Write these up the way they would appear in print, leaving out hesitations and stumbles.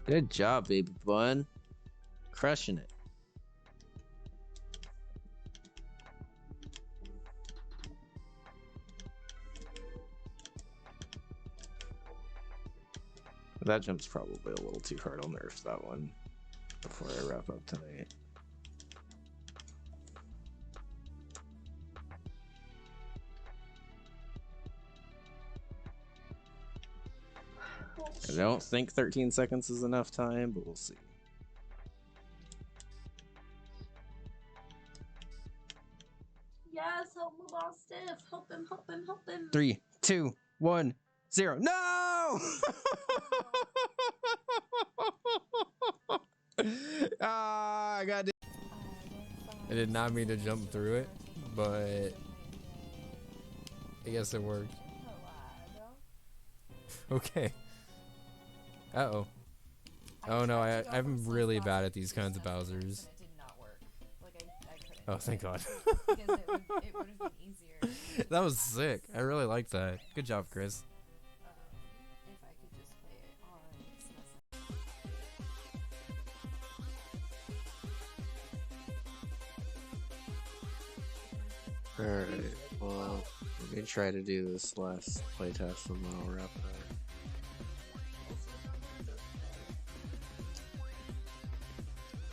Good job, baby bun. Crushing it. That jump's probably a little too hard. I'll nerf that one before I wrap up tonight. I don't think 13 seconds is enough time, but we'll see. Yes, help move off stiff. Help him, help him, help him. 3, 2, 1, 0. No! Ah, I got it. I did not mean to jump through it, but I guess it worked. Okay. Uh-oh. Oh no, I'm really bad at these kinds of Bowsers. It did not work. Like I couldn't. Oh, thank God. Because it would have been easier. That was sick. I really like that. Good job, Chris. If I could just play it on Alright, well, let me try to do this last playtest and then I'll wrap it up.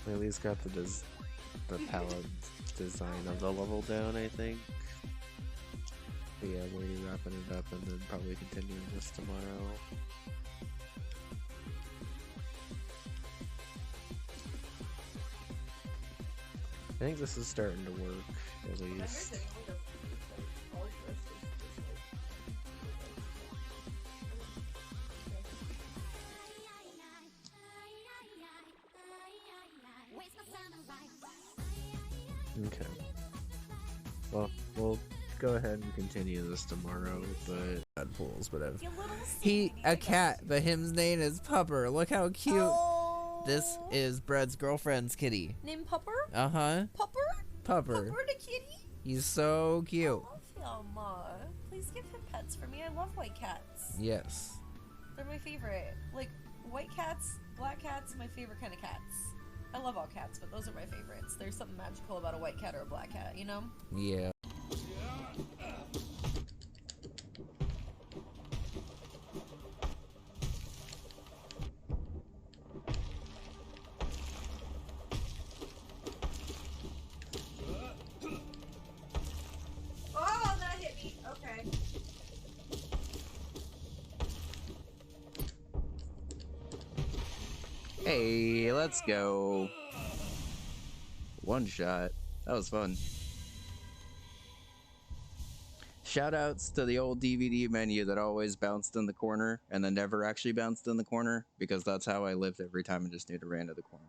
Lily's got the palette design of the level down, I think. But yeah, we'll be wrapping it up and then probably continuing this tomorrow. I think this is starting to work, at least. Okay. Well, we'll go ahead and continue this tomorrow, but bad pulls, but a cat, but him's name is Pupper. Look how cute. Oh. This is Bread's girlfriend's kitty. Named Pupper? Uh-huh. Pupper? Pupper. Pupper the kitty? He's so cute. I love him. Please give him pets for me. I love white cats. Yes. They're my favorite. Like, white cats, black cats, my favorite kind of cats. I love all cats, but those are my favorites. There's something magical about a white cat or a black cat, you know? Yeah. Oh, that hit me. Okay. Hey, let's go. One shot. That was fun. Shoutouts to the old DVD menu that always bounced in the corner and then never actually bounced in the corner, because that's how I lived every time I just knew to ran to the corner.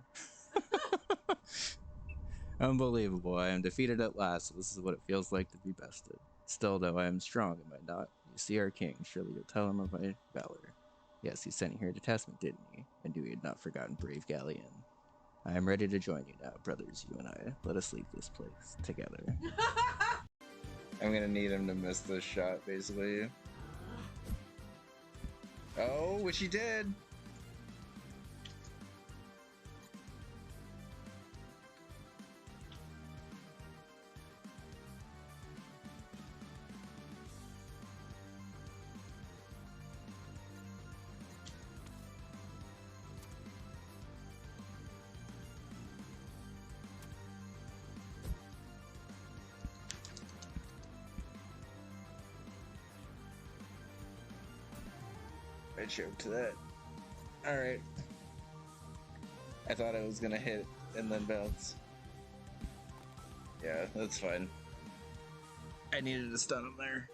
Unbelievable. I am defeated at last. This is what it feels like to be bested. Still, though, I am strong, am I not? You see our king. Surely you'll tell him of my valor. Yes, he sent you here to test me, didn't he? And you had not forgotten brave Galleon. I am ready to join you now, brothers, you and I. Let us leave this place together. I'm gonna need him to miss this shot, basically. Oh, which he did! I choked that. Alright. I thought I was gonna hit and then bounce. Yeah, that's fine. I needed to stun him there.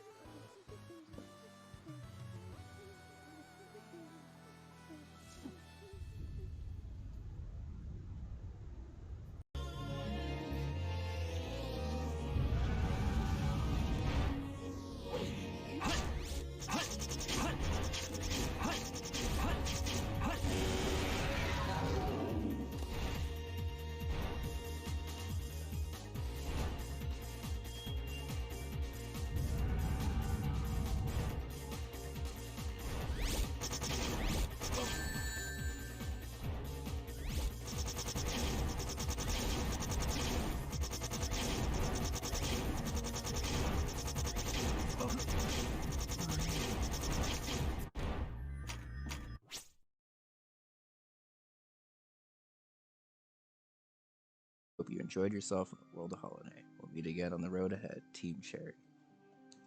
Hope you enjoyed yourself in the world of Holiday. We'll meet again on the road ahead. Team Cherry.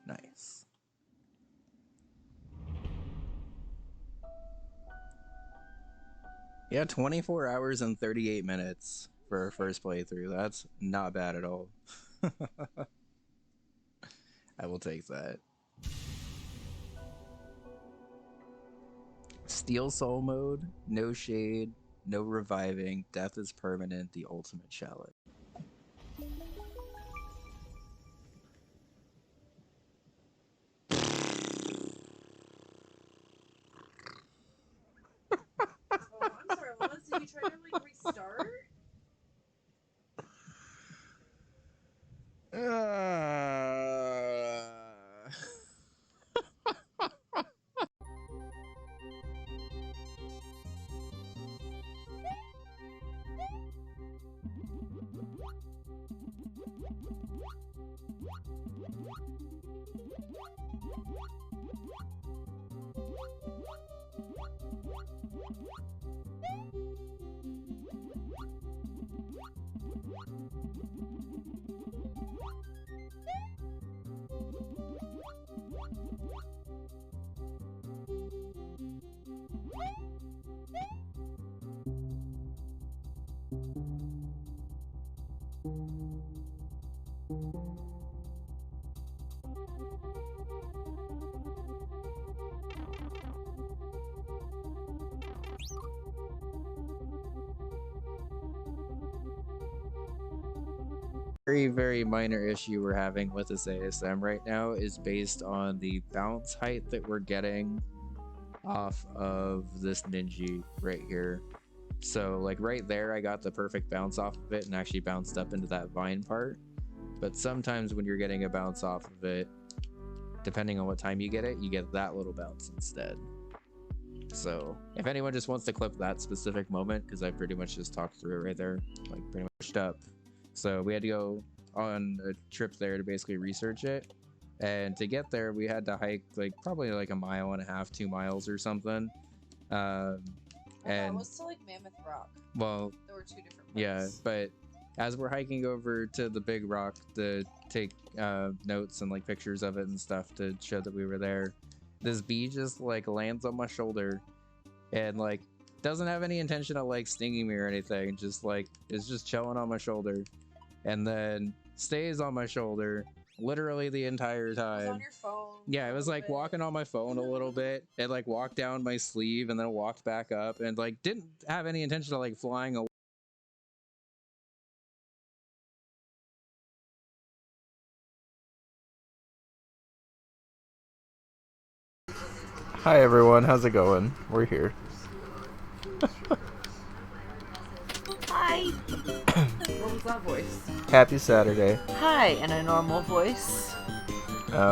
Nice. Yeah, 24 hours and 38 minutes for our first playthrough. That's not bad at all. I will take that. Steel Soul mode, no shade, no reviving, death is permanent, the ultimate challenge. Oh, I'm sorry, Lois, did you try to like restart? Very minor issue we're having with this ASM right now is based on the bounce height that we're getting off of this Ninja right here. So like right there, I got the perfect bounce off of it and actually bounced up into that vine part. But sometimes when you're getting a bounce off of it, depending on what time you get it, you get that little bounce instead. So if anyone just wants to clip that specific moment, because I pretty much just talked through it right there, like pretty much up. So we had to go on a trip there to basically research it. And to get there, we had to hike like probably like 1.5 miles, 2 miles or something. And it was to like Mammoth Rock. Well, There were 2 different parts. yeah, but as we're hiking over to the big rock to take notes and like pictures of it and stuff to show that we were there, this bee just like lands on my shoulder and like doesn't have any intention of like stinging me or anything, just like is just chilling on my shoulder and then stays on my shoulder literally the entire It was time. on your phone. Yeah, it was like walking on my phone a little bit. It like walked down my sleeve and then walked back up and like didn't have any intention of like flying away. Hi everyone, how's it going? We're here. Hi. What was that voice? Happy Saturday. Hi, in a normal voice.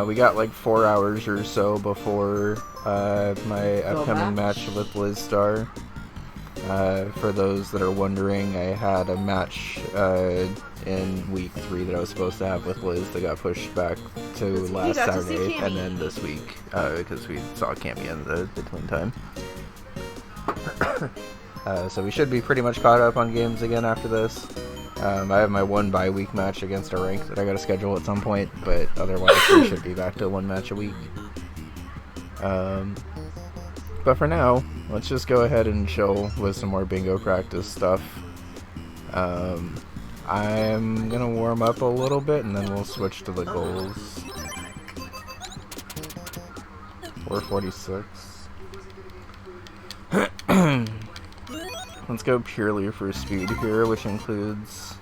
We got like 4 hours or so before my upcoming match with Liz Star. For those that are wondering, I had a match in week 3 that I was supposed to have with Liz that got pushed back to last Saturday, and then this week because we saw Cammy in the between time. So we should be pretty much caught up on games again after this. I have my 1 bye week match against a rank that I gotta schedule at some point, but otherwise we should be back to 1 match a week. But for now, let's just go ahead and chill with some more bingo practice stuff. I'm gonna warm up a little bit and then we'll switch to the goals. 446. Let's go purely for speed here, which includes...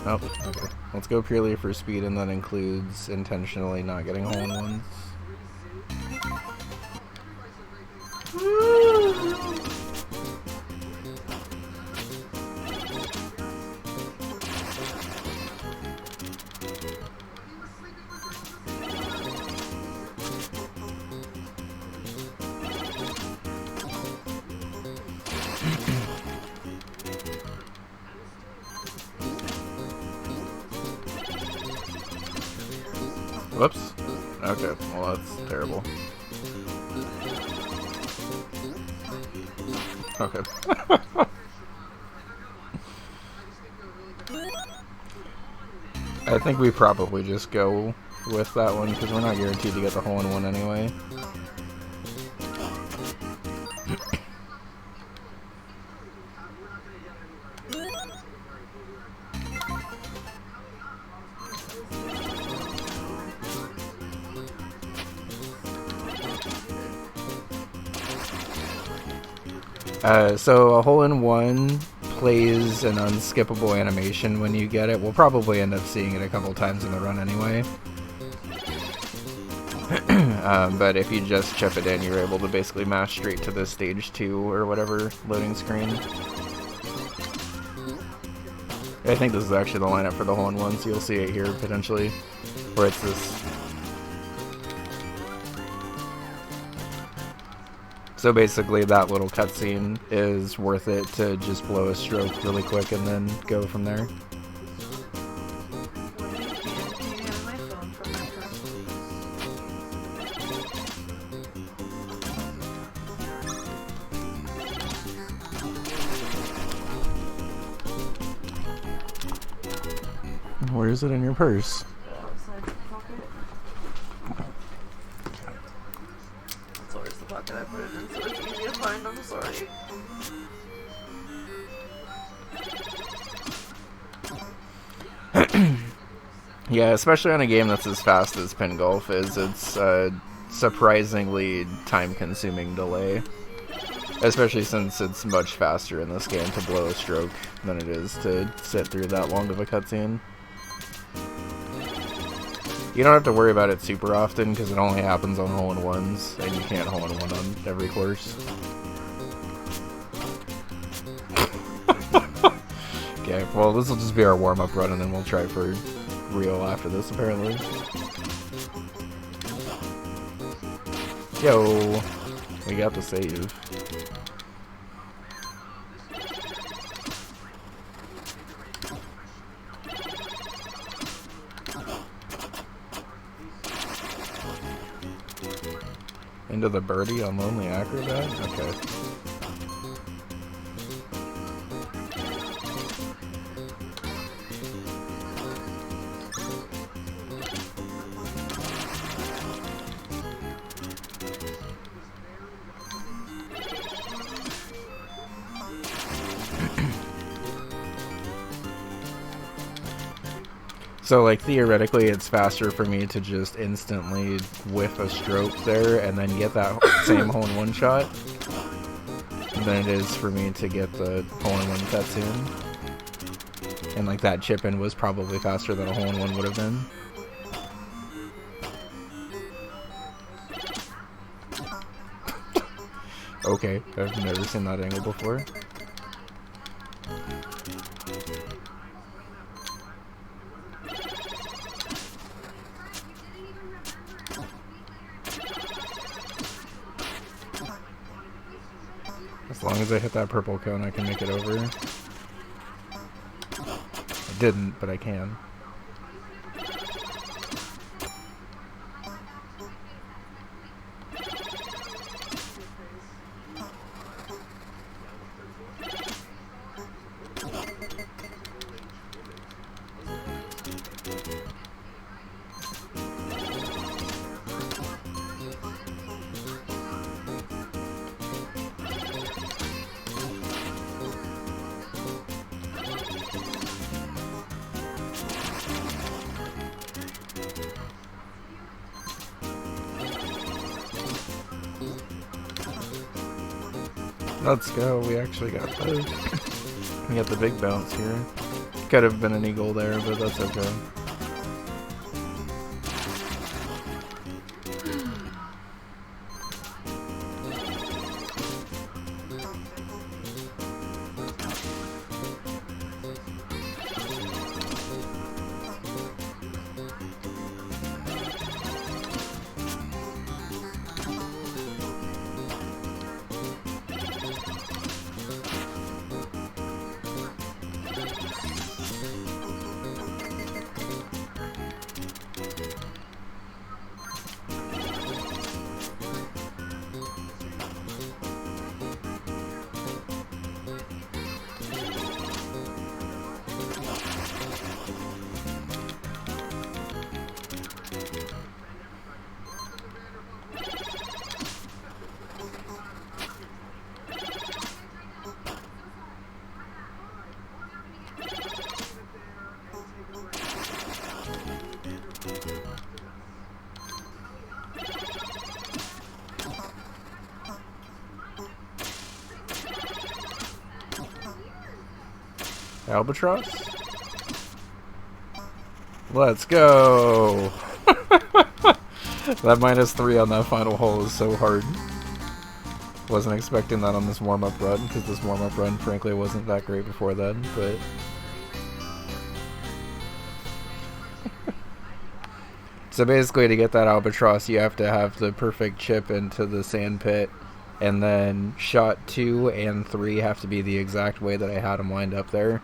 Oh, okay. Let's go purely for speed, and that includes intentionally not getting hole-in-ones. Whoops. Okay, well that's terrible. Okay. I think we probably just go with that one because we're not guaranteed to get the hole-in-one anyway. So a hole-in-one plays an unskippable animation when you get it. We'll probably end up seeing it a couple times in the run anyway. But if you just chip it in, you're able to basically mash straight to the stage 2 or whatever loading screen. I think this is actually the lineup for the hole-in-one, so you'll see it here potentially, where it's this. So basically that little cutscene is worth it to just blow a stroke really quick and then go from there. Where is it in your purse? Outside the pocket. That's always the pocket I put it in, so it's easy to find. I'm sorry. Yeah, especially on a game that's as fast as Pin Golf is, it's a surprisingly time-consuming delay. Especially since it's much faster in this game to blow a stroke than it is to sit through that long of a cutscene. You don't have to worry about it super often because it only happens on hole-in-ones, and you can't hole-in-one on every course. Okay, well this will just be our warm-up run and then we'll try for real after this apparently. Yo, we got the save. Into the birdie on Lonely Acrobat? Okay. So, like, theoretically, it's faster for me to just instantly whiff a stroke there and then get that same hole-in-one shot than it is for me to get the hole-in-one cutscene. And, like, that chip-in was probably faster than a hole-in-one would have been. Okay, I've never seen that angle before. As long as I hit that purple cone, I can make it over. I didn't, but I can. Let's go, we actually got the we got the big bounce here. Could have been an eagle there, but that's okay. Albatross? Let's go! That -3 on that final hole is so hard. Wasn't expecting that on this warm-up run, because this warm-up run, frankly, wasn't that great before then, but... So basically, to get that albatross, you have to have the perfect chip into the sand pit, and then shot 2 and 3 have to be the exact way that I had them lined up there,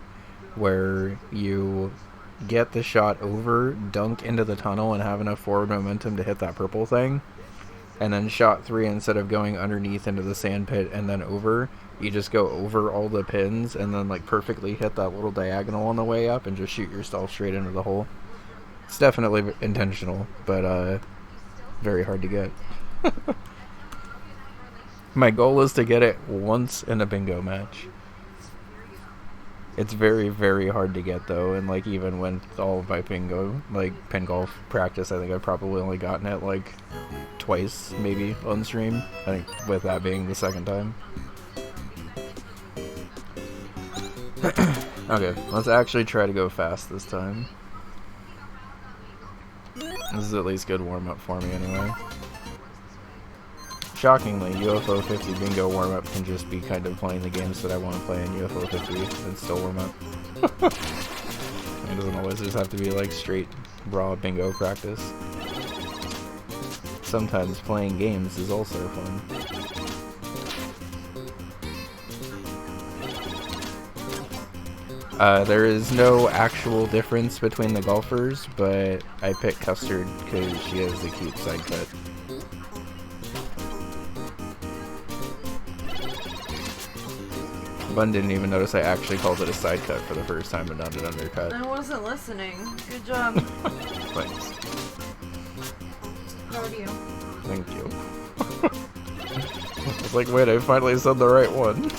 where you get the shot over, dunk into the tunnel, and have enough forward momentum to hit that purple thing. And then shot 3, instead of going underneath into the sand pit and then over, you just go over all the pins and then like perfectly hit that little diagonal on the way up and just shoot yourself straight into the hole. It's definitely intentional, but very hard to get. My goal is to get it once in a bingo match. It's very, very hard to get though, and like even when all of my bingo, like pin golf practice, I think I've probably only gotten it like twice, maybe, on stream. I think with that being the second time. Okay, let's actually try to go fast this time. This is at least good warm-up for me anyway. Shockingly, UFO 50 bingo warm-up can just be kind of playing the games that I want to play in UFO 50 and still warm up. It doesn't always just have to be like straight raw bingo practice. Sometimes playing games is also fun. There is no actual difference between the golfers, but I picked Custard because she has a cute side cut. Bun didn't even notice I actually called it a side cut for the first time and not an undercut. I wasn't listening. Good job. Thanks. Proud of you. Thank you. I was like, wait, I finally said the right one.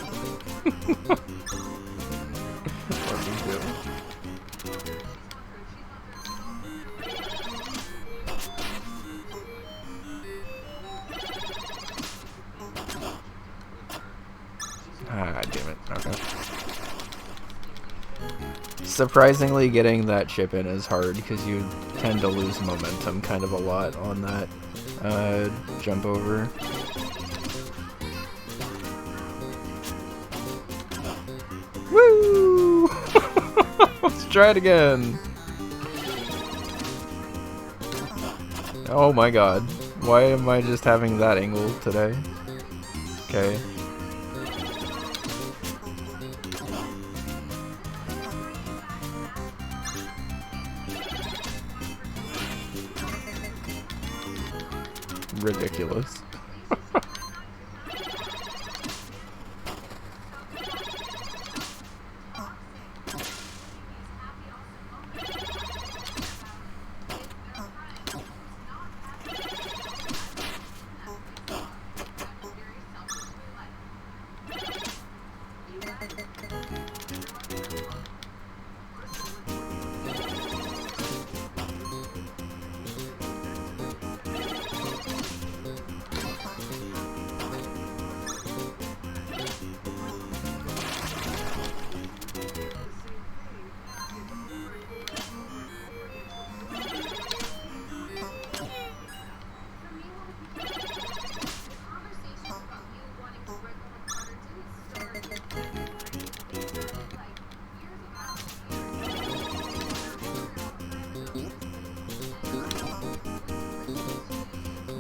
Ah, damn it. Okay. Surprisingly, getting that chip in is hard because you tend to lose momentum kind of a lot on that jump over. Woo! Let's try it again. Oh my god. Why am I just having that angle today? Okay. Ridiculous.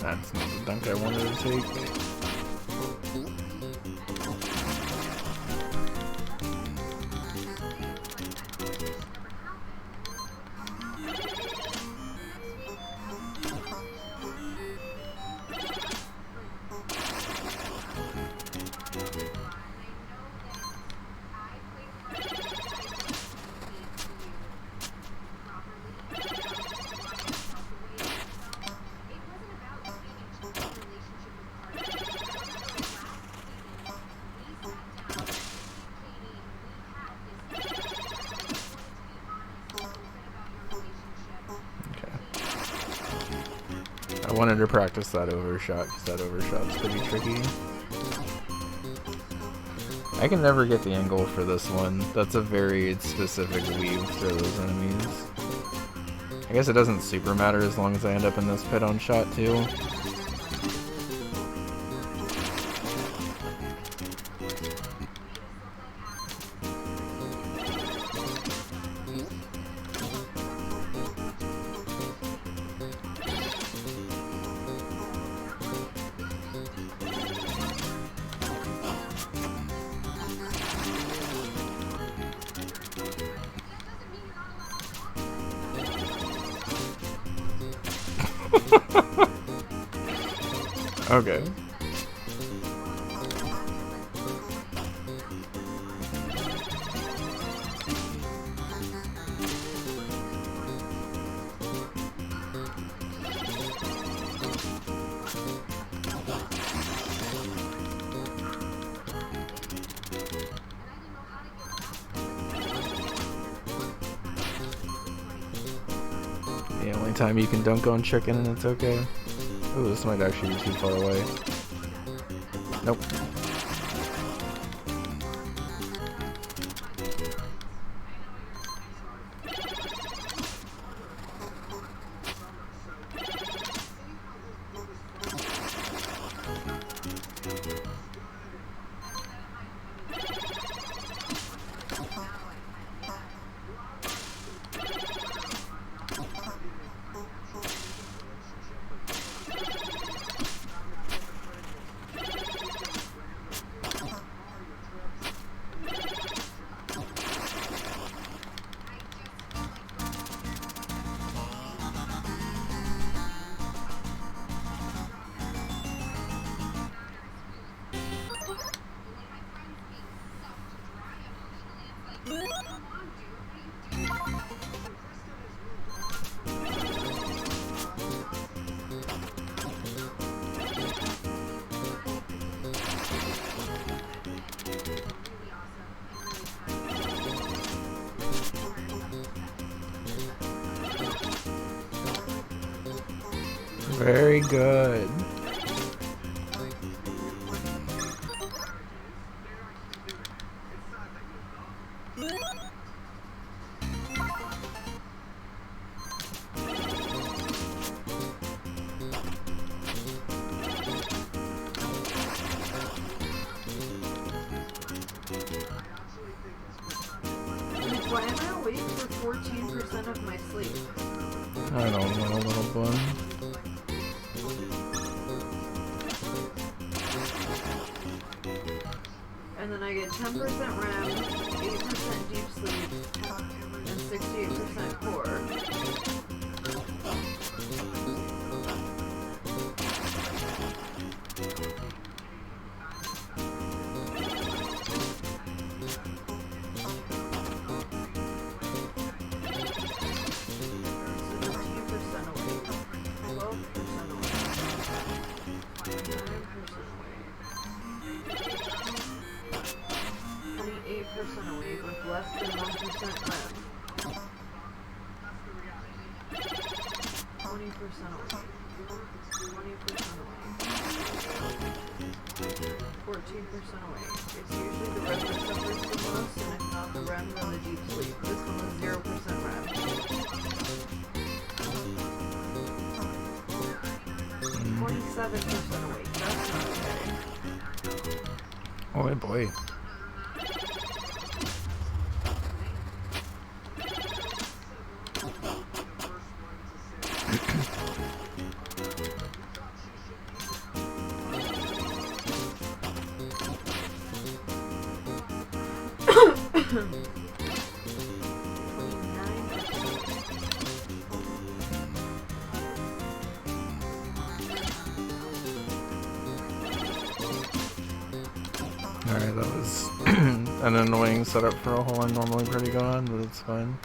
That's not the dunk I wanted to take. I wanted to practice that overshot because that overshot's pretty tricky. I can never get the angle for this one. That's a very specific weave for those enemies. I guess it doesn't super matter as long as I end up in this pit on shot too. Okay. The only time you can dunk on chicken and it's okay. Ooh, this might actually be too far away. Nope. Very good. Why am I awake for 14% of my sleep? I don't know, little bun. And then I get 10% REM, 8% deep sleep, and 68% core. Awake with less than 1% REM. 20% awake. 14% awake. It's usually the REM that suffers the most, and if not the REM, then the deep sleep. This one was 0% REM. 27% awake. That's not okay. Oh boy. Alright, that was an annoying setup for a hole I'm normally pretty good on, but it's fine.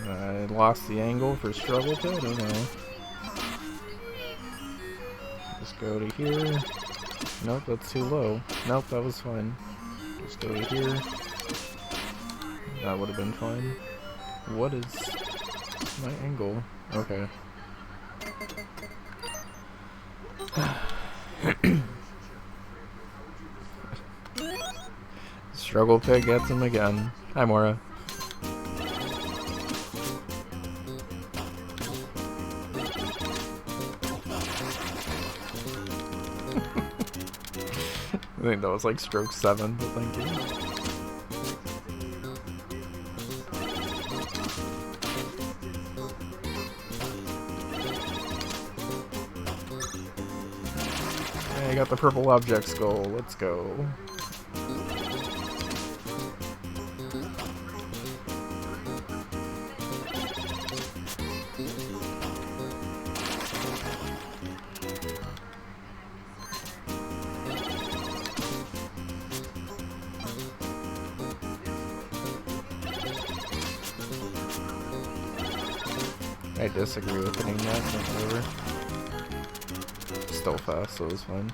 I lost the angle for struggle pit, okay. Just go to here. Nope, that's too low. Nope, that was fine. Just go to here. That would have been fine. What is my angle? Okay. Struggle Pig gets him again. Hi, Mora. I think that was like stroke 7, but thank you. Hey, I got the purple object skull. Let's go. I disagree with hitting that, but whatever. Still fast, so it was fine.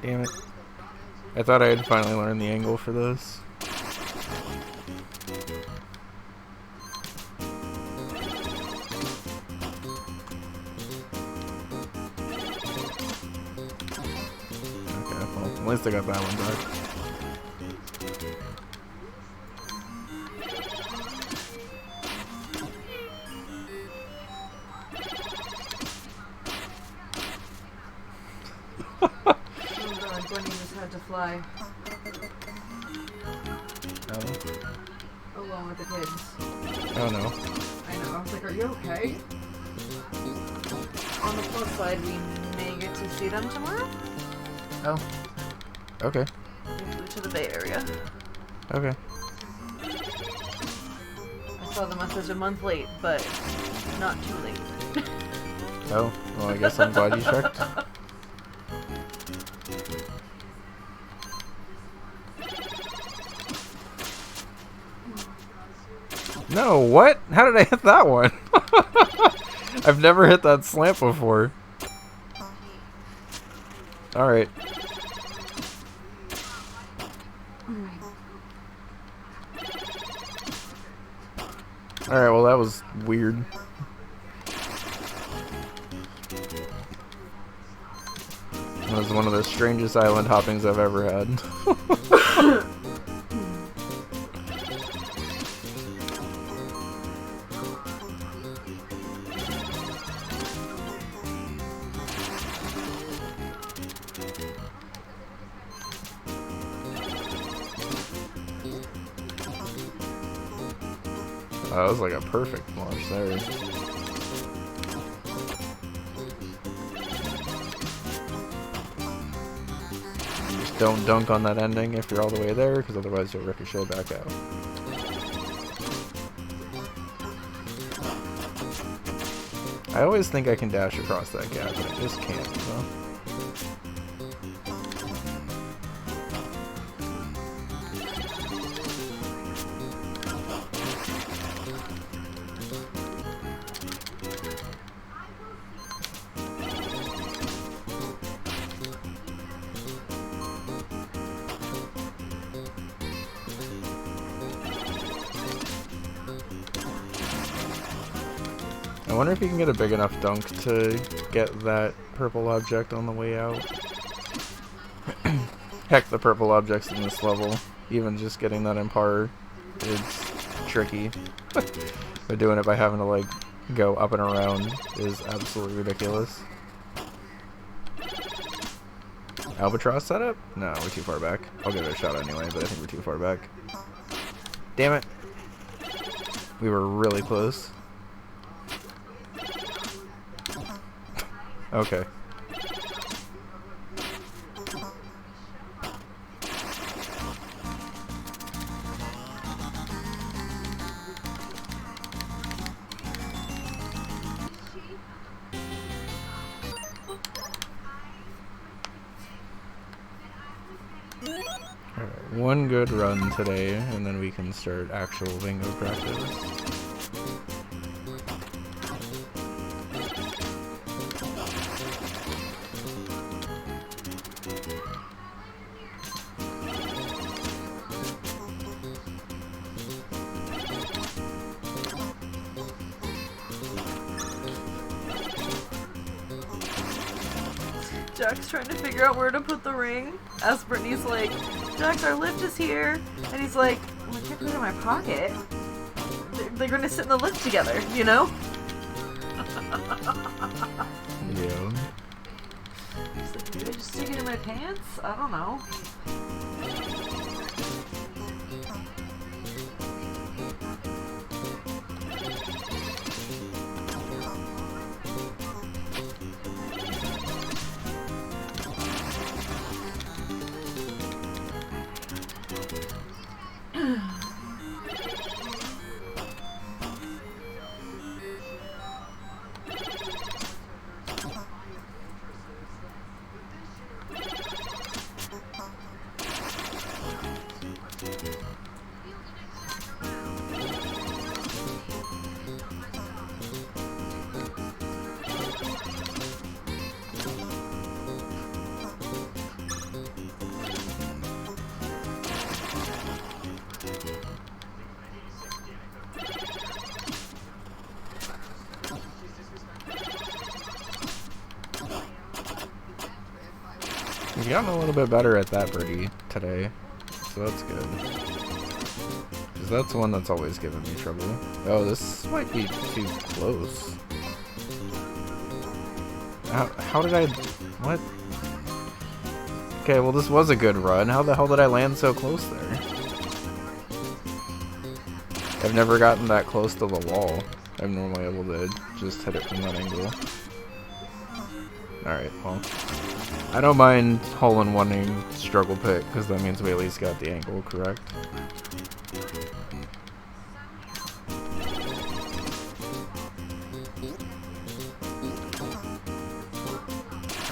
Damn it. I thought I had finally learned the angle for this. Okay, well, at least I got that one back. Fly Oh. along with the kids. Oh no. I know. I was like, are you okay? On the plus side, we may get to see them tomorrow. Oh. Okay. We flew to the Bay Area. Okay. I saw the message a month late, but not too late. Oh. Well, I guess I'm glad you checked. No, what? How did I hit that one? I've never hit that slant before. Alright. Alright, well that was weird. That was one of the strangest island hoppings I've ever had. That was like a perfect launch there. Just don't dunk on that ending if you're all the way there, because otherwise you'll ricochet back out. I always think I can dash across that gap, but I just can't, you know? I wonder if you can get a big enough dunk to get that purple object on the way out. Heck, the purple objects in this level, even just getting that in par is tricky. But doing it by having to like go up and around is absolutely ridiculous. Albatross setup? No, we're too far back. I'll give it a shot anyway, but I think we're too far back. Damn it. We were really close. Okay. Alright, one good run today, and then we can start actual bingo practice. Jack's trying to figure out where to put the ring. As Brittany's like, Jax, our lift is here. And he's like, well, I can't put it in my pocket. They're gonna sit in the lift together, you know? Yeah. He's like, do I just stick it in my pants? I don't know. You've gotten a little bit better at that birdie today, so that's good. Because that's the one that's always given me trouble. Oh, this might be too close. How did I... What? Okay, well this was a good run. How the hell did I land so close there? I've never gotten that close to the wall. I'm normally able to just hit it from that angle. Alright, well. I don't mind hole-in-one-ing struggle pit, because that means we at least got the angle correct.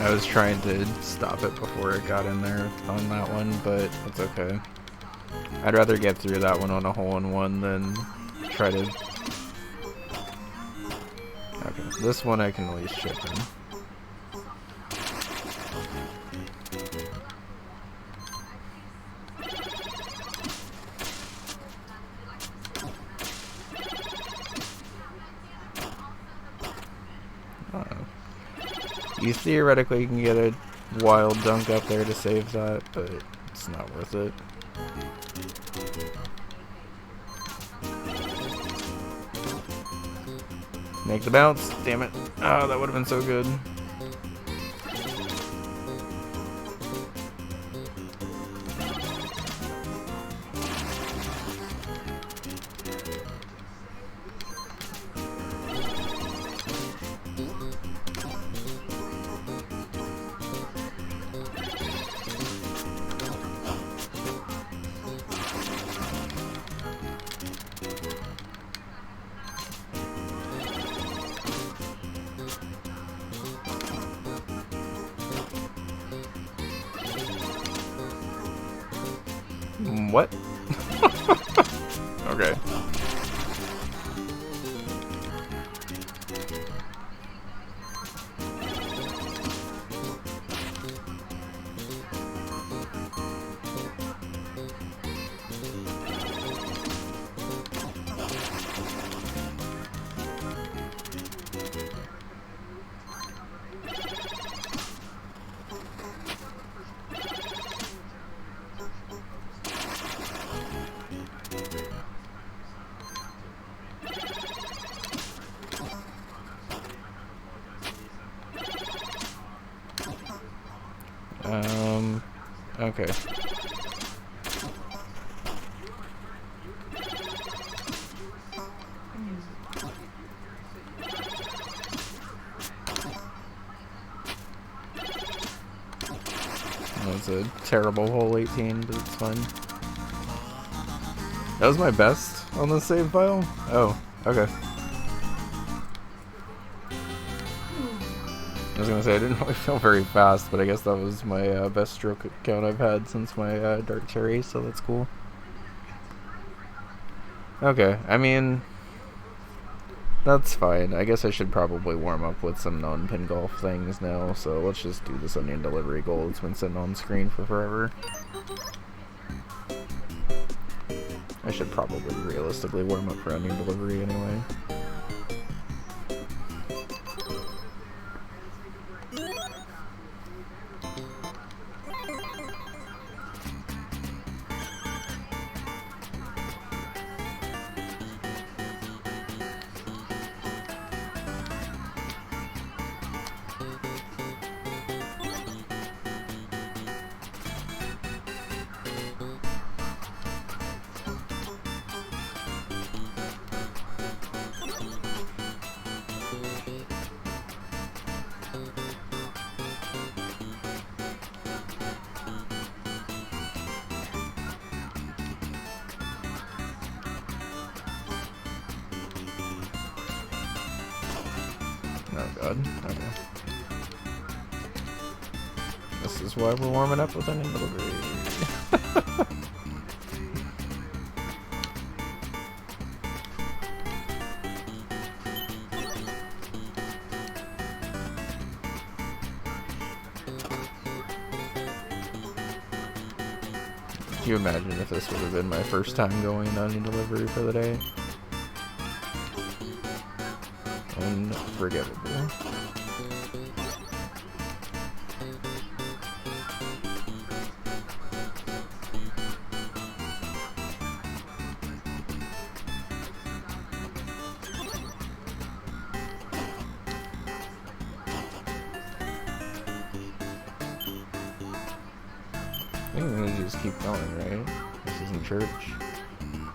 I was trying to stop it before it got in there on that one, but it's okay. I'd rather get through that one on a hole-in-one than try to... Okay, this one I can at least chip in. You theoretically can get a wild dunk up there to save that, but it's not worth it. Make the bounce, damn it. Oh, that would have been so good. What? Okay. Okay. a terrible hole 18, but it's fine. That was my best on the save file? Oh, okay. I was gonna say, I didn't really feel very fast, but I guess that was my best stroke count I've had since my Dark Cherry, so that's cool. Okay, I mean, that's fine. I guess I should probably warm up with some non-pin golf things now, so let's just do this onion delivery goal. It's been sitting on screen for forever. I should probably realistically warm up for onion delivery anyway. Oh god, okay. This is why we're warming up with onion delivery. Can you imagine if this would have been my first time going onion delivery for the day? Unforgivable. I think we're gonna just keep going, right? This isn't church.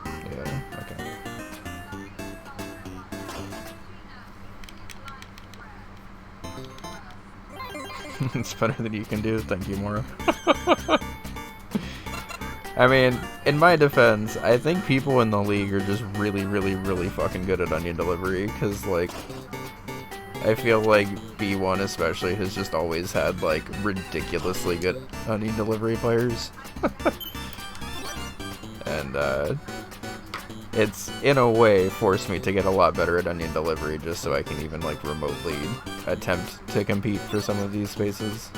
Yeah, okay. It's better than you can do, thank you, Mora. I mean, in my defense, I think people in the league are just really, really, really fucking good at onion delivery, because, like, I feel like B1 especially has just always had, like, ridiculously good onion delivery players. And, it's, in a way, forced me to get a lot better at onion delivery just so I can even, like, remotely attempt to compete for some of these spaces.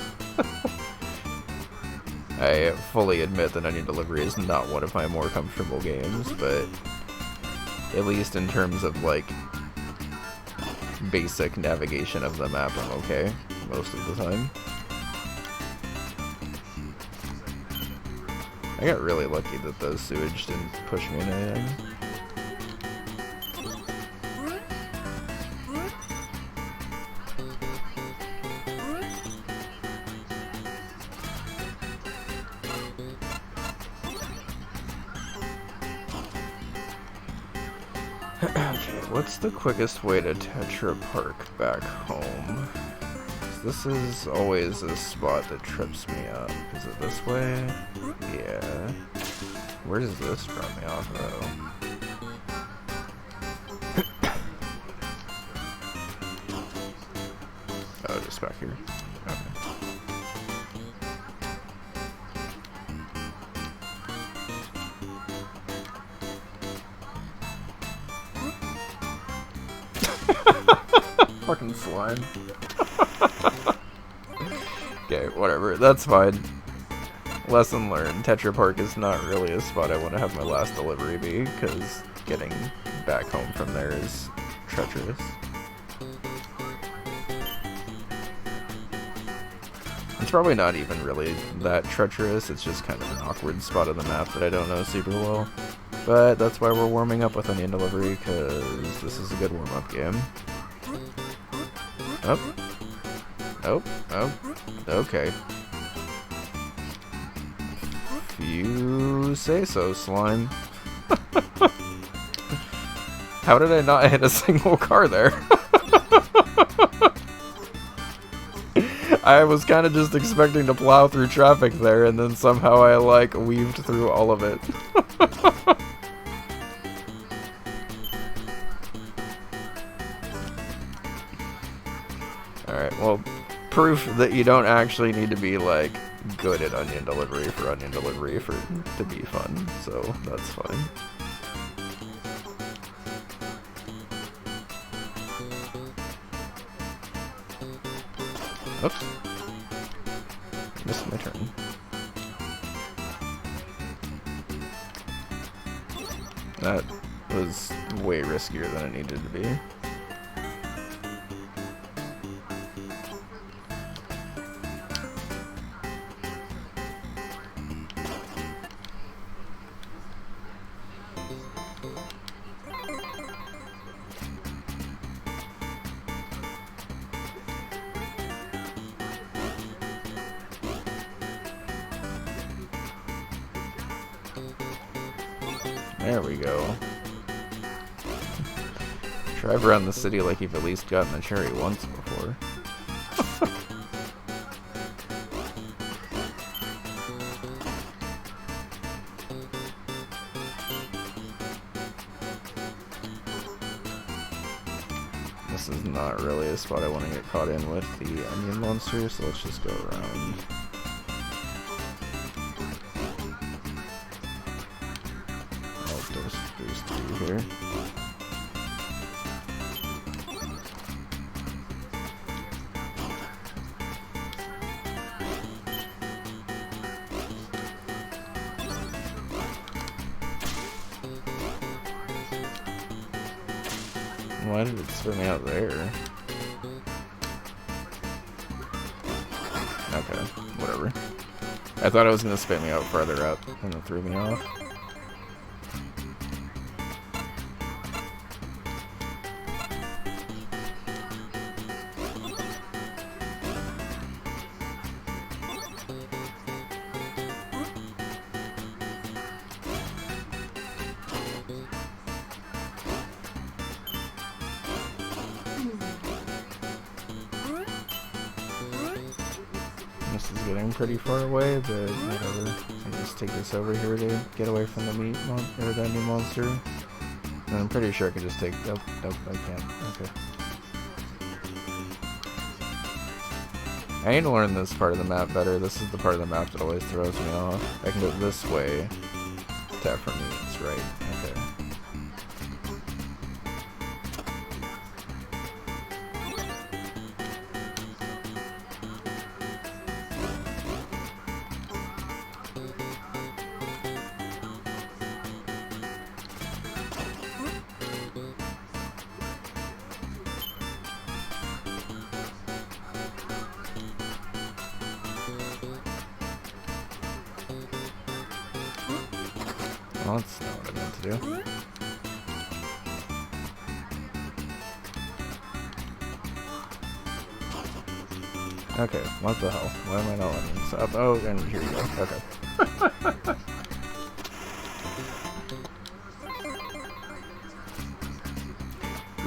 I fully admit that onion delivery is not one of my more comfortable games, but at least in terms of, like, basic navigation of the map, I'm okay most of the time. I got really lucky that those sewage didn't push me into anything. Okay, what's the quickest way to Tetra Park back home? This is always a spot that trips me up. Is it this way? Yeah. Where does this drop me off, though? Oh, just back here. Okay. Fucking slime. Okay, whatever. That's fine. Lesson learned. Tetra Park is not really a spot I want to have my last delivery be, because getting back home from there is treacherous. It's probably not even really that treacherous, it's just kind of an awkward spot of the map that I don't know super well. But that's why we're warming up with onion delivery, because this is a good warm-up game. Oh. Oh. Oh. Okay. If you say so, slime. How did I not hit a single car there? I was kind of just expecting to plow through traffic there, and then somehow I, like, weaved through all of it. Alright, well, proof that you don't actually need to be, like, good at onion delivery for onion delivery for to be fun, so that's fine. Oops. Missed my turn. That was way riskier than it needed to be. There we go. Drive around the city like you've at least gotten a cherry once before. This is not really a spot I want to get caught in with the onion monster, so let's just go around. There's three here. Why did it spit me out there? Okay, whatever. I thought it was gonna spit me out farther up, and it threw me off. This is getting pretty far away, but whatever. I just take this over here to get away from the or the onion monster. And I'm pretty sure I can just take. Nope, nope, I can't. Okay. I need to learn this part of the map better. This is the part of the map that always throws me off. I can go this way. Tap for me. It's right. Okay. Well, that's not what I meant to do. Okay, what the hell? Why am I not letting this up? Oh, and here you go. Okay.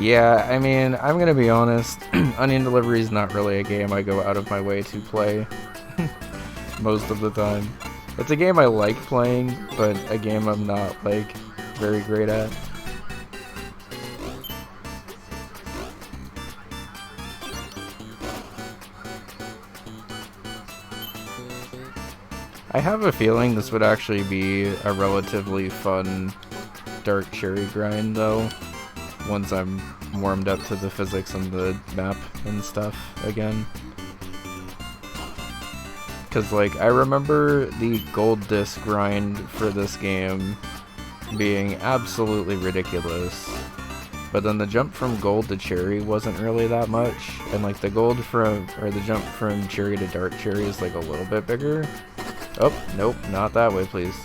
Yeah, I mean, I'm gonna be honest. Onion Delivery is not really a game I go out of my way to play most of the time. It's a game I like playing, but a game I'm not, like, very great at. I have a feeling this would actually be a relatively fun dark cherry grind, though, once I'm warmed up to the physics and the map and stuff again. Because, like, I remember the gold disc grind for this game being absolutely ridiculous. But then the jump from gold to cherry wasn't really that much. And, like, the jump from cherry to dark cherry is, like, a little bit bigger. Oh, nope, not that way, please.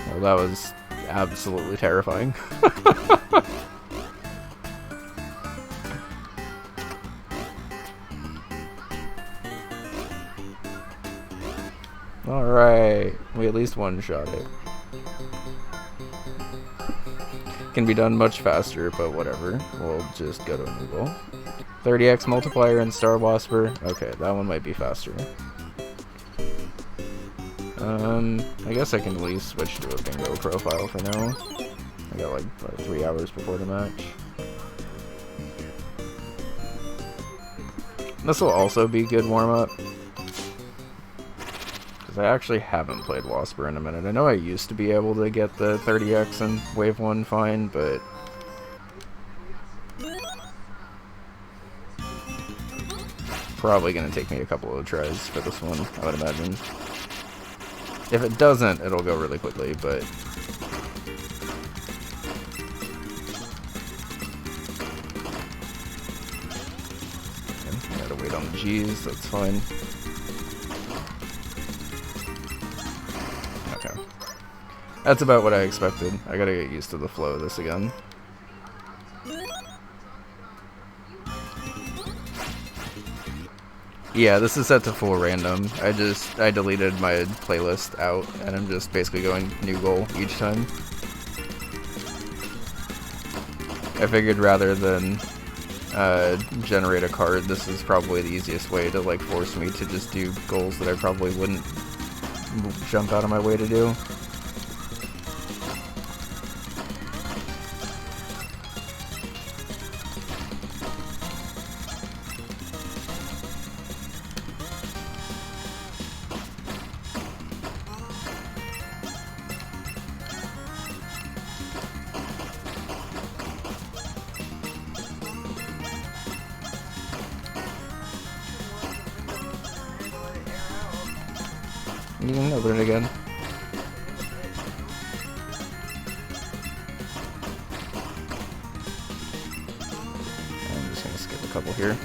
Well, that was absolutely terrifying. Alright, we at least one-shot it. can be done much faster, but whatever. We'll just go to a new goal. 30x multiplier and Star Wasper. Okay, that one might be faster. I guess I can at least switch to a bingo profile for now. I got like 3 hours before the match. This will also be good warm-up. Because I actually haven't played Wasper in a minute. I know I used to be able to get the 30x and Wave 1 fine, but... probably gonna take me a couple of tries for this one, I would imagine. If it doesn't, it'll go really quickly, but... gotta wait on the G's, that's fine. Okay. That's about what I expected. I gotta get used to the flow of this again. Yeah, this is set to full random. I deleted my playlist out, and I'm just basically going new goal each time. I figured rather than generate a card, this is probably the easiest way to like force me to just do goals that I probably wouldn't jump out of my way to do. You can open it again. I'm just gonna skip a couple here.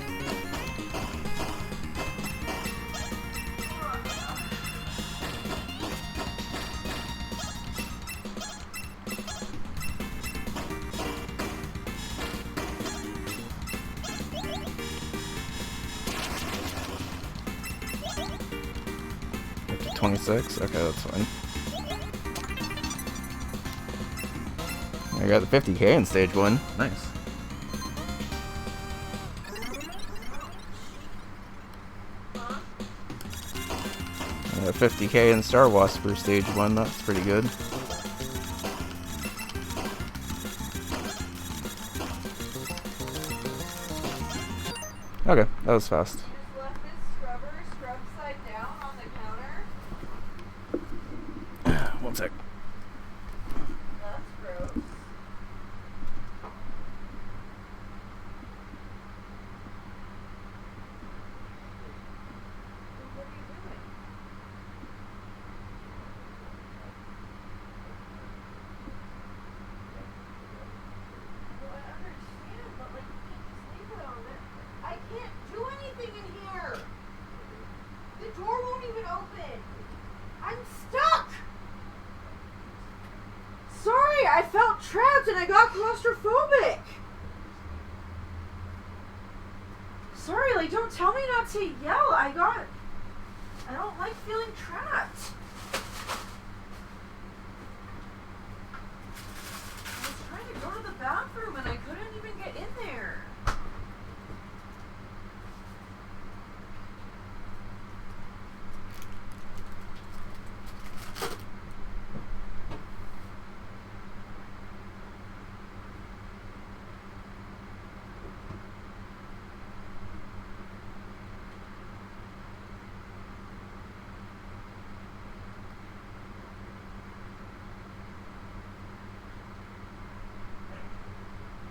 Up to 26? Okay, that's fine. I got the 50k in stage 1. Nice. 50k in Star Wasper stage 1, that's pretty good. Okay, that was fast. Just left this scrubber scrub side down on the counter. 1 sec. That's gross. What are you doing? Well, I understand, but like you can't just leave it on there. I can't do anything in here. The door won't even open. I'm stuck. Sorry, I felt trapped and I got claustrophobic. Sorry, like don't tell me not to yell. I don't like feeling trapped. I was trying to go to the bathroom and I couldn't even get in there.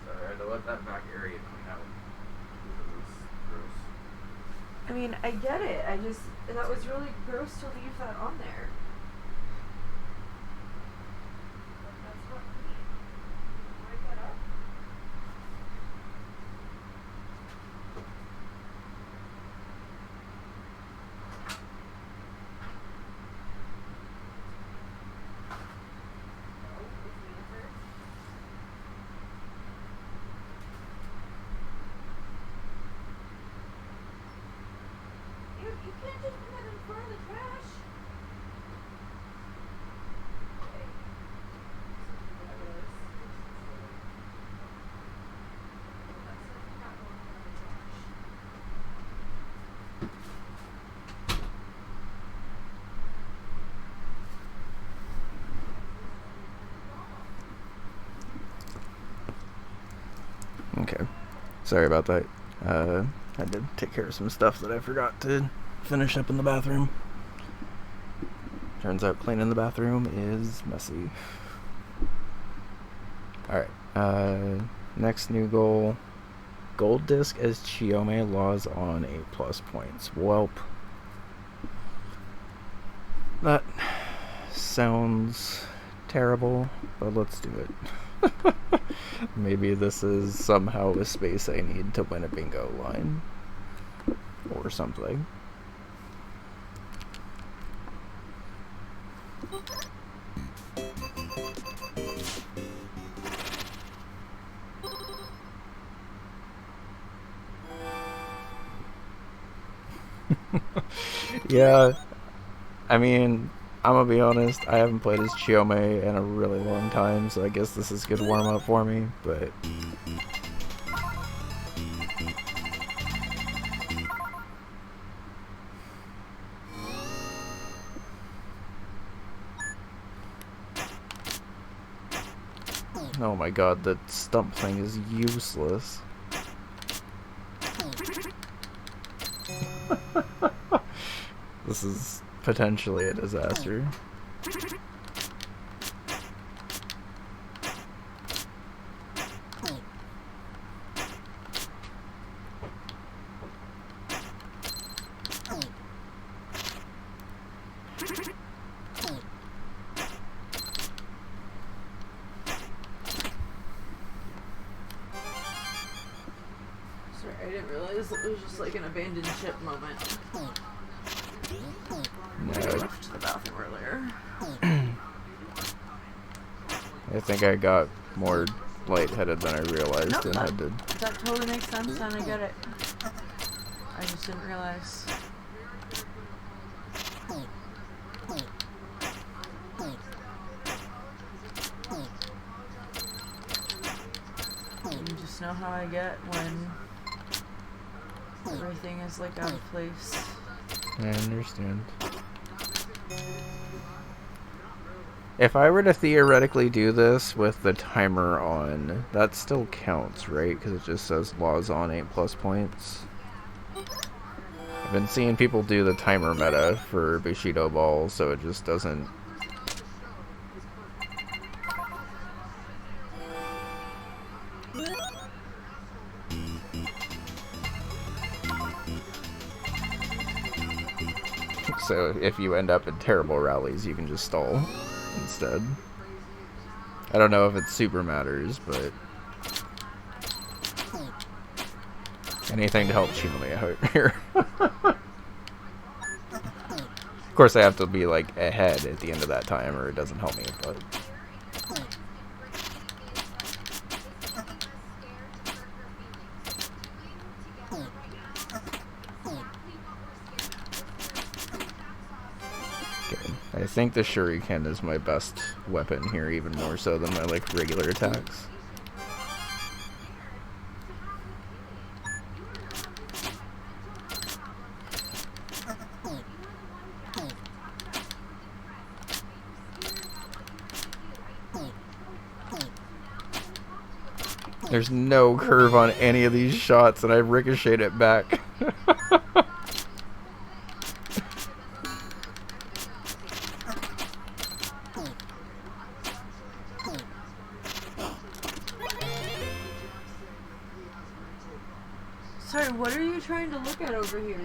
Sorry, I had to let that back area clean out. It was gross. I mean, I get it. That was really gross to leave that on there. But that's not clean. Wipe that up. No, is the answer. You can't just put that in front of the trash. Okay. Okay. Sorry about that. Had to take care of some stuff that I forgot to finish up in the bathroom. Turns out cleaning the bathroom is messy. Alright. Next new goal. Gold disc as Chiome, laws on 8+ points. Welp. That sounds terrible, but let's do it. Maybe this is somehow a space I need to win a bingo line. Or something. Yeah, I mean, I'm gonna be honest, I haven't played as Chiome in a really long time, so I guess this is a good warm-up for me, but... Oh my god, that stump thing is useless. This is potentially a disaster. Sorry, I didn't realize it was just like an abandoned ship moment. No, I left to the bathroom earlier. I think I got more lightheaded than I realized Nope, and had to... That totally makes sense, and I get it. I just didn't realize. You just know how I get when everything is like out of place. I understand. If I were to theoretically do this with the timer on, that still counts, right? Because it just says laws on 8+ points. I've been seeing people do the timer meta for Bushido Ball, so it just doesn't... So if you end up in terrible rallies, you can just stall instead. I don't know if it super matters, but anything to help Chiome out here. Of course, I have to be like ahead at the end of that time, or it doesn't help me. But I think the Shuriken is my best weapon here, even more so than my like regular attacks. There's no curve on any of these shots, and I ricocheted it back. Sorry, what are you trying to look at over here?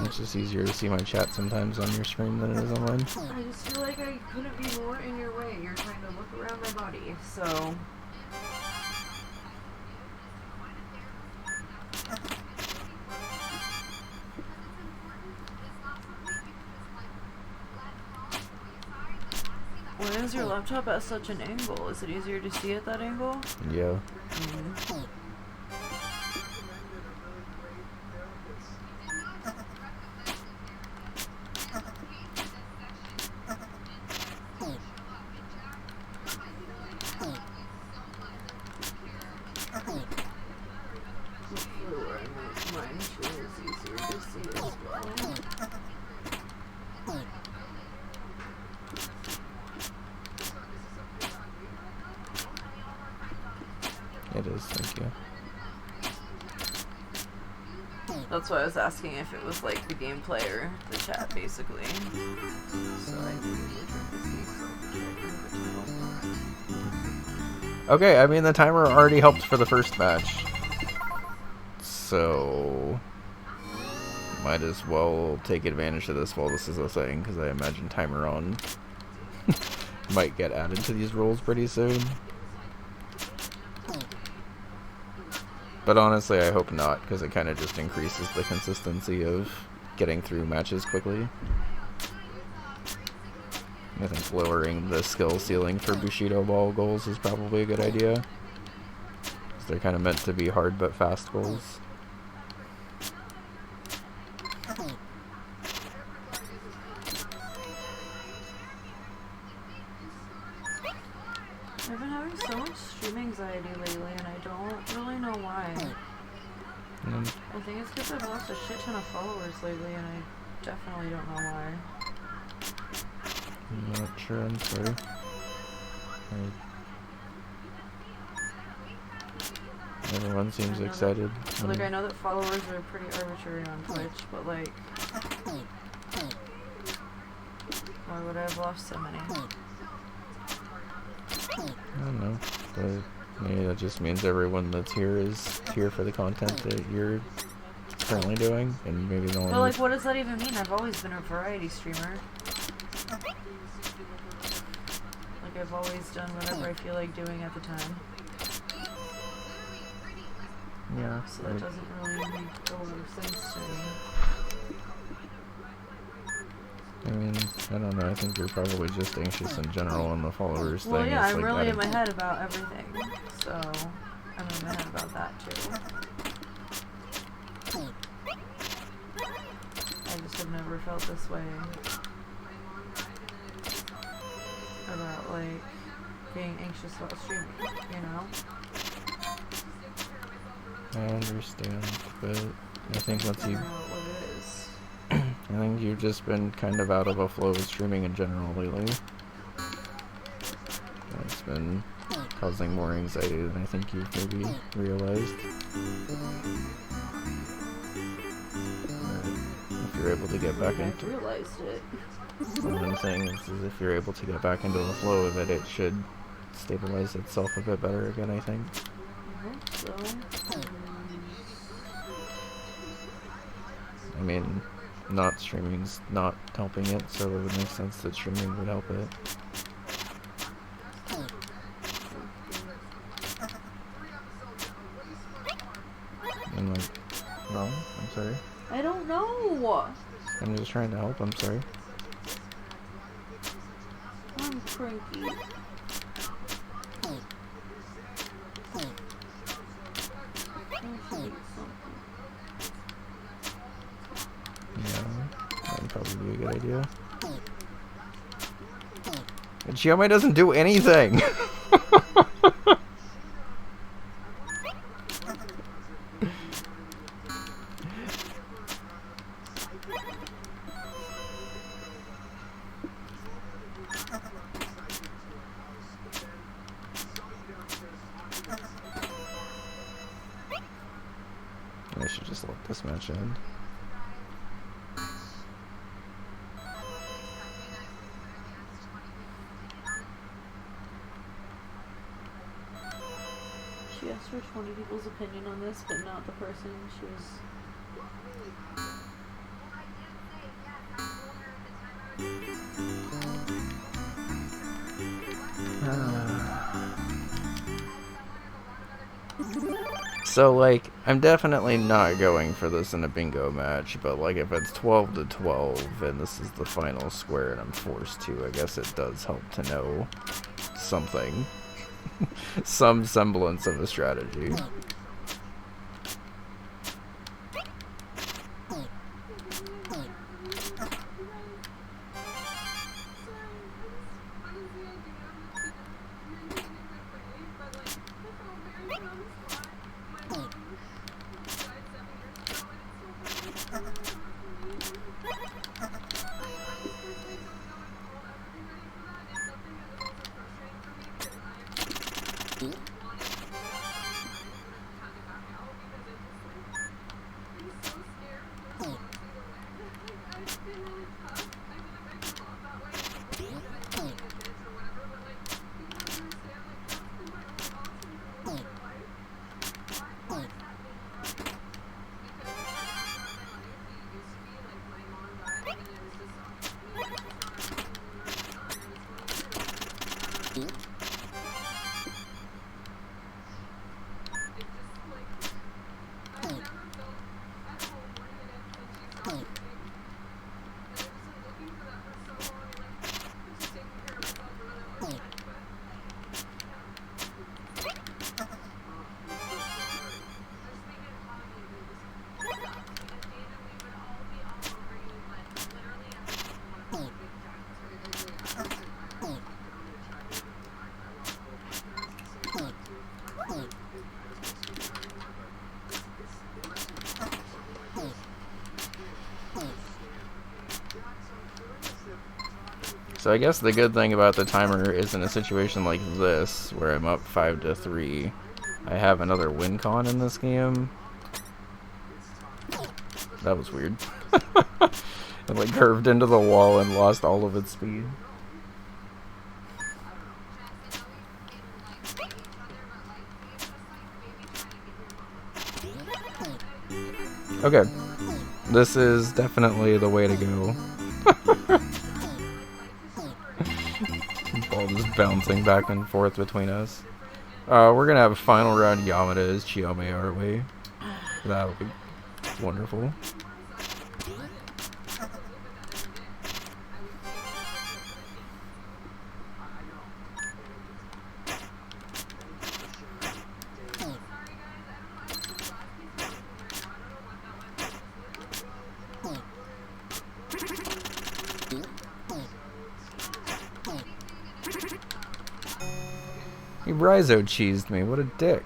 It's just easier to see my chat sometimes on your screen than it is on mine. I just feel like I couldn't be more in your way. You're trying to look around my body, so... Why is your laptop at such an angle? Is it easier to see at that angle? Yeah. Hopefully where I might mine too is easier to see as well. that's why I was asking if it was like the gameplay or the chat, basically. So I knew we were trying to see. Okay, I mean the timer already helped for the first match, so might as well take advantage of this while this is a thing, because I imagine timer on might get added to these rules pretty soon. But honestly, I hope not, because it kind of just increases the consistency of getting through matches quickly. I think lowering the skill ceiling for Bushido ball goals is probably a good idea. 'Cause they're kind of meant to be hard but fast goals. I've been having so much stream anxiety lately, and I don't really know why. I think it's because I've lost a shit ton of followers lately, and I definitely don't know why. I'm not sure, I'm sorry. Everyone seems excited. Like, I know that followers are pretty arbitrary on Twitch, but like, why would I have lost so many? I don't know, but maybe that just means everyone that's here is here for the content that you're currently doing, and maybe no one. But like, what does that even mean? I've always been a variety streamer. Like, I've always done whatever I feel like doing at the time. Yeah. So that doesn't really make a lot of sense to me. I mean, I don't know. I think you're probably just anxious in general on the followers Well, thing. yeah, It's I'm like really that in my head about everything. So, I'm in my head about that too. I just have never felt this way about, like, being anxious about streaming, you know? I understand, but I think once I you, don't know what it is. I think you've just been kind of out of a flow with streaming in general lately. It's been causing more anxiety than I think you've maybe realized. If you're able to get back into, I realized it. what I'm saying is if you're able to get back into the flow of it, it should stabilize itself a bit better again, I think. I hope so. I mean, not streaming's not helping it, so it would make sense that streaming would help it. I'm like, wrong? I'm sorry. I don't know. I'm just trying to help, I'm sorry. I'm cranky. Yeah, that would probably be a good idea. And Xiaomai doesn't do anything! I should just let this match end. She asked for 20 people's opinion on this, but not the person she was... So, like, I'm definitely not going for this in a bingo match, but, like, if it's 12 to 12 and this is the final square and I'm forced to, I guess it does help to know something. Some semblance of a strategy. So I guess the good thing about the timer is in a situation like this, where I'm up 5-3, I have another win con in this game. That was weird. It like curved into the wall and lost all of its speed. Okay, this is definitely the way to go. Ball just bouncing back and forth between us. We're gonna have a final round Yamada as Chiome, aren't we? That'll be wonderful. He Rhizo cheesed me, what a dick.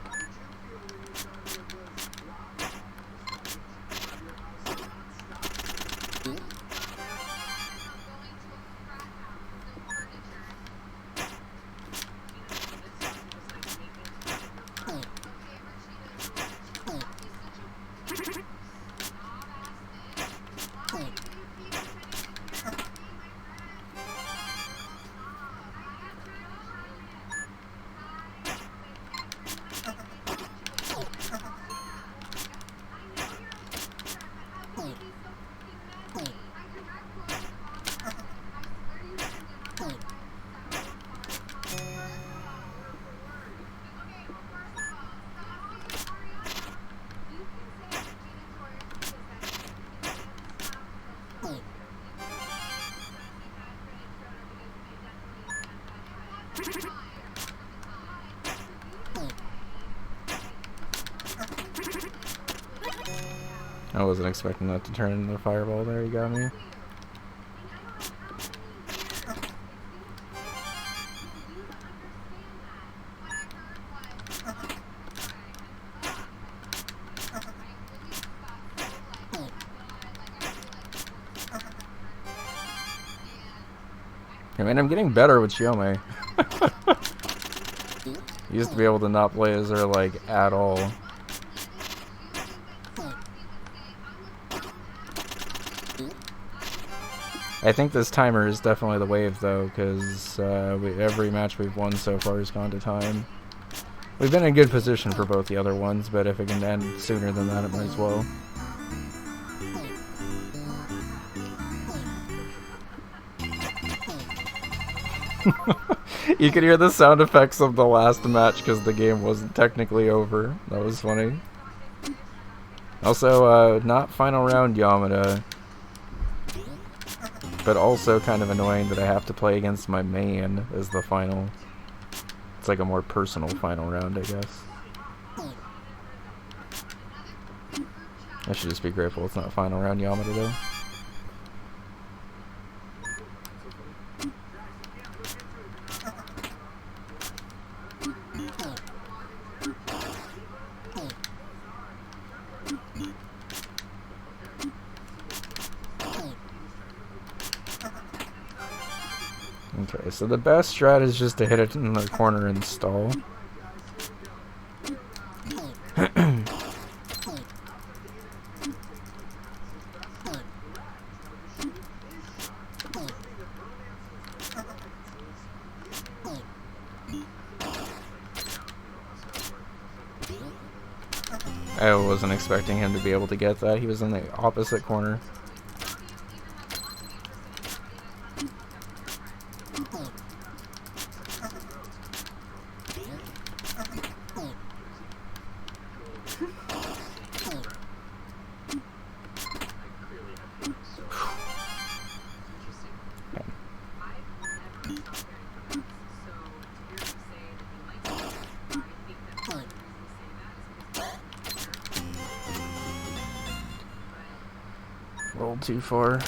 I wasn't expecting that to turn into a fireball there, you got me. I mean, I'm getting better with Chiome. Used to be able to not play as her, like, at all. I think this timer is definitely the wave, though, because every match we've won so far has gone to time. We've been in good position for both the other ones, but if it can end sooner than that, it might as well. You could hear the sound effects of the last match because the game wasn't technically over. That was funny. Also, not final round Yamada, but also kind of annoying that I have to play against my main as the final. It's like a more personal final round, I guess. I should just be grateful it's not final round Yamada, though. Okay, so the best strat is just to hit it in the corner and stall. I wasn't expecting him to be able to get that. He was in the opposite corner. Rolled too far.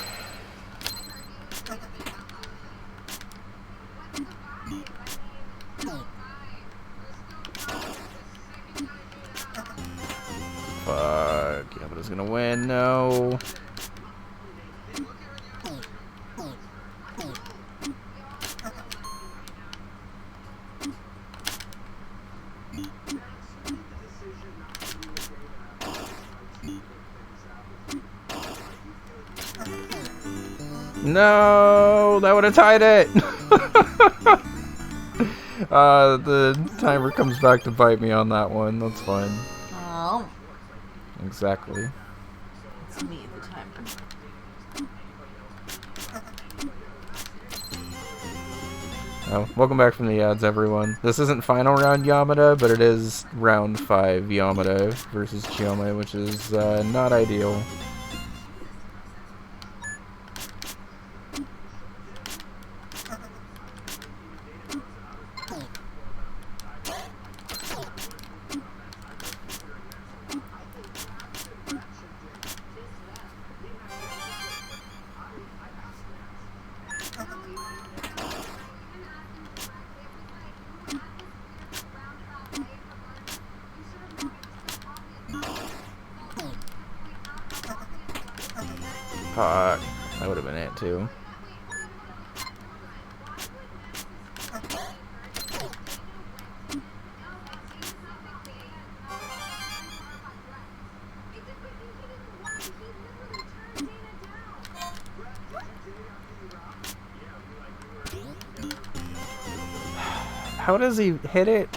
Fuck. Yamada's gonna win. No. No, that would have tied it. The timer comes back to bite me on that one. That's fine. Oh, Exactly. it's me, the timer. Oh, welcome back from the ads, everyone. This isn't final round Yamada, but it is round 5 Yamada versus Chiome, which is not ideal. Fuck. That would have been it, too. How does he hit it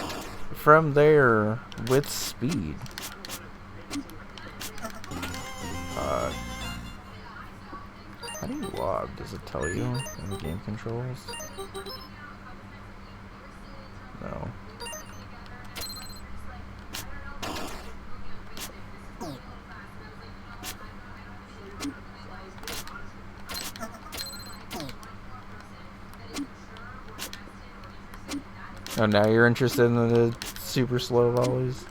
from there with speed? How do you log? Does it tell you in the game controls? No. Oh, now you're interested in the super slow volleys?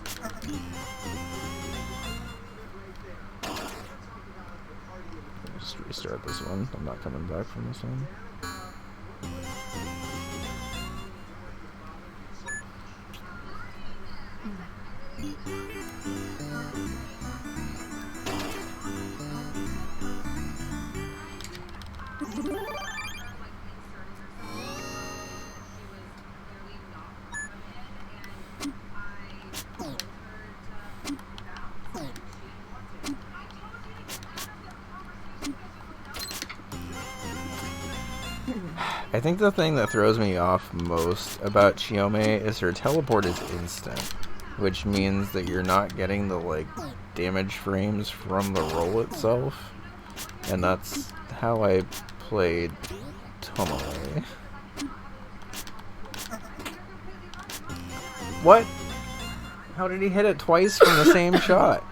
Just restart this one. I'm not coming back from this one. I think the thing that throws me off most about Chiome is her teleport is instant, which means that you're not getting the like damage frames from the roll itself, and that's how I played Tomoe. What? How did he hit it twice from the same shot?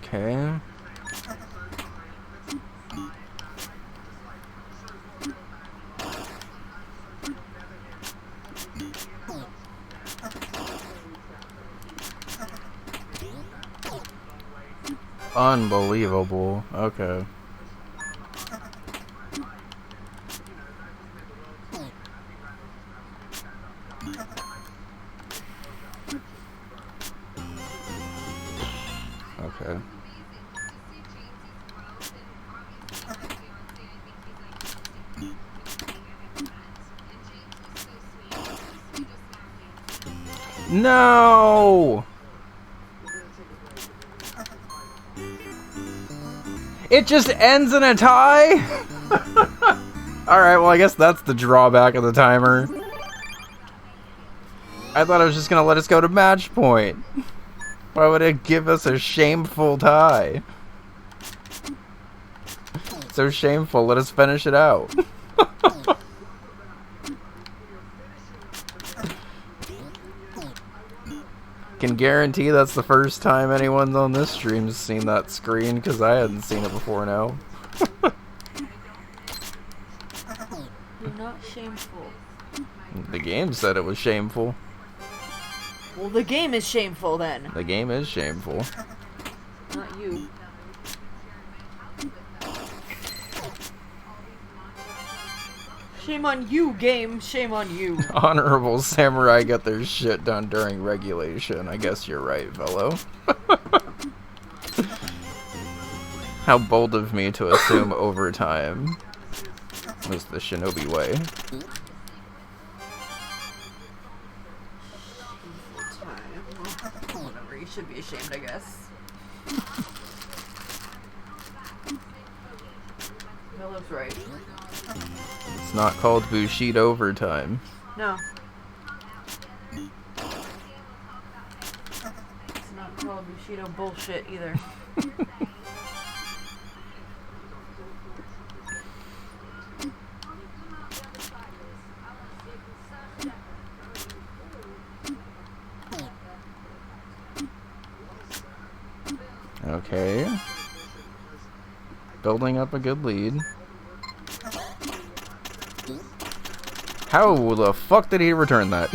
Okay. Unbelievable. Okay. Okay. No! It just ends in a tie? Alright, well I guess that's the drawback of the timer. I thought I was just gonna let us go to match point. Why would it give us a shameful tie? So shameful, let us finish it out. can guarantee that's the first time anyone on this stream's seen that screen, because I hadn't seen it before now. You're not shameful. The game said it was shameful. Well, the game is shameful then. The game is shameful. Not you. Shame on you, game. Shame on you. Honorable samurai got their shit done during regulation. I guess you're right, fellow. How bold of me to assume overtime was the shinobi way. Whatever, you should be ashamed, I guess. Philip's right. It's not called Bushido overtime. No. It's not called Bushido bullshit either. Okay. Building up a good lead. How the fuck did he return that?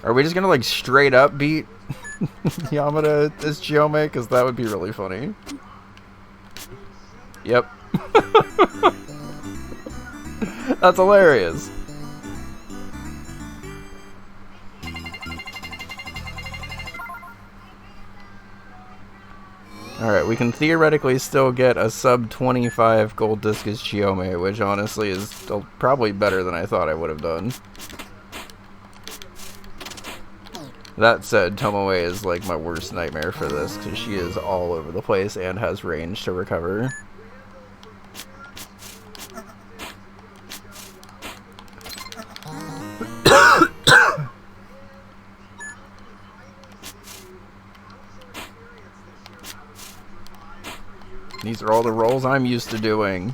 Are we just gonna like straight up beat Yamada as Chiome? Because that would be really funny. Yep. That's hilarious. Alright, we can theoretically still get a sub 25 gold discus Chiome, which honestly is still probably better than I thought I would have done. That said, Tomoe is like my worst nightmare for this, because she is all over the place and has range to recover. These are all the rolls I'm used to doing.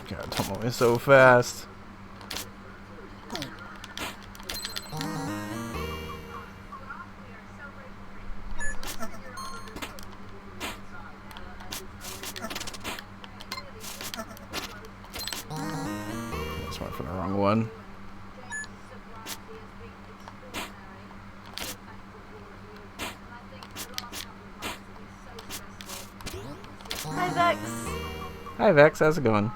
God, Tomo is so fast. Just went for the wrong one. Hi, Vex. Hi Vex, how's it going?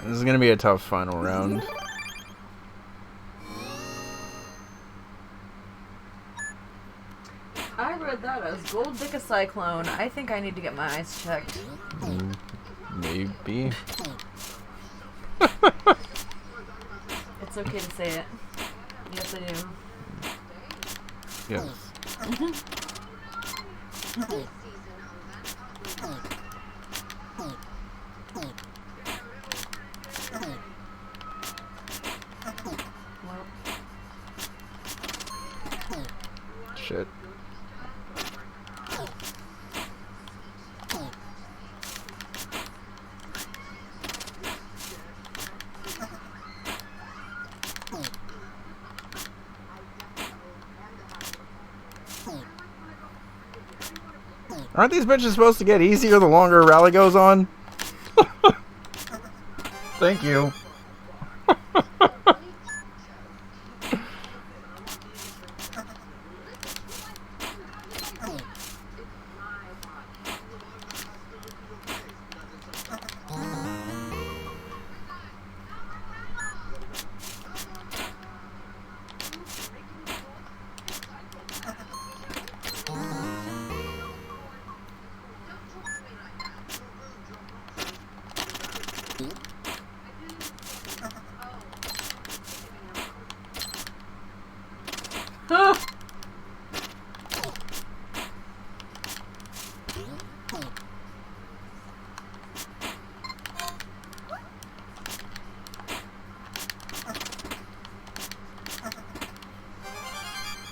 This is gonna be a tough final round. I read that as Gold Dicka Cyclone. I think I need to get my eyes checked. Maybe. It's okay to say it. Yes, I do. Yes. Shit. Aren't these bitches supposed to get easier the longer a rally goes on? Thank you.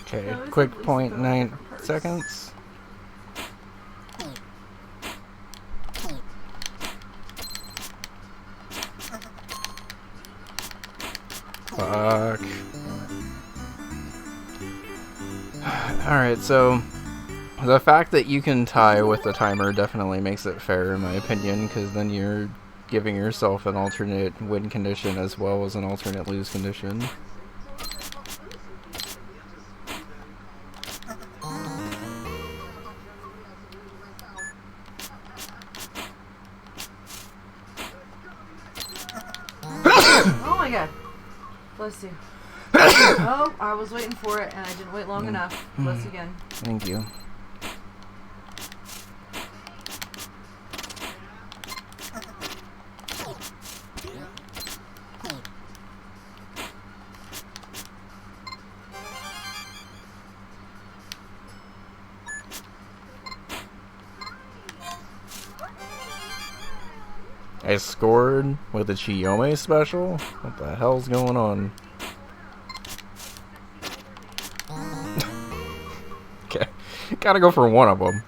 Okay, quick 0.9 seconds. Fuck. Alright, so the fact that you can tie with the timer definitely makes it fair in my opinion, because then you're giving yourself an alternate win condition as well as an alternate lose condition. Oh my god. Bless you. Oh, I was waiting for it and I didn't wait long enough. Bless you again. Thank you. I scored with a Chiyome special? What the hell's going on? Okay, gotta go for one of them.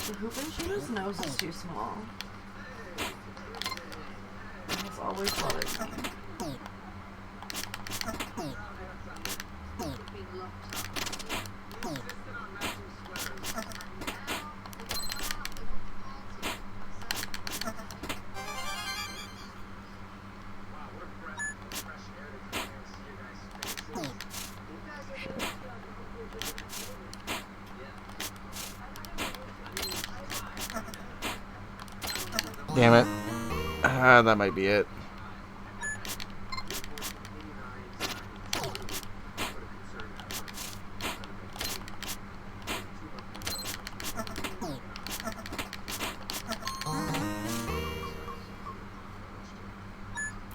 The Hoopenshooters nose is too small. That's always bothered me. Damn it. That might be it.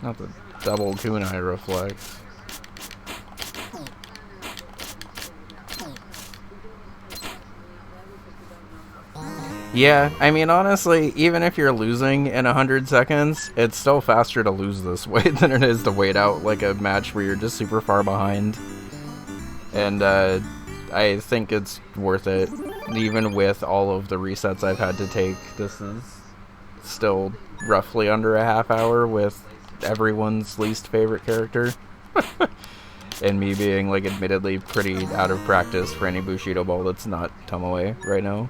Not the double kunai reflex. Yeah, I mean, honestly, even if you're losing in 100 seconds, it's still faster to lose this way than it is to wait out like a match where you're just super far behind. And I think it's worth it. Even with all of the resets I've had to take, this is still roughly under a half hour with everyone's least favorite character. And me being, like, admittedly pretty out of practice for any Bushido ball that's not Tomoe right now.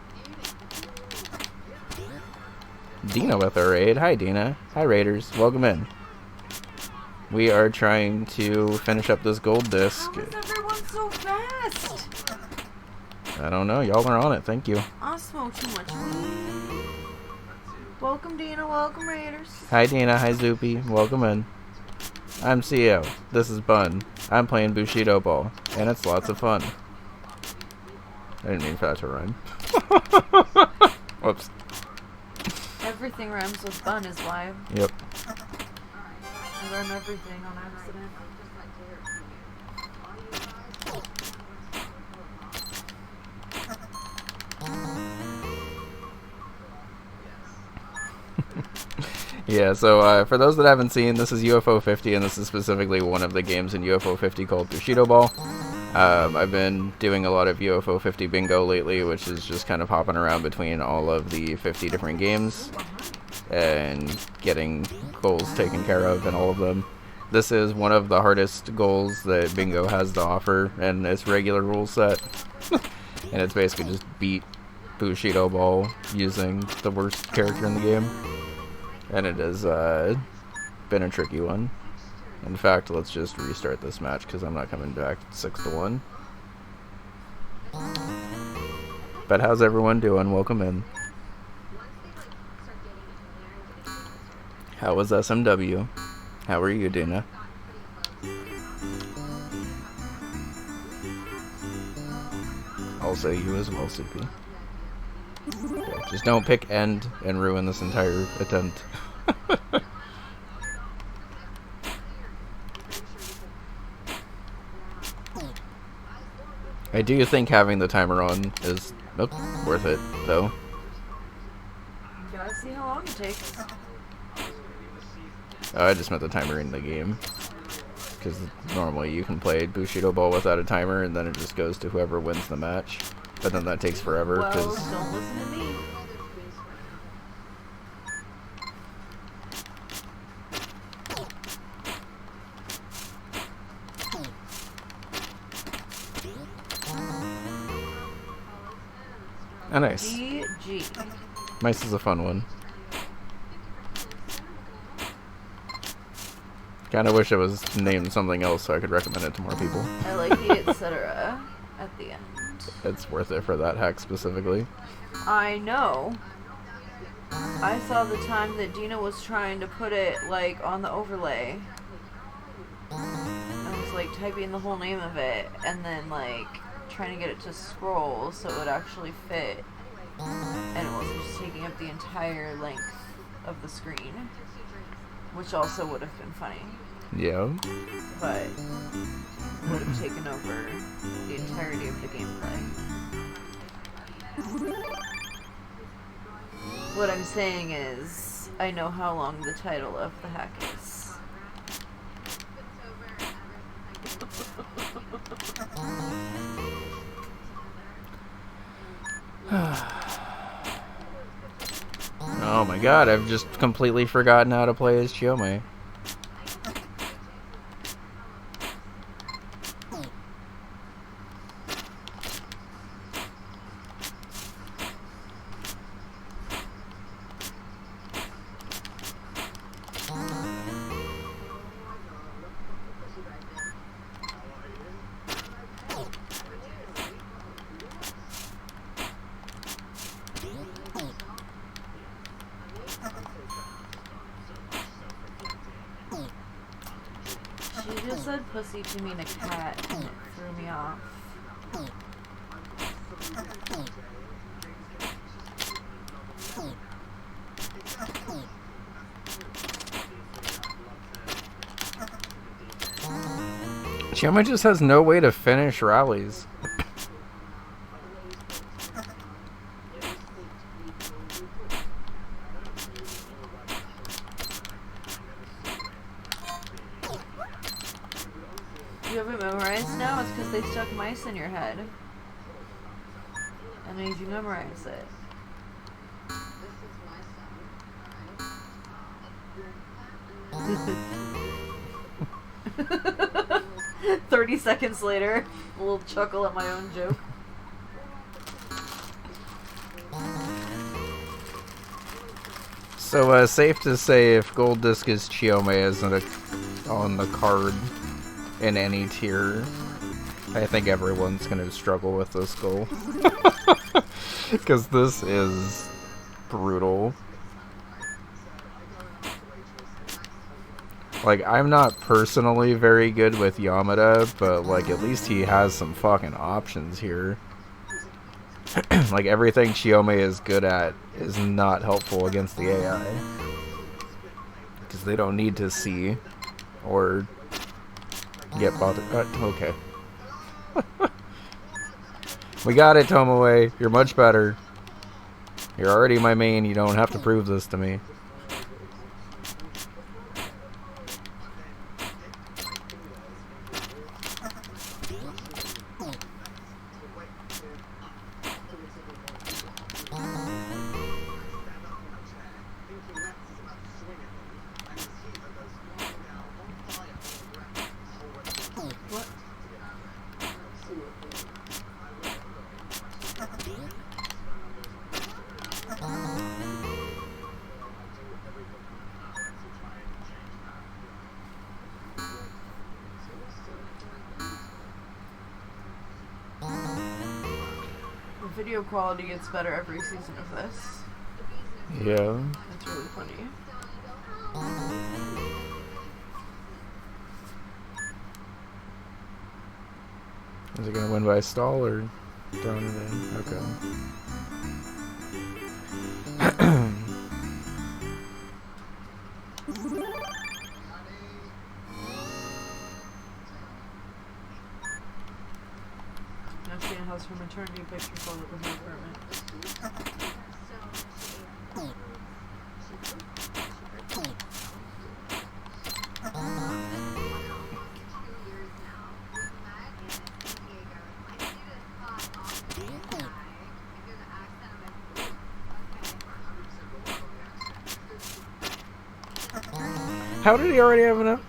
Dina with our raid. Hi, Dina. Hi, Raiders. Welcome in. We are trying to finish up this gold disc. How is everyone so fast? I don't know. Y'all are on it. Thank you. I smoke too much weed. Welcome, Dina. Welcome, Raiders. Hi, Dina. Hi, Zoopy. Welcome in. I'm CEO. This is Bun. I'm playing Bushido Ball, and it's lots of fun. I didn't mean for that to rhyme. Whoops. Everything rhymes with Bun is why. Yep. I rhyme everything on accident. Yeah, so for those that haven't seen, this is UFO 50, and this is specifically one of the games in UFO 50 called Bushido Ball. I've been doing a lot of UFO 50 bingo lately, which is just kind of hopping around between all of the 50 different games and getting goals taken care of in all of them. This is one of the hardest goals that bingo has to offer in its regular rule set. And it's basically just beat Bushido Ball using the worst character in the game. And it has been a tricky one. In fact, let's just restart this match because I'm not coming back 6-1. But how's everyone doing? Welcome in. How was SMW? How are you, Dana? Also you as well, Soupy. Yeah, just don't pick end and ruin this entire attempt. I do think having the timer on is worth it, though. Gotta see how long it takes. I just meant the timer in the game. Because normally you can play Bushido Ball without a timer, and then it just goes to whoever wins the match. But then that takes forever. Well, Cause don't listen to me. Oh, nice. GG. Mice is a fun one. Kinda wish it was named something else so I could recommend it to more people. I like the etc. at the end. It's worth it for that hack specifically. I know. I saw the time that Dina was trying to put it, like, on the overlay. I was, like, typing the whole name of it, and then, like, trying to get it to scroll so it would actually fit. And it wasn't just taking up the entire length of the screen. Which also would have been funny. Yeah. But would have taken over the entirety of the gameplay. What I'm saying is, I know how long the title of the hack is. Oh my god, I've just completely forgotten how to play as Chiome. She just said pussy to mean a cat, and it threw me off. Chiome just has no way to finish rallies. You have it memorized now? It's because they stuck mice in your head. And made you memorize it. 30 seconds later, a little chuckle at my own joke. So, safe to say if Gold Disc is Chiome isn't on the card in any tier, I think everyone's gonna struggle with this goal. Because this is brutal. Like, I'm not personally very good with Yamada, but, like, at least he has some fucking options here. Like, everything Chiome is good at is not helpful against the AI. Because they don't need to see or get bothered. Okay. We got it, Tomoe. You're much better. You're already my main. You don't have to prove this to me. video quality gets better every season of this. Yeah. It's really funny. Is it gonna win by stall or throwing it in? Okay. Now Shan has her maternity picture pulled up with her apartment. How did he already have enough?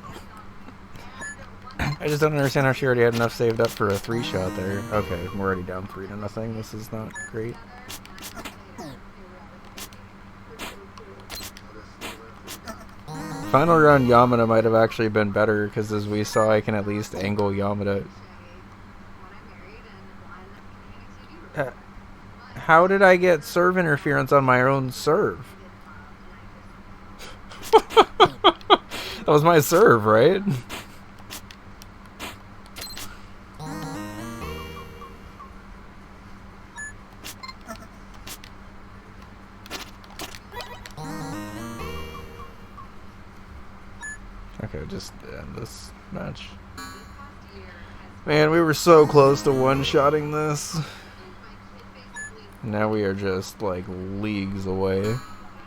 I just don't understand how she already had enough saved up for a 3-shot there. Okay, we're already down 3-0. This is not great. Final round Yamada might have actually been better because as we saw, I can at least angle Yamada. How did I get serve interference on my own serve? That was my serve, right? Okay, just end this match. Man, we were so close to one-shotting this. Now we are just like leagues away.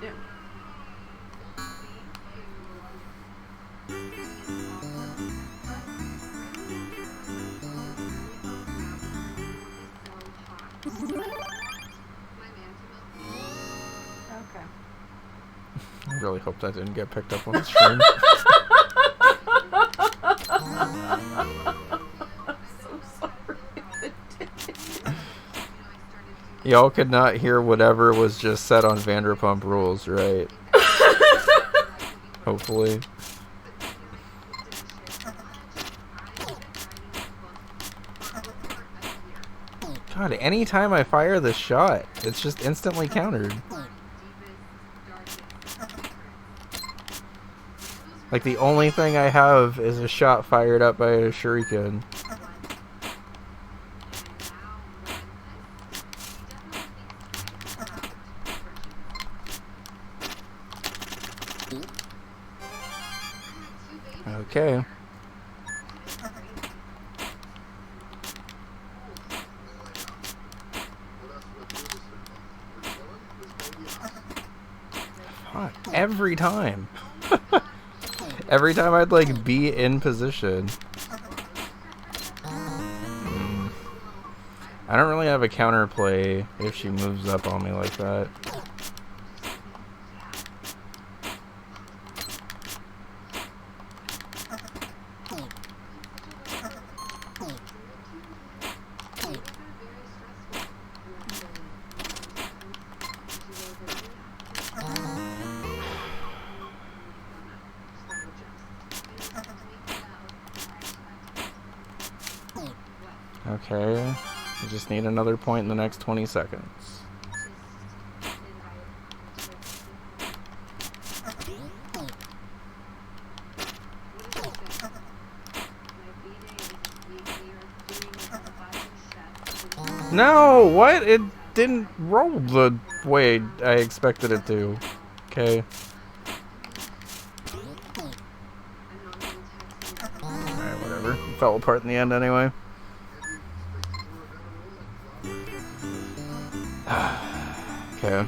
Yeah. Okay. I really hope that didn't get picked up on the stream. Y'all could not hear whatever was just said on Vanderpump Rules, right? Hopefully. God, anytime I fire the shot, it's just instantly countered. Like, the only thing I have is a shot fired up by a shuriken. Okay. God, every time. Every time I'd like be in position. I don't really have a counterplay if she moves up on me like that. Okay, I just need another point in the next 20 seconds. No, what? It didn't roll the way I expected it to. Okay. Alright, whatever. It fell apart in the end anyway. Okay.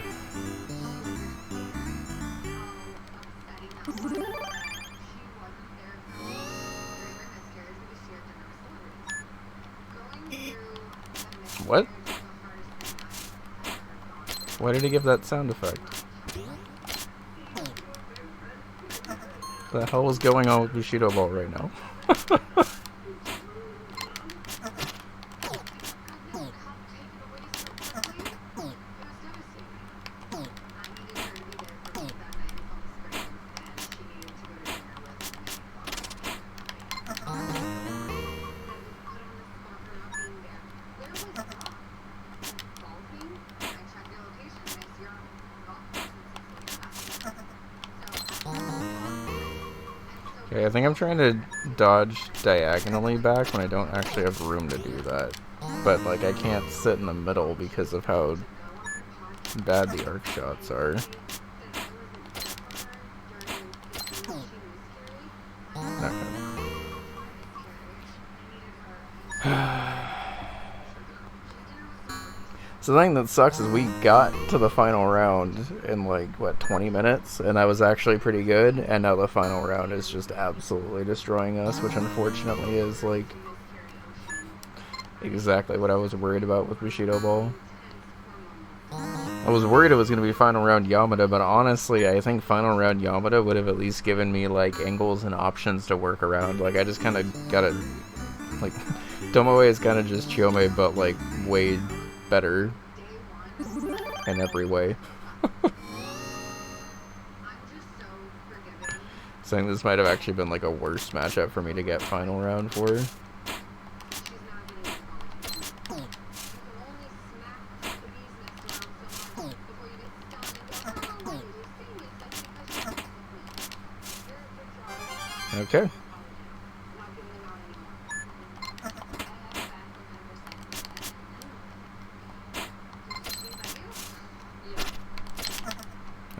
What? Why did he give that sound effect? What the hell is going on with Bushido Ball right now? Okay, I think I'm trying to dodge diagonally back when I don't actually have room to do that. But, like, I can't sit in the middle because of how bad the arc shots are. So the thing that sucks is we got to the final round in like, what, 20 minutes? And that was actually pretty good, and now the final round is just absolutely destroying us, which unfortunately is like exactly what I was worried about with Bushido Ball. I was worried it was going to be final round Yamada, but honestly, I think final round Yamada would have at least given me like angles and options to work around. Like, I just kind of gotta, like, Tomoe is kind of just Chiome, but like way better in every way. So I think this might have actually been like a worse matchup for me to get final round for. Okay.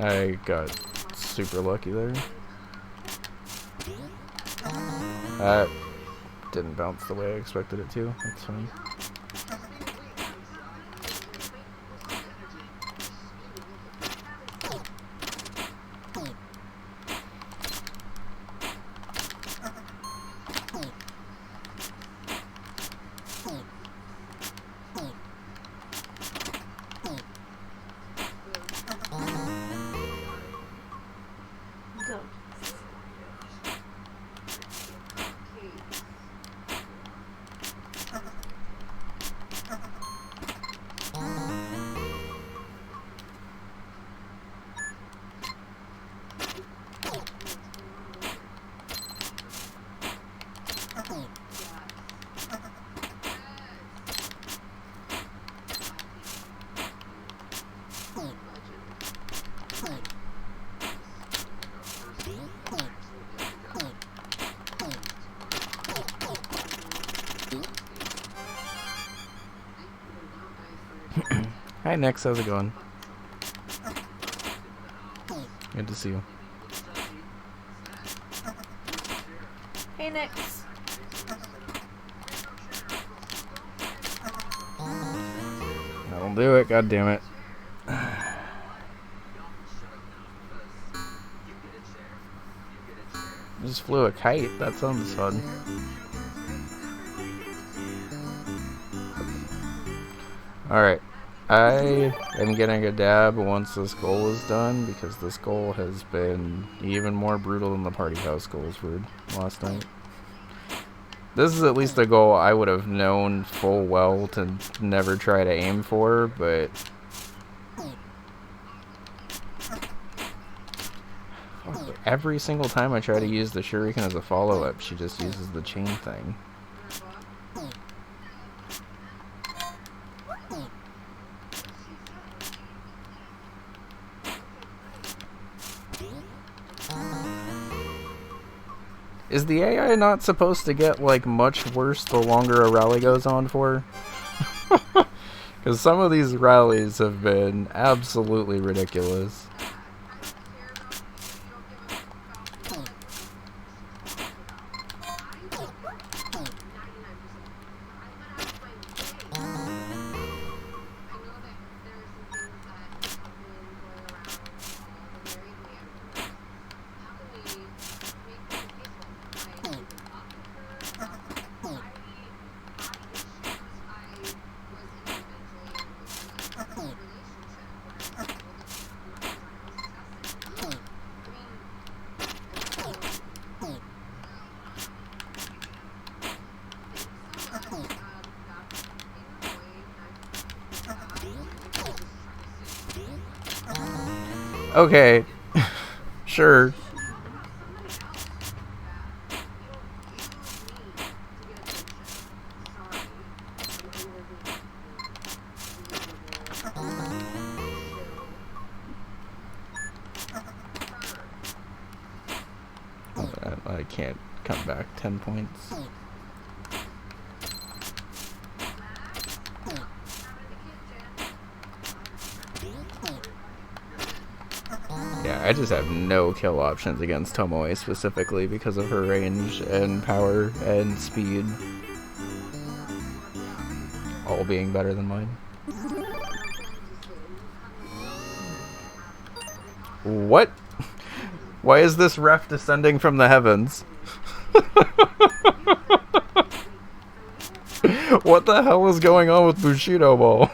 I got super lucky there. That didn't bounce the way I expected it to. That's fine. Hi Nix, how's it going? Good to see you. Hey, Nix. That'll do it, god damn it. Just flew a kite, that sounds fun. Alright, I am getting a dab once this goal is done, because this goal has been even more brutal than the party house goals were last night. This is at least a goal I would have known full well to never try to aim for, but every single time I try to use the shuriken as a follow-up, she just uses the chain thing. Is the AI not supposed to get, like, much worse the longer a rally goes on for? Because some of these rallies have been absolutely ridiculous. Okay, sure. I I can't come back 10 points. Yeah, I just have no kill options against Tomoe specifically because of her range and power and speed. All being better than mine. What? Why is this ref descending from the heavens? What the hell is going on with Bushido Ball?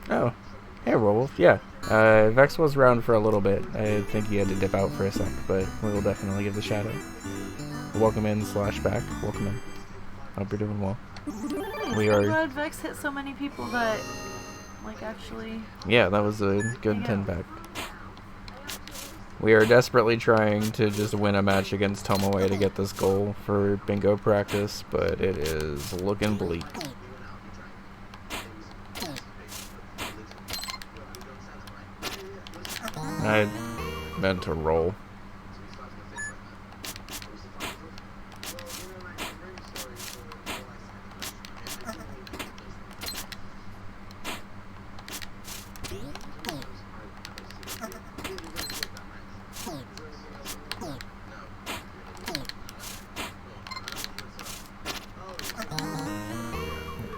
Oh, hey Werewolf, yeah. Vex was around for a little bit. I think he had to dip out for a sec, but we will definitely give the shout out. Welcome in / back. Welcome in. Hope you're doing well. We I'm are. glad Vex hit so many people that, like, actually. Yeah, that was a good 10 back. We are desperately trying to just win a match against Tomoe to get this goal for bingo practice, but it is looking bleak. I meant to roll.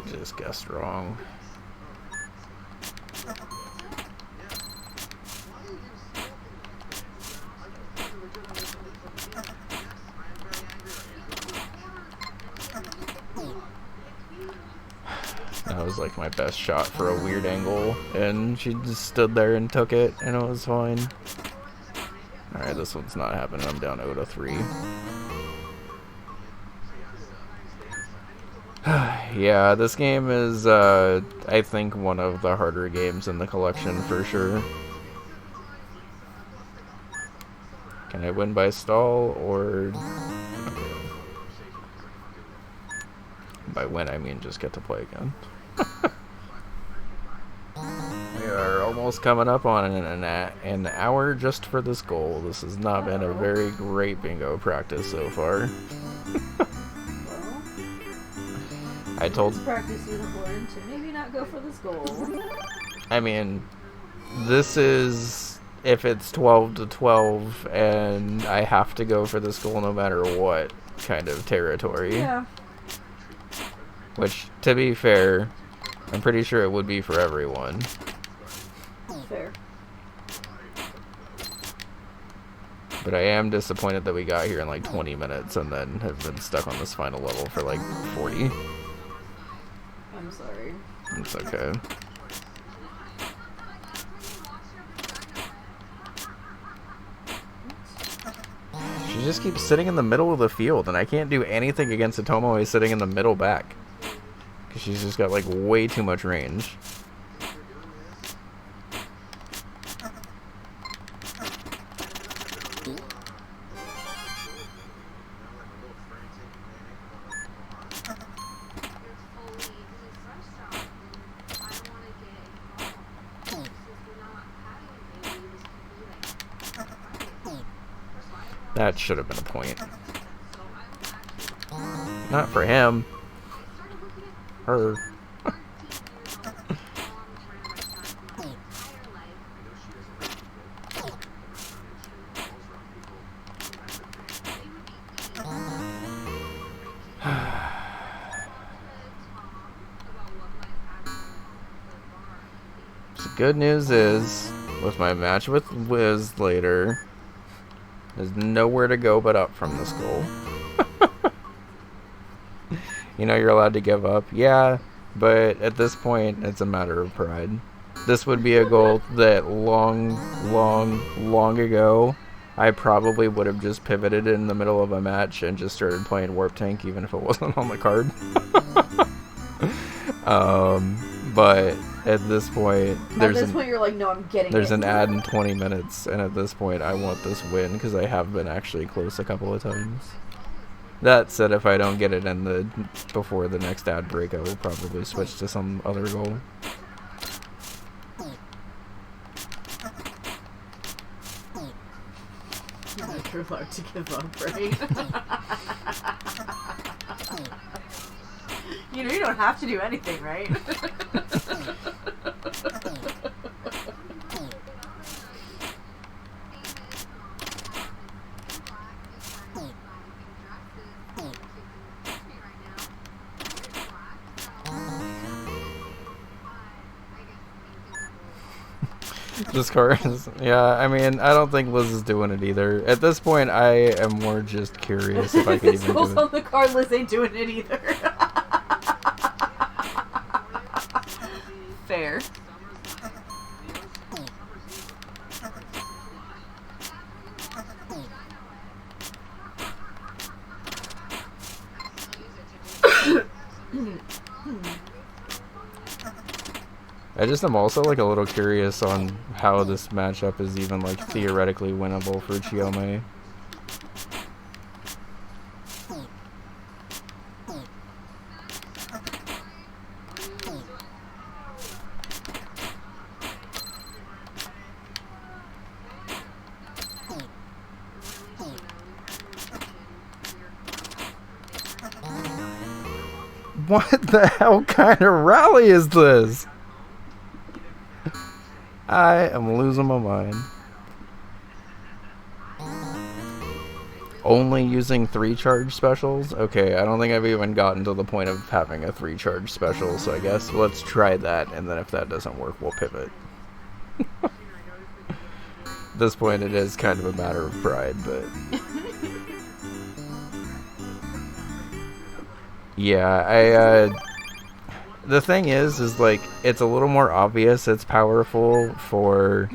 Just guessed wrong. That was like my best shot for a weird angle, and she just stood there and took it, and it was fine. Alright, this one's not happening. I'm down 0-3. Yeah, this game is, I think, one of the harder games in the collection for sure. Can I win by stall, or... By win, I mean just get to play again. We are almost coming up on an hour just for this goal. This has not been a very great bingo practice so far. I told... Practice unicorn to maybe not go for this goal. I mean, this is... If it's 12-12 and I have to go for this goal no matter what kind of territory. Yeah. Which, to be fair, I'm pretty sure it would be for everyone. Fair. But I am disappointed that we got here in like 20 minutes and then have been stuck on this final level for like 40. I'm sorry. It's okay. She just keeps sitting in the middle of the field, and I can't do anything against a Tomoe sitting in the middle back. Because she's just got like way too much range. That should have been a point. Not for him. Her. The good news is, with my match with Wiz later, there's nowhere to go but up from this goal. You know you're allowed to give up. Yeah, but at this point, it's a matter of pride. This would be a goal that long ago, I probably would have just pivoted in the middle of a match and just started playing Warp Tank, even if it wasn't on the card. But at this point, you're like, no, I'm getting there's it. an ad in 20 minutes, and at this point, I want this win because I have been actually close a couple of times. That said, if I don't get it in before the next ad break, I will probably switch to some other goal. You're allowed to give up, right? You know you don't have to do anything, right? This car is, yeah, I mean, I don't think Liz is doing it either. At this point, I am more just curious if I can even do it. On the card, Liz ain't doing it either. Fair. I just am also like a little curious on how this matchup is even like theoretically winnable for Chiome. What the hell kind of rally is this? I am losing my mind. Only using 3 charge specials? Okay, I don't think I've even gotten to the point of having a 3 charge special, so I guess let's try that, and then if that doesn't work, we'll pivot. At this point, it is kind of a matter of pride, but... Yeah, the thing is like, it's a little more obvious it's powerful for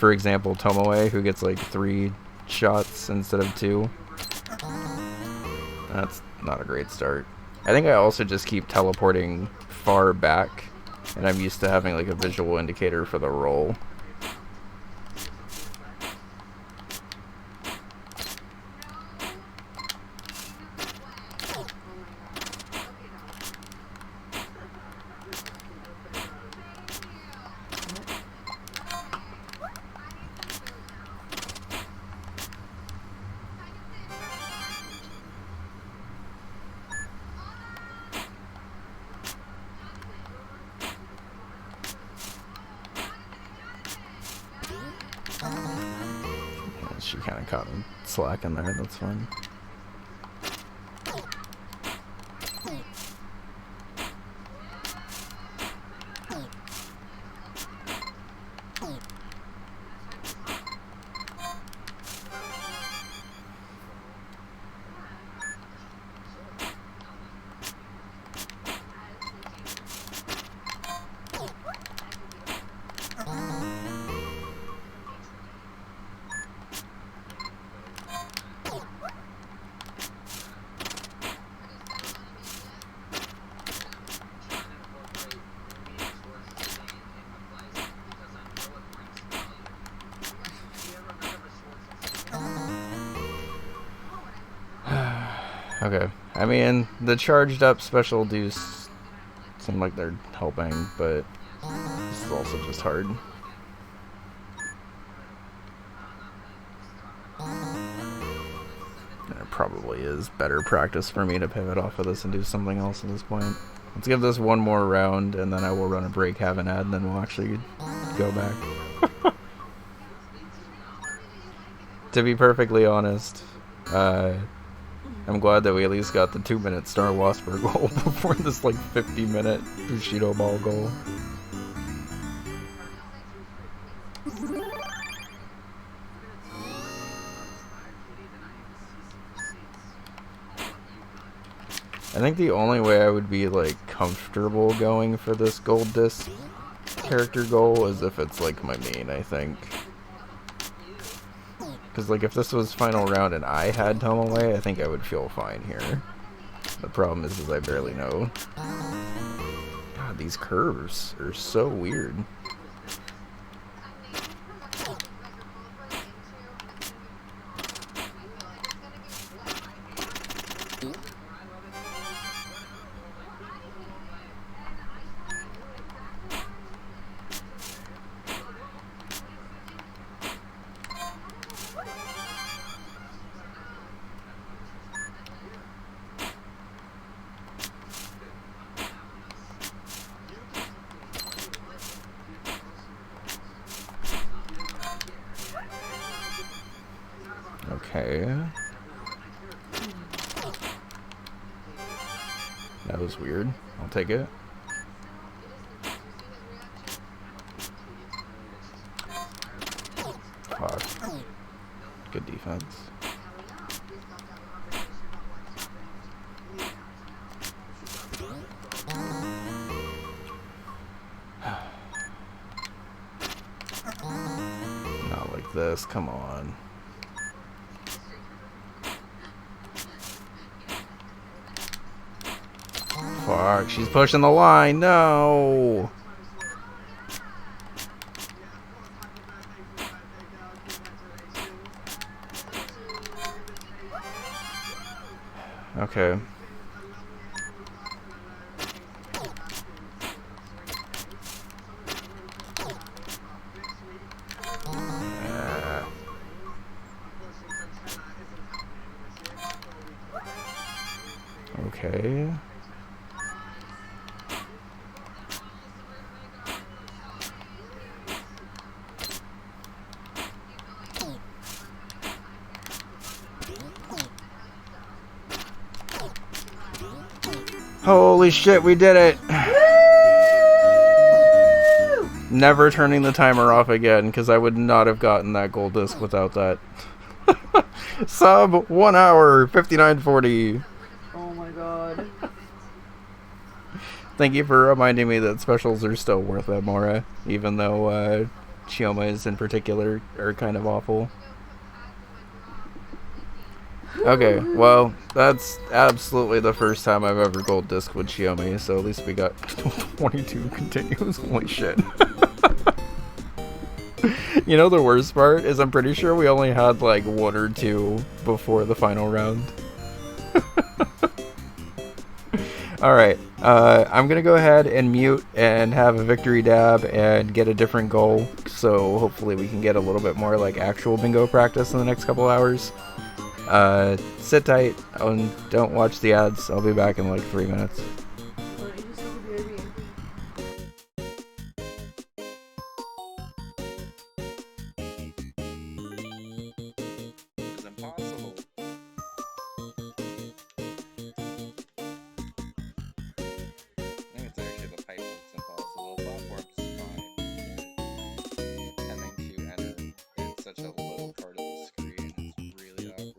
example, Tomoe, who gets like 3 shots instead of 2. That's not a great start. I think I also just keep teleporting far back, and I'm used to having like a visual indicator for the roll. She kind of caught me slack in there, that's fine. Okay, I mean, the charged up special deuce seem like they're helping, but this is also just hard. probably is better practice for me to pivot off of this and do something else at this point. Let's give this one more round, and then I will run a break, have an ad, and then we'll actually go back. To be perfectly honest, I'm glad that we at least got the 2-minute Star Wasper goal before this, like, 50-minute Bushido Ball goal. I think the only way I would be, like, comfortable going for this gold disc character goal is if it's, like, my main, I think. Because, like, if this was final round and I had Tomoe, I think I would feel fine here. The problem is I barely know. God, these curves are so weird. Okay. That was weird. I'll take it. Fuck. Good defense. Not like this, come on. Fuck, she's pushing the line, no! Okay. Okay. Holy shit, we did it! Never turning the timer off again, because I would not have gotten that gold disc without that. Sub 1 hour, 59:40. Oh my god. Thank you for reminding me that specials are still worth it, Mora, even though Chioma's in particular are kind of awful. Okay, well, that's absolutely the first time I've ever gold disc with Chiyomi, so at least we got 22 continues. Holy shit. You know the worst part is I'm pretty sure we only had like 1 or 2 before the final round. Alright, I'm gonna go ahead and mute and have a victory dab and get a different goal, so hopefully we can get a little bit more like actual bingo practice in the next couple hours. Sit tight and don't watch the ads. I'll be back in like 3 minutes. It's impossible. I think it's actually the pipe that's impossible. Platform's fine, but having to enter in such a low part of the screen is really awkward.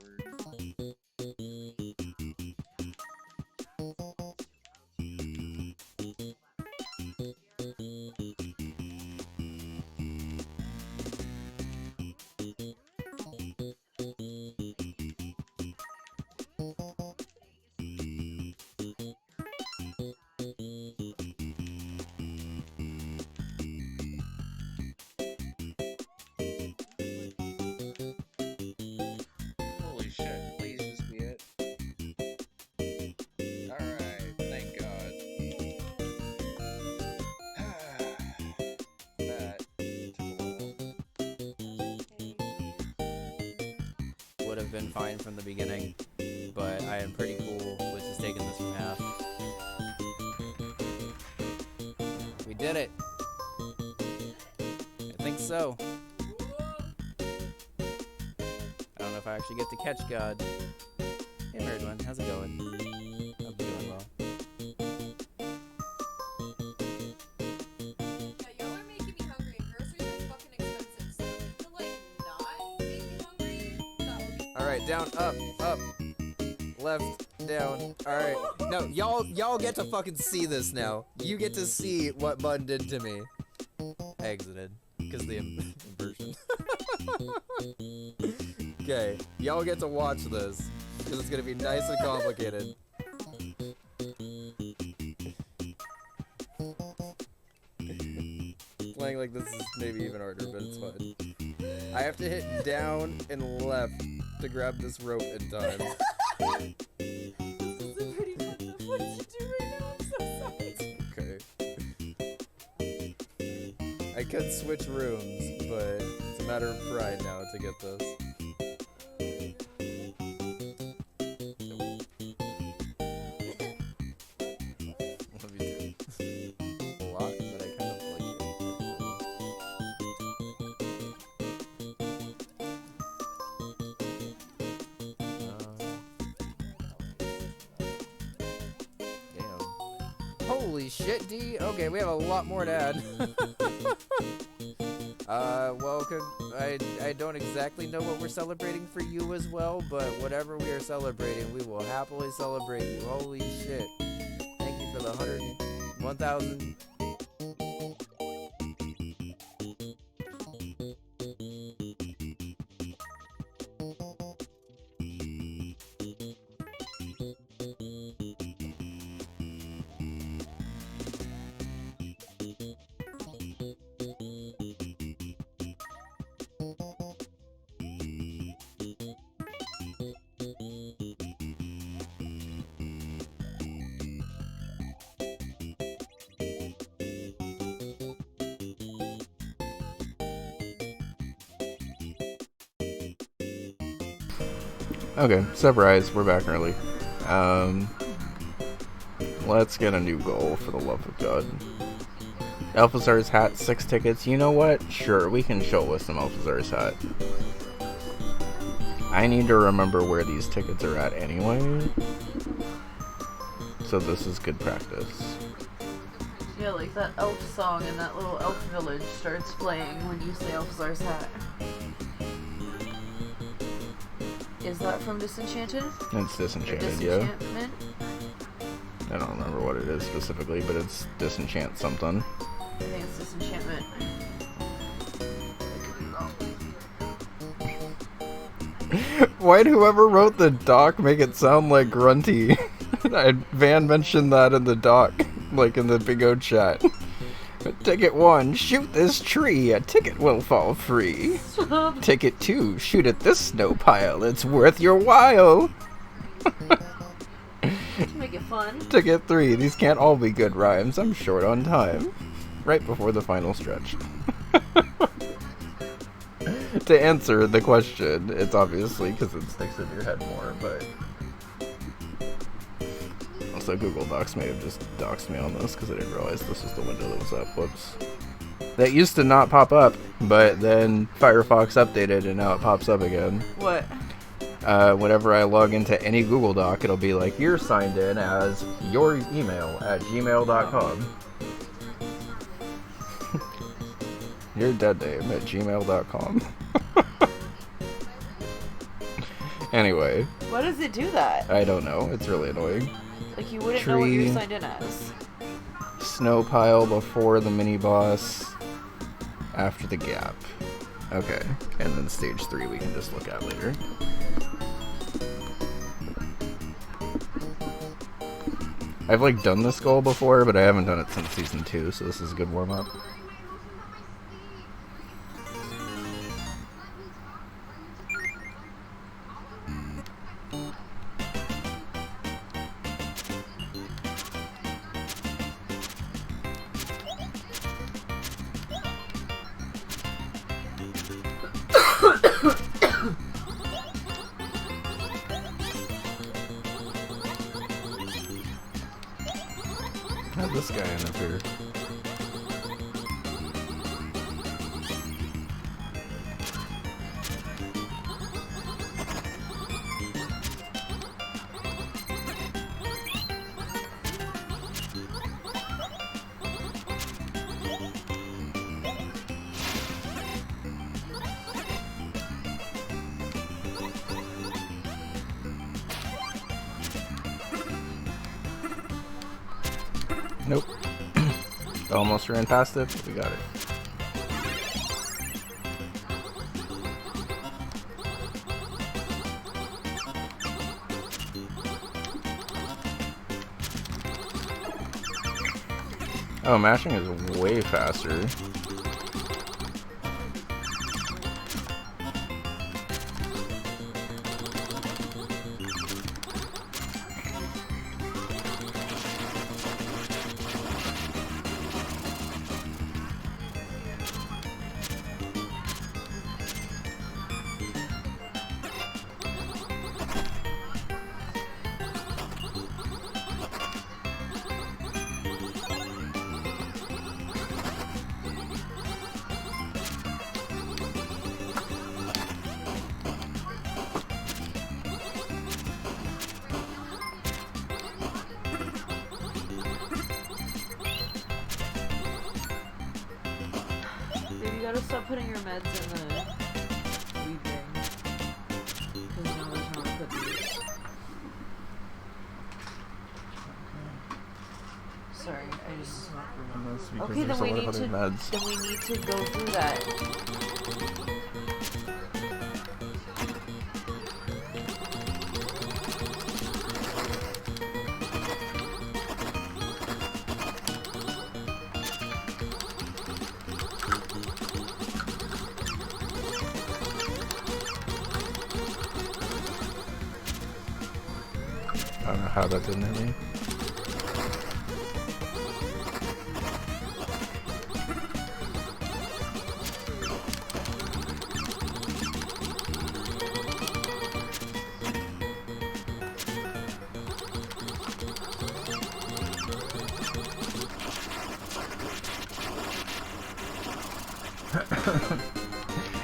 Holy shit, please just be it. Alright, thank God. That took a while. Would have been fine from the beginning. but I am pretty cool with just taking this from half. We did it. I think so. I don't know if I actually get to catch God. Hey, Merdwin, how's it going? Hope you're doing well. Yeah, y'all are making me hungry. Groceries are fucking expensive, so if you like not make me hungry, that would be. All right, down, up, left, down. All right, no, y'all get to fucking see this now. You get to see what Bun did to me. I exited because the inversion. Okay, y'all get to watch this because it's gonna be nice and complicated. Playing like this is maybe even harder, but it's fun. I have to hit down and left to grab this rope in time. This is pretty fucked up what you do right now. I'm so sorry. Okay. I could switch rooms, but it's a matter of pride now to get this. Love you too. A lot, but I kind of like it. Damn. Holy shit, D. Okay, we have a lot more to add. Well, I don't exactly know what we're celebrating for you as well, but whatever we are celebrating, we will happily celebrate you. Holy shit. Thank you for the 1,000. Okay, surprise, we're back early. Let's get a new goal, for the love of God. Alphazar's hat, 6 tickets. You know what? Sure, we can show with some Alphazar's hat. I need to remember where these tickets are at anyway. So this is good practice. Yeah, like that elf song in that little elf village starts playing when you say Alphazar's hat. Is that from Disenchanted? It's Or Disenchanted, yeah. Disenchantment? I don't remember what it is specifically, but it's Disenchant something. I think it's Disenchantment. Why'd whoever wrote the doc make it sound like grunty? Van mentioned that in the doc, like in the Big O chat. Ticket 1, shoot this tree, a ticket will fall free. Ticket 2, shoot at this snow pile, it's worth your while. To make it fun. Ticket 3, these can't all be good rhymes, I'm short on time. Right before the final stretch. To answer the question, it's obviously because it sticks in your head more, but... Also, Google Docs may have just doxed me on this because I didn't realize this was the window that was up. Whoops. That used to not pop up, but then Firefox updated and now it pops up again. What? Whenever I log into any Google Doc, it'll be like, you're signed in as your email at gmail.com. Your dead name at gmail.com. Anyway. Why does it do that? I don't know. It's really annoying. Like you wouldn't know what you're Tree. signed in as. Snow pile before the mini boss. After the gap. Okay. And then stage 3 we can just look at later. I've like done this goal before, but I haven't done it since season 2, so this is a good warm up. Nope. Almost ran past it, but we got it. Oh, mashing is way faster. Baby, you gotta stop putting your meds in the weed thing. Because now there's not a cookies. Sorry, I just... Okay, then we need to... meds. Then we need to go through that. I don't know how that didn't hit me.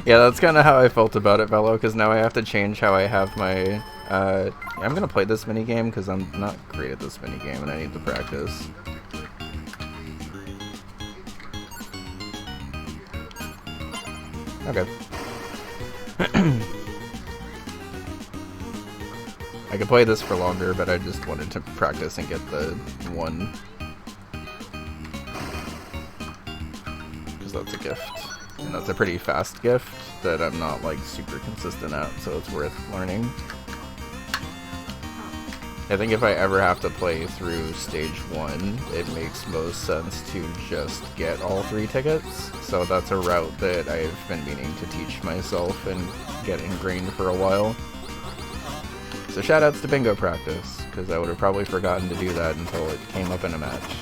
Yeah, that's kind of how I felt about it, Velo, because now I have to change how I have my... I'm going to play this minigame because I'm not great at this minigame and I need to practice. Okay. I could play this for longer, but I just wanted to practice and get the one. Because that's a gift. And that's a pretty fast gift that I'm not like super consistent at, so it's worth learning. I think if I ever have to play through stage 1, it makes most sense to just get all 3 tickets. So that's a route that I've been meaning to teach myself and get ingrained for a while. So shoutouts to bingo practice, because I would have probably forgotten to do that until it came up in a match.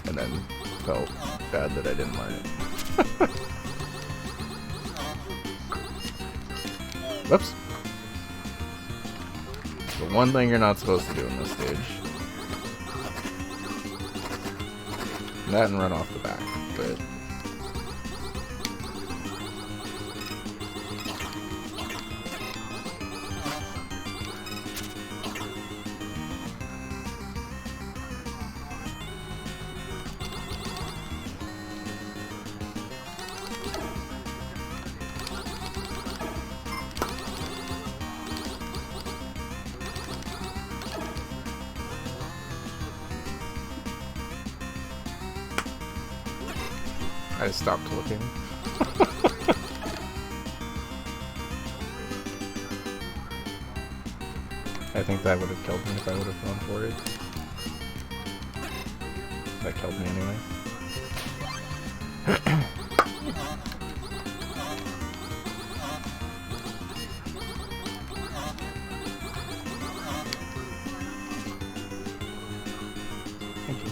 And then felt bad that I didn't learn it. Whoops. The one thing you're not supposed to do in this stage. That and run off the back, but... I stopped looking. I think that would have killed me if I would have gone for it. That killed me anyway. Thank you.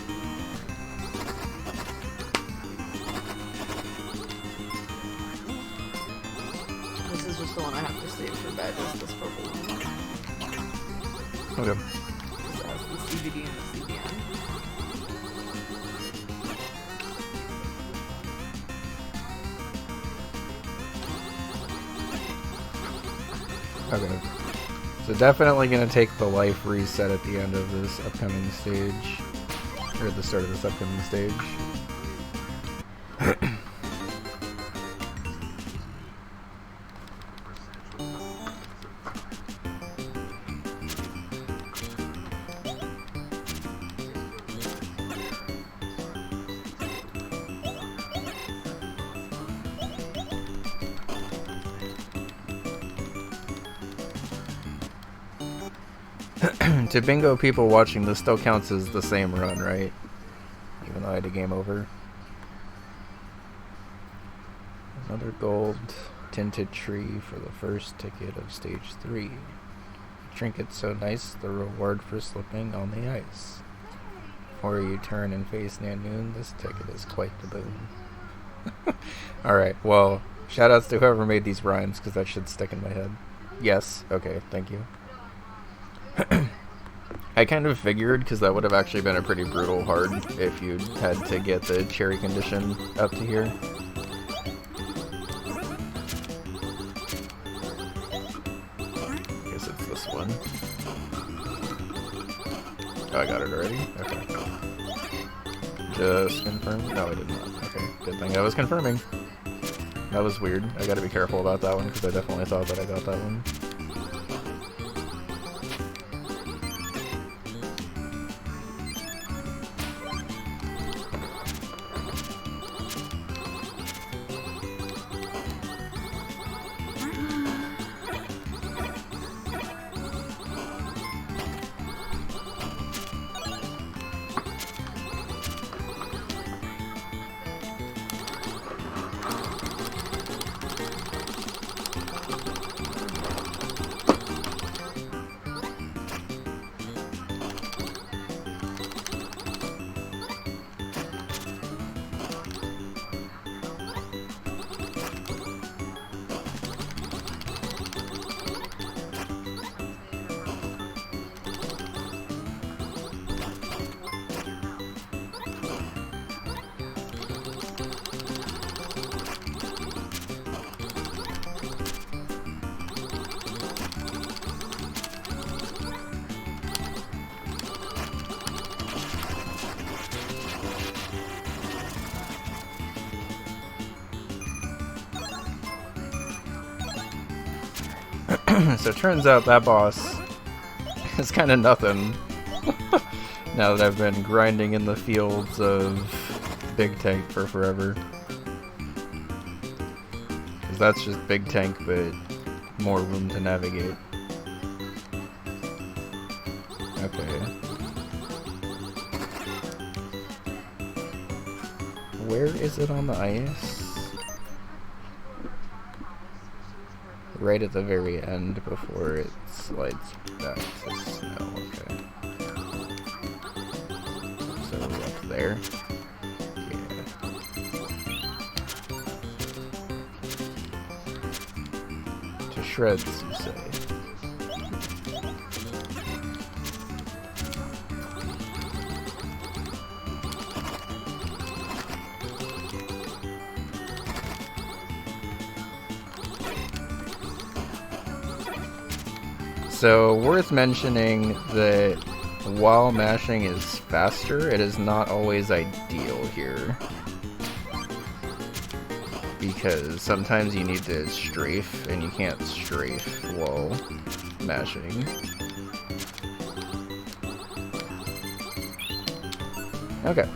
This is just the one I have to save for badges, this purple one. Okay. This has the CBD and the CBN. Okay. So definitely gonna take the life reset at the end of this upcoming stage. Or at the start of this upcoming stage. To bingo people watching, this still counts as the same run, right? Even though I had a game over. Another gold tinted tree for the first ticket of stage 3. Trinket so nice, the reward for slipping on the ice. Before you turn and face Nanoon, this ticket is quite the boon. Alright, well, shoutouts to whoever made these rhymes, because that should stick in my head. Yes, okay, thank you. I kind of figured, because that would have actually been a pretty brutal hard if you had to get the cherry condition up to here. Guess it's this one. Oh, I got it already? Okay. Just confirm? No, I did not. Okay, good thing I was confirming. That was weird. I gotta be careful about that one, because I definitely thought that I got that one. So it turns out that boss is kind of nothing now that I've been grinding in the fields of Big Tank for forever. Because that's just Big Tank, but more room to navigate. Okay. Where is it on the ice? Right at the very end before it slides back to snow. Okay. So up there. Yeah. To shreds, you say. So, worth mentioning that while mashing is faster, it is not always ideal here. Because sometimes you need to strafe, and you can't strafe while mashing. Okay.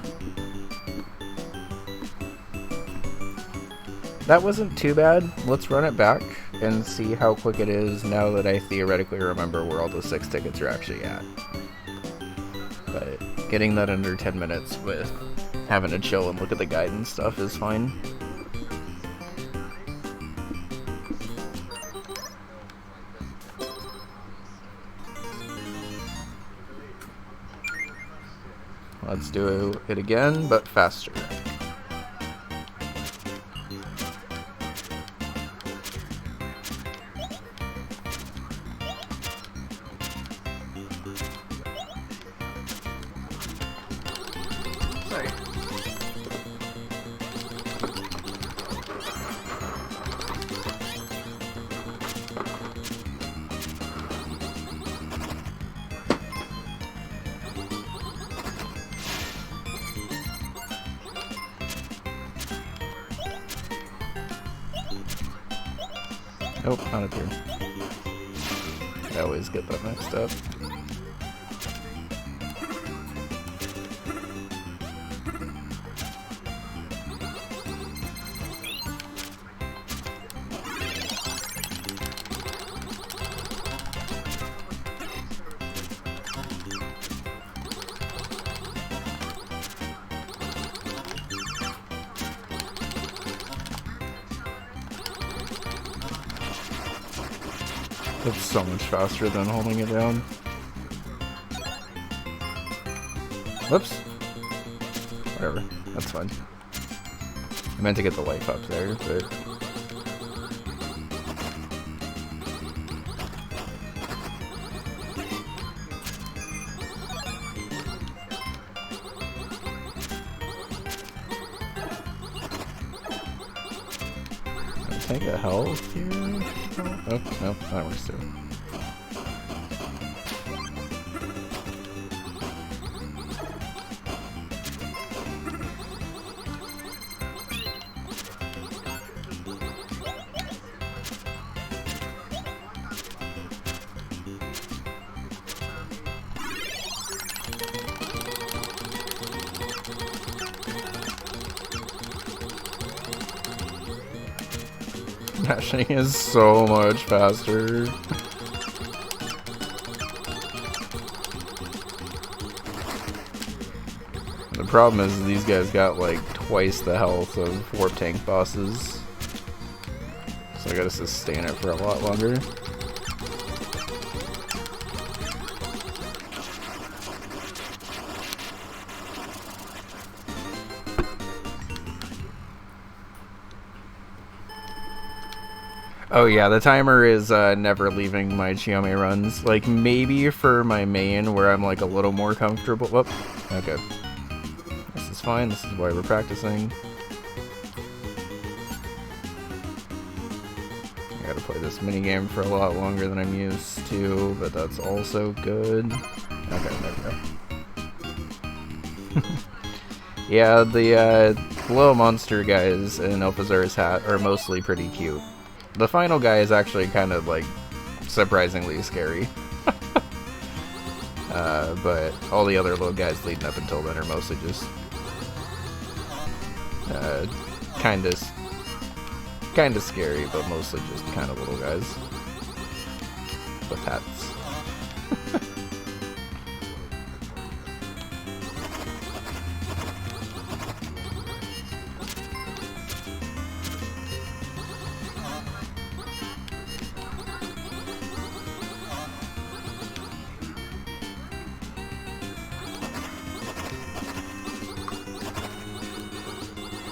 That wasn't too bad. Let's run it back and see how quick it is now that I theoretically remember where all the 6 tickets are actually at. But getting that under 10 minutes with having to chill and look at the guide and stuff is fine. Let's do it again, but faster. Nope, not up here. I always get that mixed up. It's so much faster than holding it down. Whoops. Whatever. That's fine. I meant to get the life up there, but... Take a health here? Oh, no, that works too. Mashing is so much faster. The problem is these guys got like twice the health of warp tank bosses. So I gotta sustain it for a lot longer. Oh yeah, the timer is never leaving my Chiame runs. Like, maybe for my main, where I'm like a little more comfortable. Whoop. Okay. This is fine, this is why we're practicing. I gotta play this minigame for a lot longer than I'm used to, but that's also good. Okay, there we go. Yeah, the little monster guys in Elphazar's hat are mostly pretty cute. The final guy is actually kind of, like, surprisingly scary. But all the other little guys leading up until then are mostly just... kinda scary, but mostly just kind of little guys. With hats.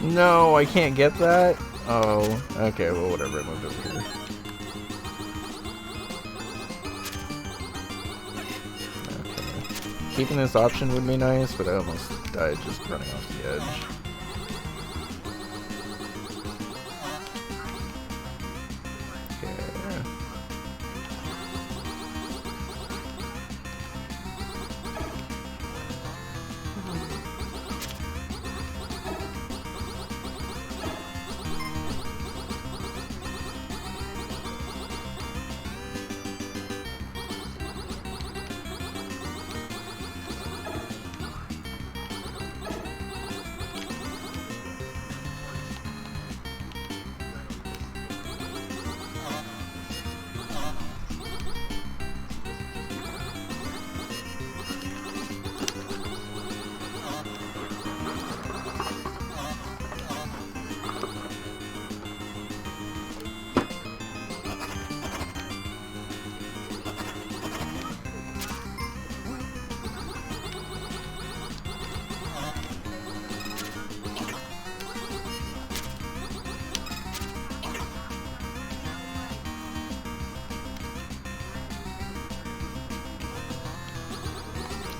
No, I can't get that? Oh, okay, well whatever, I moved over here. Okay. Keeping this option would be nice, but I almost died just running off the edge.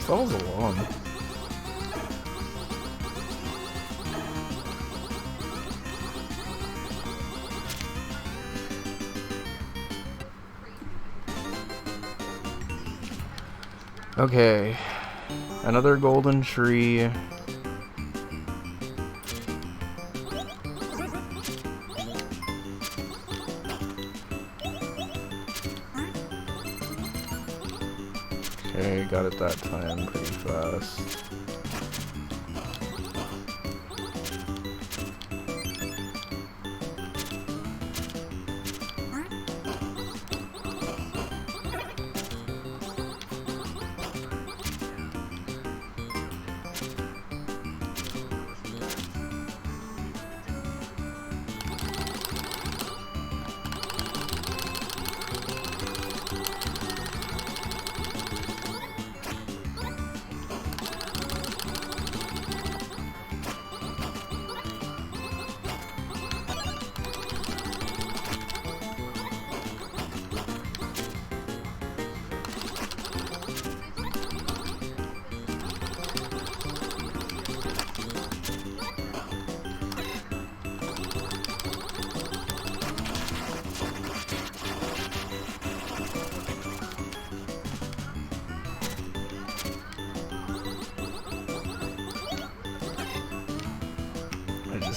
That was long. Okay, another golden tree. Okay, got it that time pretty fast.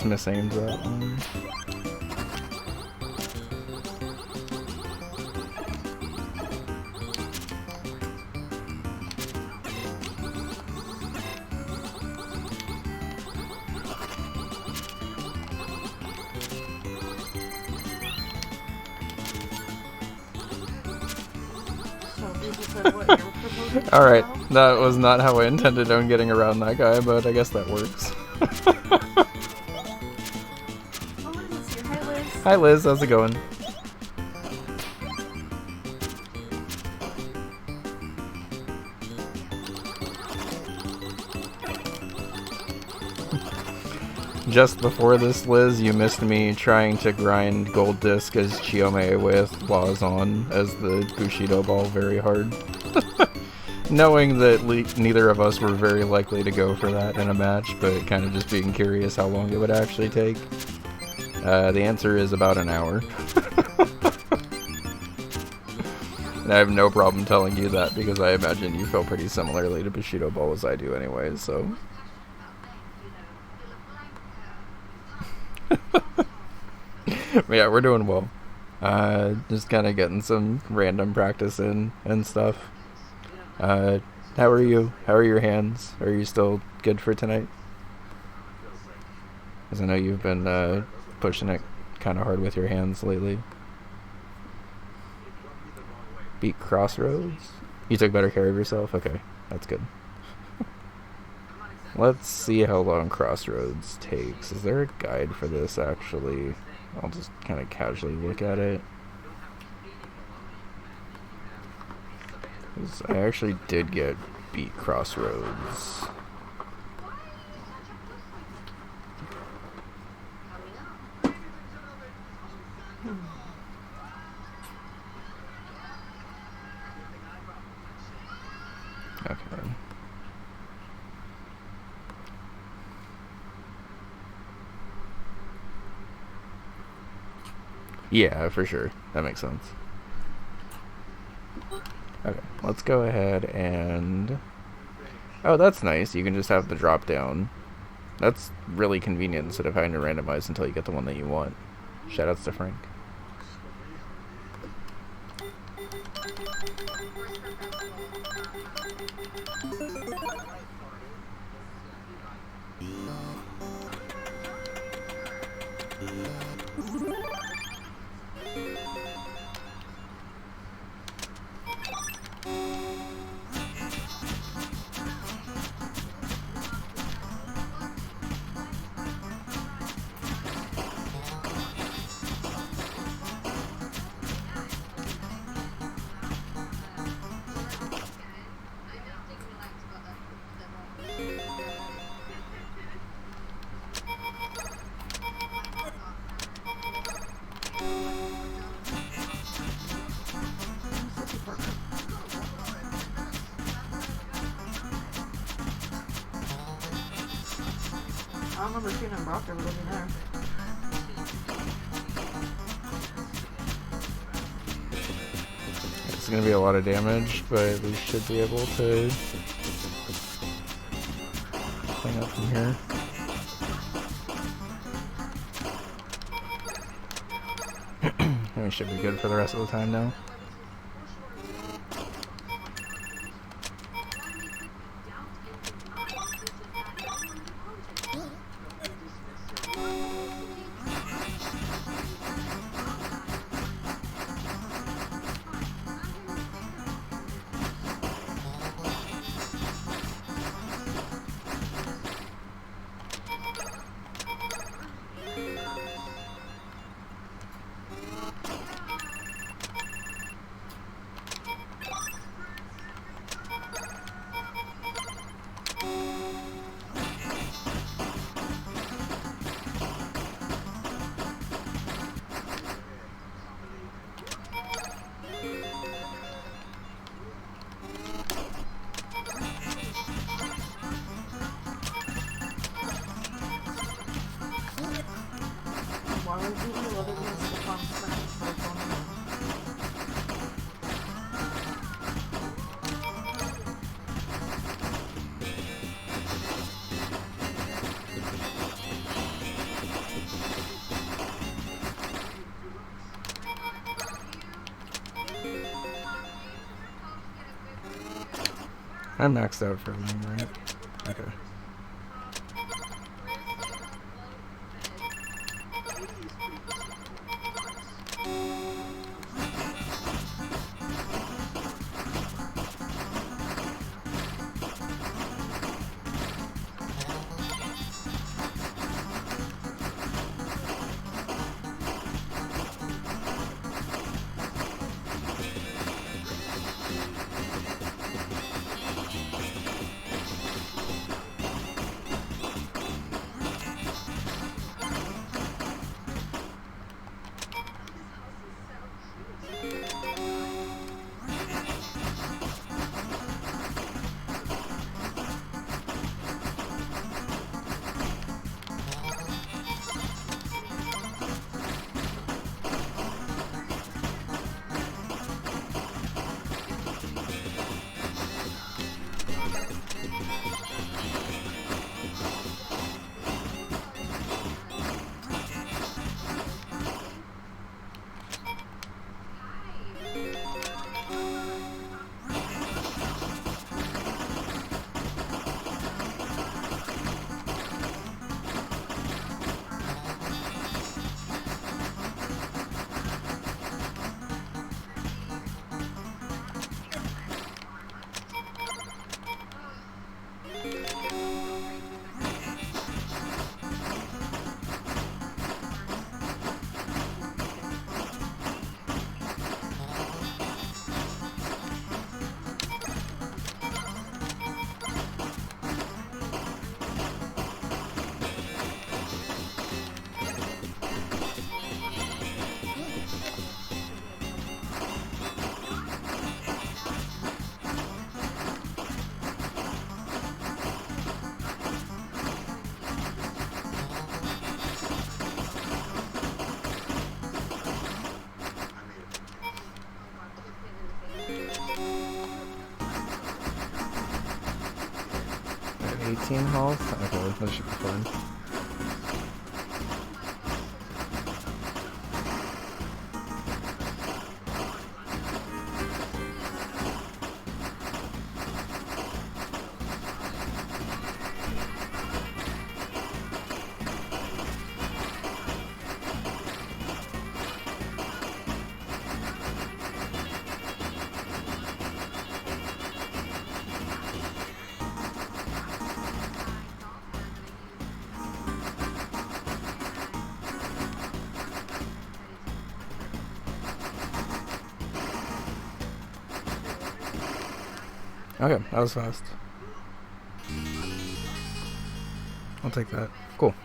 just misaimed that one. So you just said what you're proposing? Alright, now? that was not how I intended on getting around that guy, but I guess that works. Oh, Liz is here. Hi, Liz. Hi Liz, how's it going? Just before this, Liz, you missed me trying to grind Gold Disc as Chiome with Blazon as the Bushido ball very hard. Knowing that neither of us were very likely to go for that in a match, but kind of just being curious how long it would actually take. The answer is about an hour. And I have no problem telling you that because I imagine you feel pretty similarly to Bushido Ball as I do anyway, so... Yeah, we're doing well. Just kind of getting some random practice in and stuff. How are you? How are your hands? Are you still good for tonight? Because I know you've been pushing it kind of hard with your hands lately. Beat Crossroads? You took better care of yourself? Okay, that's good. Let's see how long Crossroads takes. Is there a guide for this, actually? I'll just kind of casually look at it. 'Cause I actually did get Beat Crossroads. Okay. Yeah, for sure. That makes sense. Okay, let's go ahead and... Oh, that's nice. You can just have the drop down. That's really convenient instead of having to randomize until you get the one that you want. Shoutouts to Frank. I remember seeing him Brock over there. It's gonna be a lot of damage, but we should be able to clean up from here. We should be good for the rest of the time now. I'm maxed out for long, right? Okay. I have 18 health? Okay, that should be fine. Okay, that was fast. I'll take that. Cool.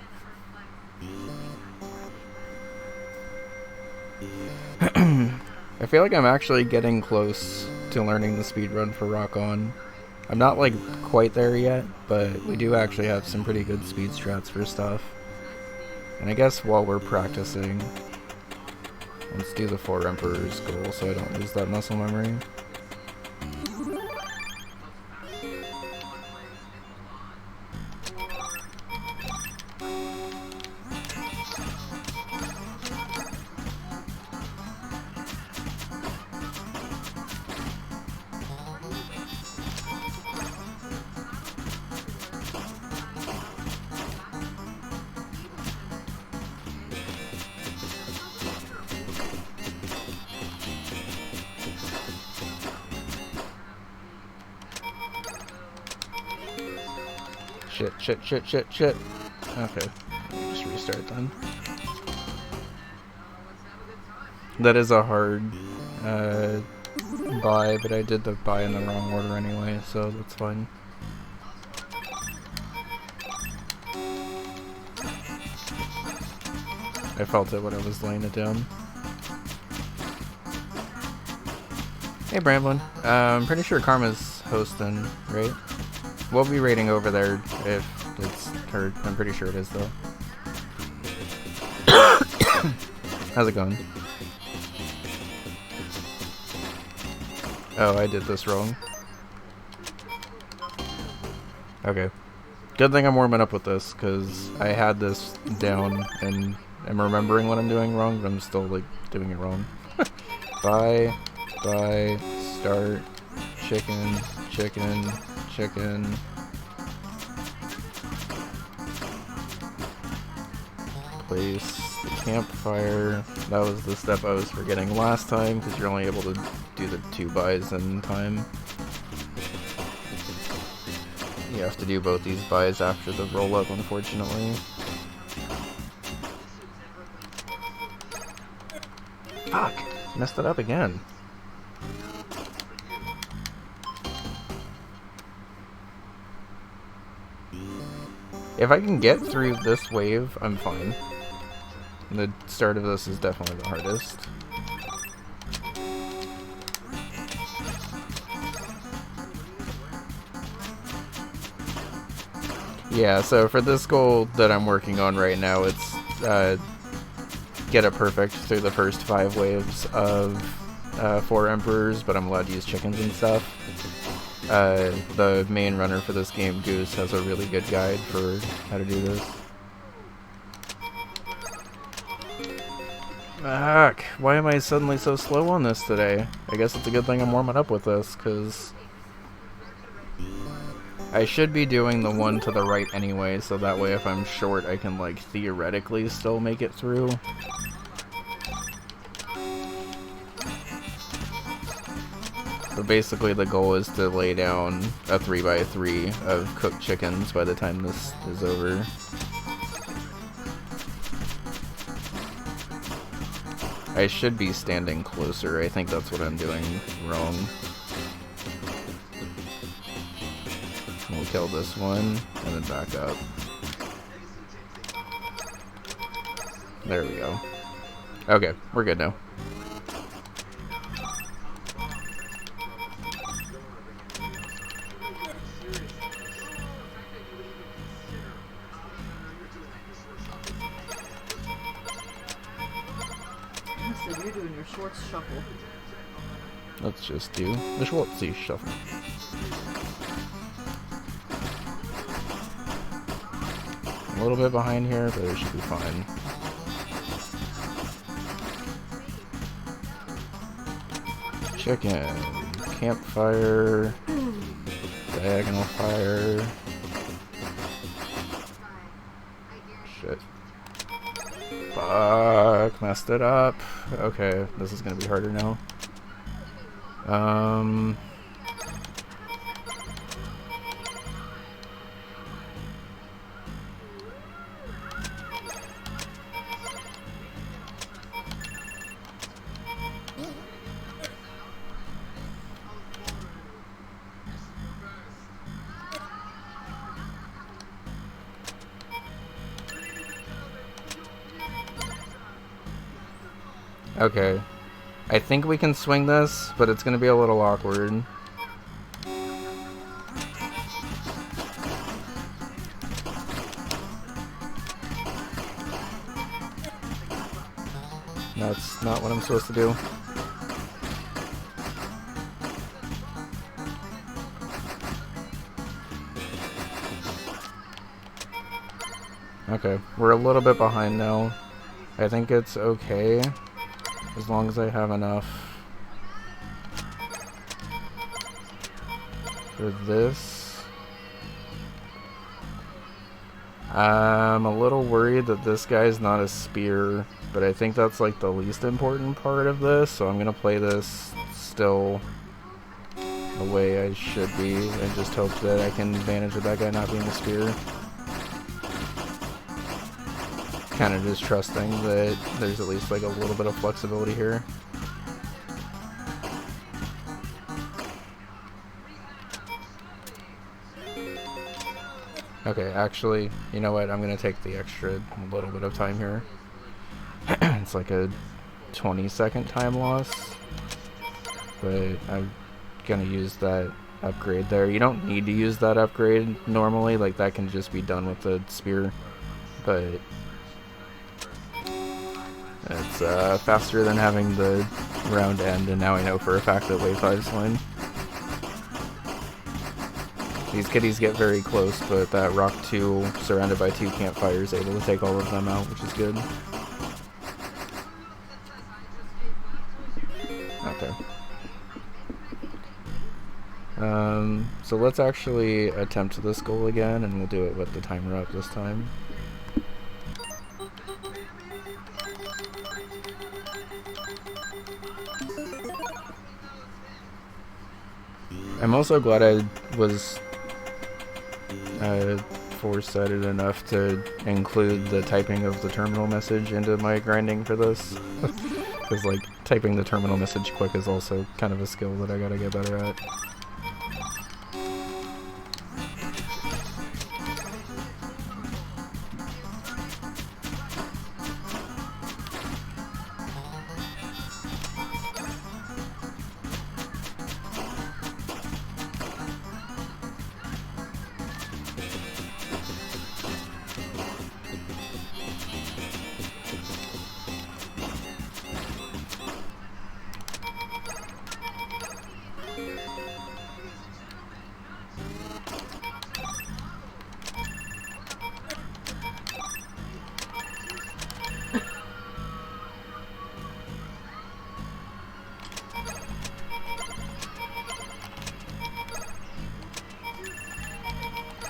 I feel like I'm actually getting close to learning the speedrun for Rock On. I'm not like quite there yet, but we do actually have some pretty good speed strats for stuff. And I guess while we're practicing, let's do the 4 Emperors goal so I don't lose that muscle memory. Shit. Okay, just restart then. That is a hard buy, but I did the buy in the wrong order anyway, so that's fine. I felt it when I was laying it down. Hey Bramblin, I'm pretty sure Karma's hosting, right? We'll be raiding over there if it's her. I'm pretty sure it is though. How's it going? Oh, I did this wrong. Okay. Good thing I'm warming up with this, because I had this down and I'm remembering what I'm doing wrong, but I'm still like doing it wrong. Buy, start, chicken, chicken. Place the campfire. That was the step I was forgetting last time because you're only able to do the 2 buys in time. You have to do both these buys after the roll up, unfortunately. Fuck! Messed it up again. If I can get through this wave, I'm fine. The start of this is definitely the hardest. Yeah, so for this goal that I'm working on right now, it's get it perfect through the first 5 waves of 4 Emperors, but I'm allowed to use chickens and stuff. The main runner for this game, Goose, has a really good guide for how to do this. Fuck, why am I suddenly so slow on this today? I guess it's a good thing I'm warming up with this, because I should be doing the one to the right anyway, so that way if I'm short I can, like, theoretically still make it through. But basically the goal is to lay down a 3x3 of cooked chickens by the time this is over. I should be standing closer. I think that's what I'm doing wrong. We'll kill this one and then back up. There we go. Okay, we're good now. You're doing your Schwartz shuffle. Let's just do the Schwartzy shuffle. A little bit behind here, but it should be fine. Chicken, campfire, diagonal fire. Shit. Fuck, messed it up. Okay, this is gonna be harder now. Okay. I think we can swing this, but it's gonna be a little awkward. That's not what I'm supposed to do. Okay, we're a little bit behind now. I think it's okay. As long as I have enough for this. I'm a little worried that this guy's not a spear, but I think that's like the least important part of this, so I'm gonna play this still the way I should be and just hope that I can manage with that guy not being a spear. Kind of just trusting that there's at least like a little bit of flexibility here. Okay, actually, you know what? I'm gonna take the extra little bit of time here. It's like a 20-second time loss, but I'm gonna use that upgrade there. You don't need to use that upgrade normally, like that can just be done with the spear, but it's faster than having the round end, and now I know for a fact that wave 5's fine. These kitties get very close, but that Rock 2 surrounded by 2 campfires able to take all of them out, which is good. Okay. So let's actually attempt this goal again, and we'll do it with the timer up this time. I'm also glad I was foresighted enough to include the typing of the terminal message into my grinding for this. Because, like, typing the terminal message quick is also kind of a skill that I gotta get better at.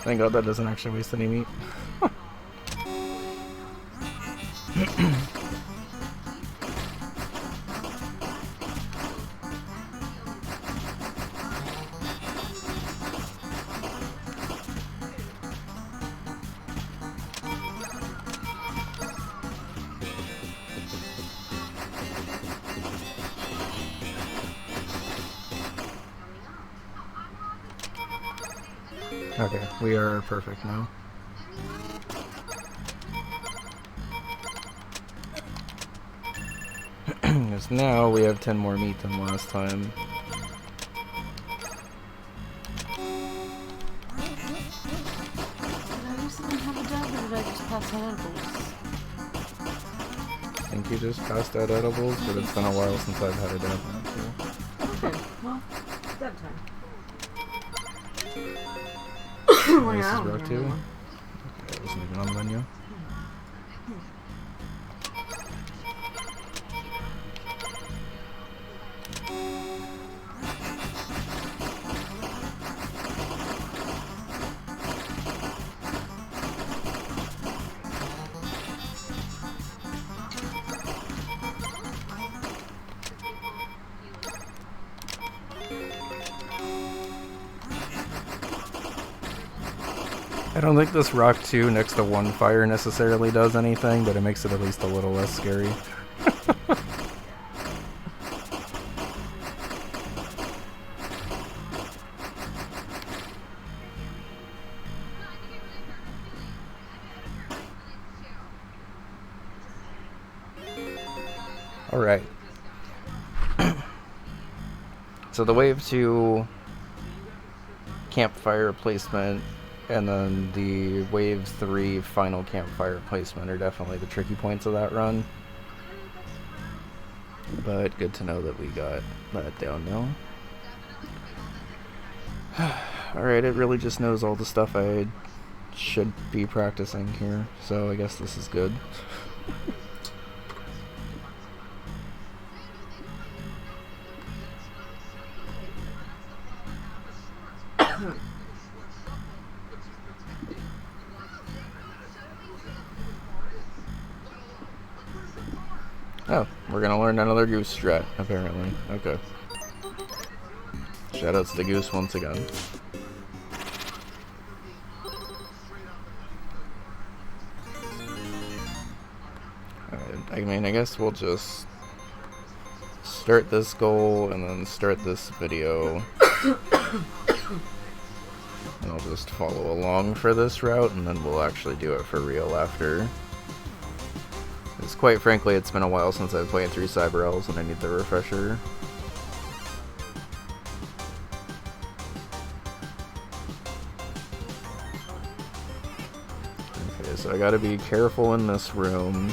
Thank God that doesn't actually waste any meat. Okay, we are perfect now. Because now we have 10 more meat than last time. I think you just passed out edibles, but it's been a while since I've had a dab. Okay, well, dab time. This is rock 2. Okay, it wasn't even on the menu. I don't think this rock 2 next to one fire necessarily does anything, but it makes it at least a little less scary. Alright. So the wave 2 campfire placement and then the wave 3 final campfire placement are definitely the tricky points of that run. But good to know that we got that down now. Alright, it really just knows all the stuff I should be practicing here, so I guess this is good. Oh, we're gonna learn another goose strat, apparently. Okay. Shoutouts to Goose once again. I mean, I guess we'll just start this goal and then start this video. And I'll just follow along for this route, and then we'll actually do it for real after. Because quite frankly, it's been a while since I've played through Cyber Elves, and I need the refresher. Okay, so I gotta be careful in this room.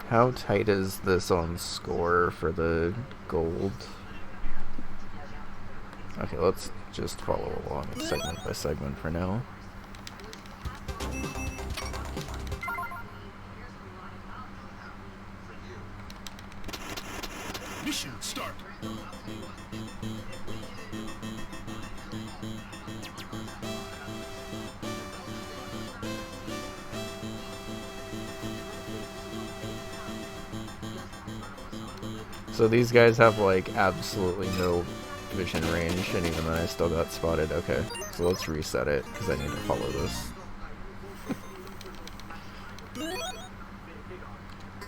How tight is this on score for the gold? Okay, let's just follow along segment by segment for now. Mission start. So these guys have like absolutely no vision range, and even then I still got spotted. Okay, so let's reset it because I need to follow this.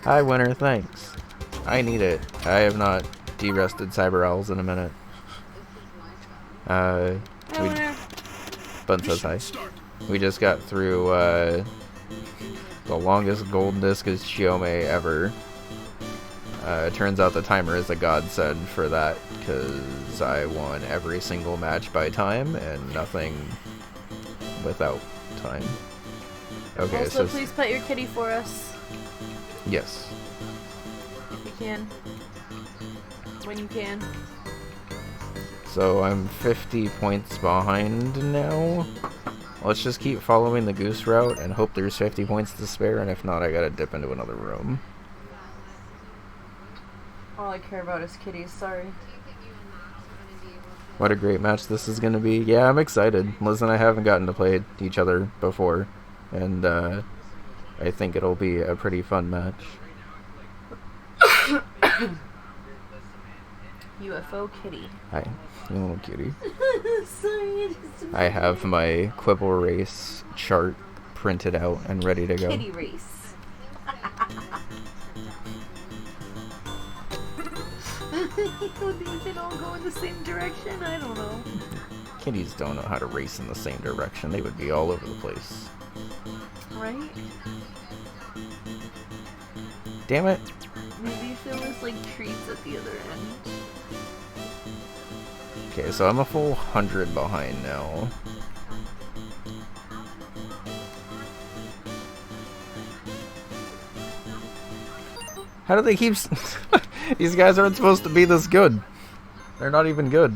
Hi, Winter. Thanks. I need it. I have not de-rested Cyber Owls in a minute. Hi, we, Winter. Bun says hi. We just got through the longest gold disc as Chiome ever. It turns out the timer is a godsend for that because I won every single match by time and nothing without time. Okay, Also, so please pet your kitty for us. yes. If you can. When you can. So I'm 50 points behind now. Let's just keep following the goose route and hope there's 50 points to spare, and if not, I gotta dip into another room. All I care about is kitties, sorry. What a great match this is gonna be. Yeah, I'm excited. Liz and I haven't gotten to play each other before, and I think it'll be a pretty fun match. UFO kitty. Hi, you little cutie. Sorry, I have my Quibble Race chart printed out and ready to go. kitty race. They don't go in the same direction? I don't know. Kitties don't know how to race in the same direction. They would be all over the place. Right? Damn it. Maybe if there was like treats at the other end. Okay, so I'm a full 100 behind now. How do they keep... These guys aren't supposed to be this good. They're not even good.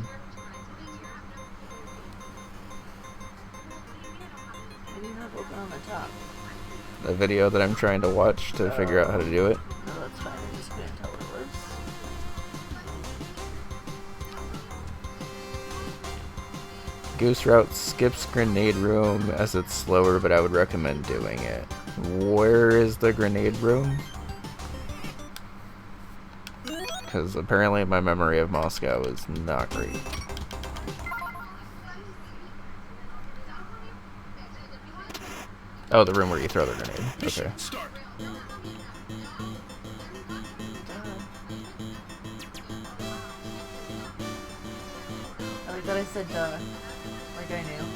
I do have open on the top. The video that I'm trying to watch to figure out how to do it. No, that's fine. I'm just gonna tell it was. Goose Route skips Grenade Room as it's slower, but I would recommend doing it. Where is the Grenade Room? Because apparently my memory of Moscow is not great. Oh, the room where you throw the grenade. Okay. Oh, I thought I said duh. Like I knew.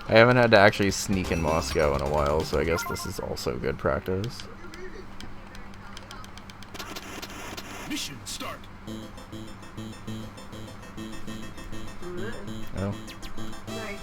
I haven't had to actually sneak in Moscow in a while, so I guess this is also good practice. Mission start. Oh. Sorry.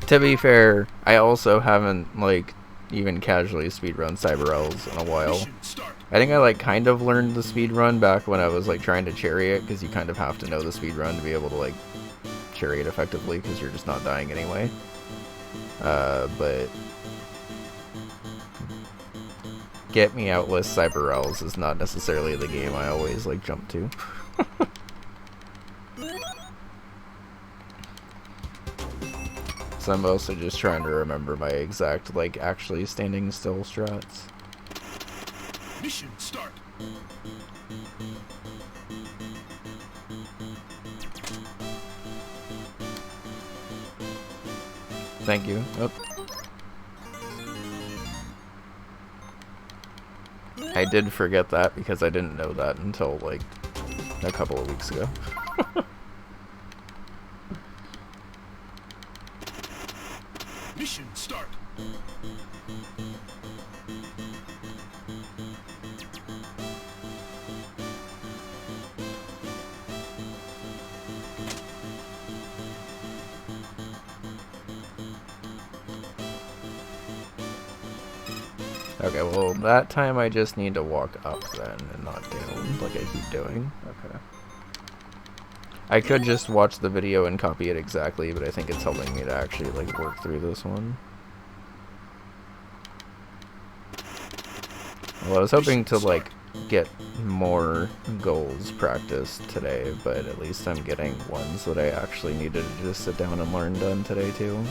To be fair, I also haven't, like, even casually speedrun Cyber Elves in a while. I think I, like, kind of learned the speedrun back when I was, like, trying to chariot, because you kind of have to know the speedrun to be able to, like, chariot effectively, because you're just not dying anyway. But... Get Me Outless Cyber Elves is not necessarily the game I always, like, jump to. So I'm also just trying to remember my exact, like, actually standing still strats. Mission start. Thank you. Oh. I did forget that because I didn't know that until, like, a couple of weeks ago. Mission start. Okay, well, that time I just need to walk up then and not down like I keep doing. Okay. I could just watch the video and copy it exactly, but I think it's helping me to actually like work through this one. Well, I was hoping to like get more goals practiced today, but at least I'm getting ones that I actually needed to just sit down and learn done today too.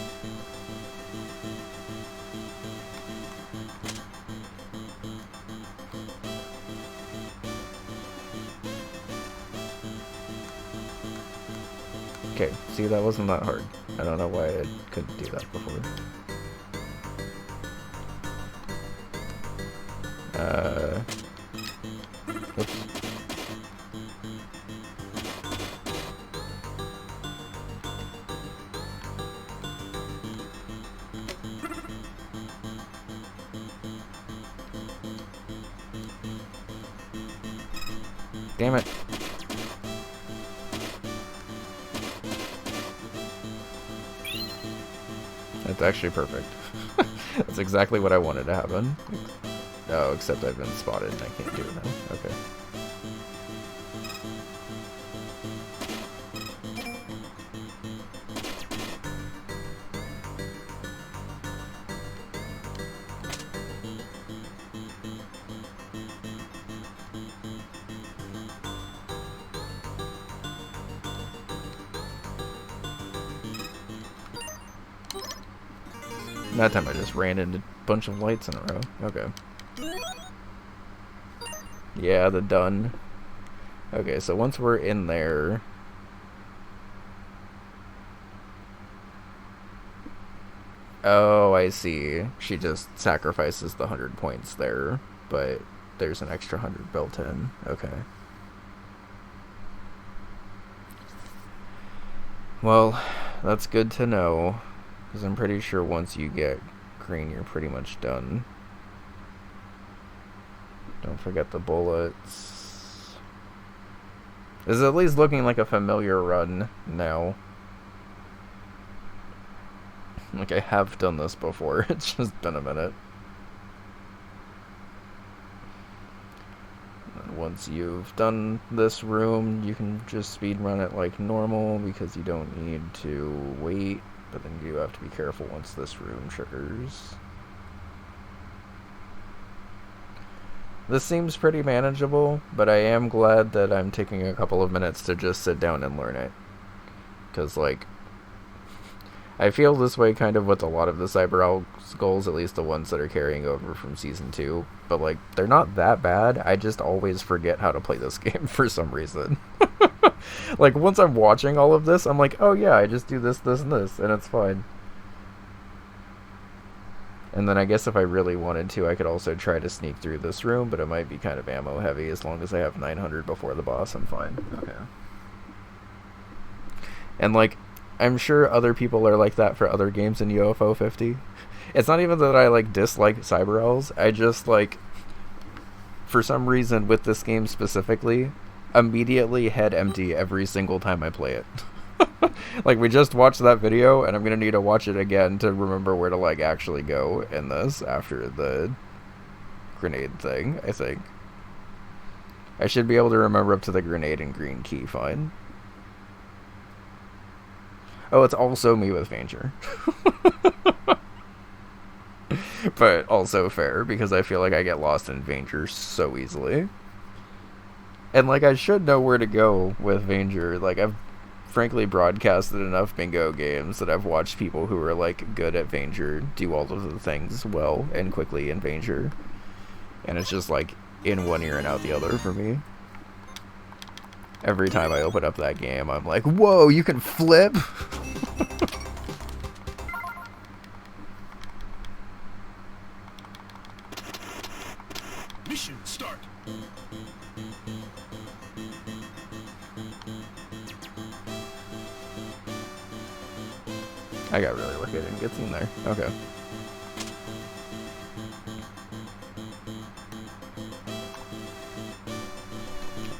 Okay, see, that wasn't that hard. I don't know why I couldn't do that before. Oops. Damn it. That's actually perfect. That's exactly what I wanted to happen. Oh, except I've been spotted and I can't do it now. Okay. That time I just ran into a bunch of lights in a row. Okay. Yeah, the done. Okay, so once we're in there... Oh, I see. She just sacrifices the 100 points there, but there's an extra 100 built in. Okay. Well, that's good to know. Because I'm pretty sure once you get green, you're pretty much done. Don't forget the bullets. This is at least looking like a familiar run now. Like, I have done this before. It's just been a minute. And once you've done this room, you can just speedrun it like normal because you don't need to wait. But then you have to be careful once this room triggers. This seems pretty manageable, but I am glad that I'm taking a couple of minutes to just sit down and learn it. Because, like, I feel this way kind of with a lot of the Cyber goals, at least the ones that are carrying over from Season 2. But, like, they're not that bad. I just always forget how to play this game for some reason. Like, once I'm watching all of this, I'm like, oh yeah, I just do this, this, and this, and it's fine. And then I guess if I really wanted to, I could also try to sneak through this room, but it might be kind of ammo heavy. As long as I have 900 before the boss, I'm fine. Okay. And, like, I'm sure other people are like that for other games in UFO 50. It's not even that I, like, dislike Cyber Owls. I just, like, for some reason with this game specifically, immediately head empty every single time I play it. Like, we just watched that video, and I'm gonna need to watch it again to remember where to, like, actually go in this after the grenade thing, I think. I should be able to remember up to the grenade and green key fine. Oh, it's also me with Vanger. But also fair, because I feel like I get lost in Vanger so easily. And, like, I should know where to go with Vanger. Like, I've frankly broadcasted enough bingo games that I've watched people who are, like, good at Vanger do all of the things well and quickly in Vanger. And it's just, like, in one ear and out the other for me. Every time I open up that game, I'm like, whoa, you can flip? Mission start. I got really lucky I didn't get seen there. Okay.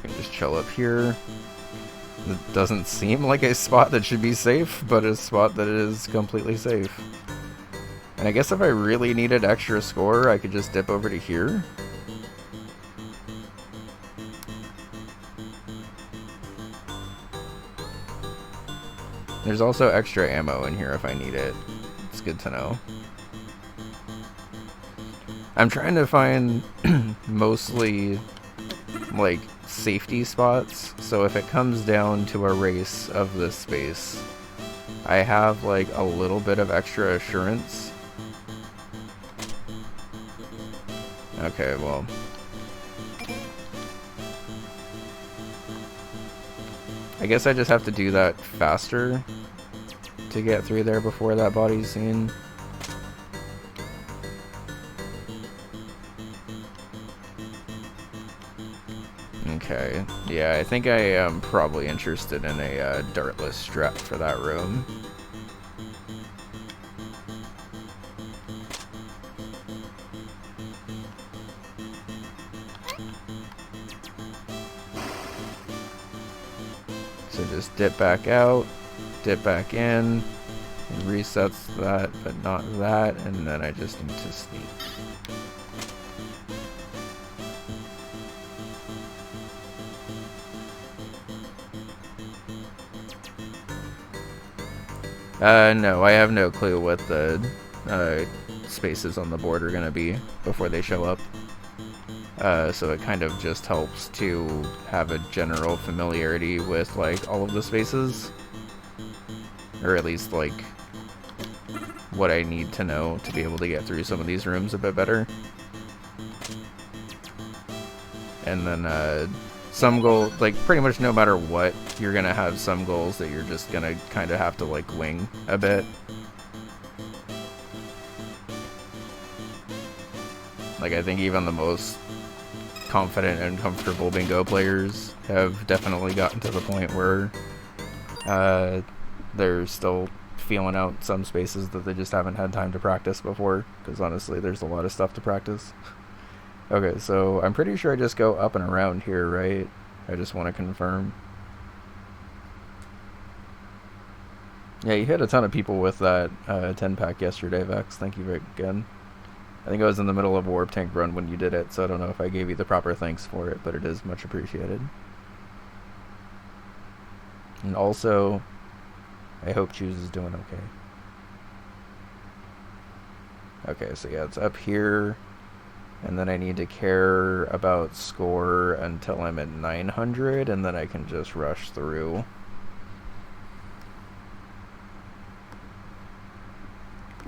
I can just chill up here. It doesn't seem like a spot that should be safe, but a spot that is completely safe. And I guess if I really needed extra score, I could just dip over to here. There's also extra ammo in here if I need it. It's good to know. I'm trying to find mostly like safety spots, so if it comes down to a race of this space, I have like a little bit of extra assurance. Okay, well. I guess I just have to do that faster to get through there before that body's seen. Okay, yeah, I think I am probably interested in a dartless strap for that room. So just dip back out, dip back in, and resets that, but not that, and then I just need to sneak. No, I have no clue what the spaces on the board are going to be before they show up. So it kind of just helps to have a general familiarity with, like, all of the spaces. Or at least, like, what I need to know to be able to get through some of these rooms a bit better. And then, some goals, like, pretty much no matter what, you're gonna have some goals that you're just gonna kind of have to, like, wing a bit. Like, I think even the most confident and comfortable bingo players have definitely gotten to the point where they're still feeling out some spaces that they just haven't had time to practice before, because honestly, there's a lot of stuff to practice. Okay, so I'm pretty sure I just go up and around here, right? I just want to confirm. Yeah, you hit a ton of people with that 10-pack yesterday, Vex. Thank you again. I think I was in the middle of a warp tank run when you did it, so I don't know if I gave you the proper thanks for it, but it is much appreciated. And also, I hope Choose is doing okay. Okay, so yeah, it's up here. And then I need to care about score until I'm at 900, and then I can just rush through.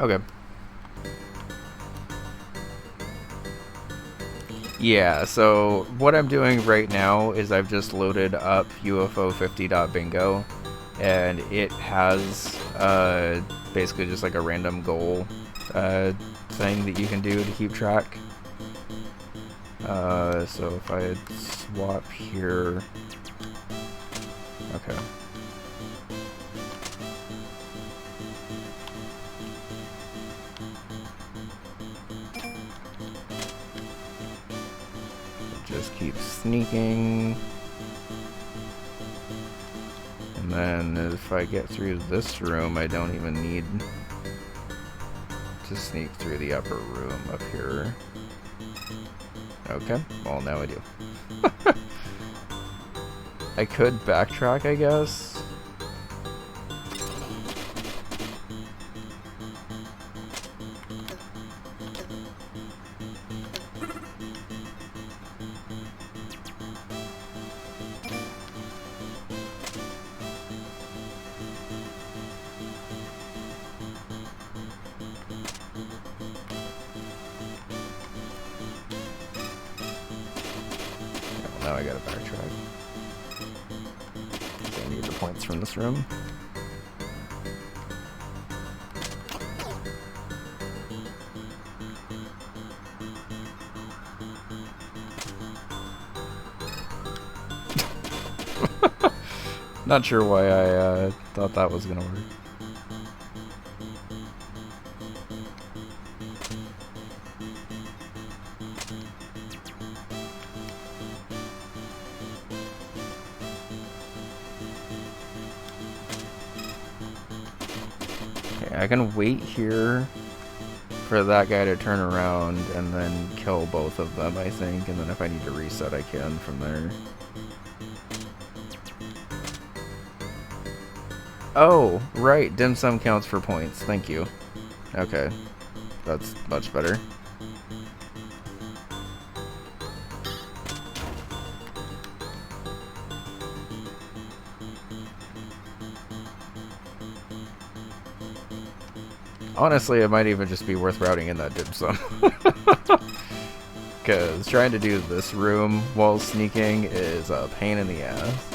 Okay. Yeah, so what I'm doing right now is I've just loaded up UFO50.bingo, and it has basically just like a random goal thing that you can do to keep track. So if I swap here, okay. Just keep sneaking. And then if I get through this room, I don't even need to sneak through the upper room up here. Okay, well now I do. I could backtrack, I guess. Now I gotta backtrack. I need the points from this room. Not sure why I thought that was gonna work. I can wait here for that guy to turn around and then kill both of them, I think. And then if I need to reset, I can from there. Oh, right. Dim sum counts for points. Thank you. Okay. That's much better. Honestly, it might even just be worth routing in that dim sum. Because trying to do this room while sneaking is a pain in the ass.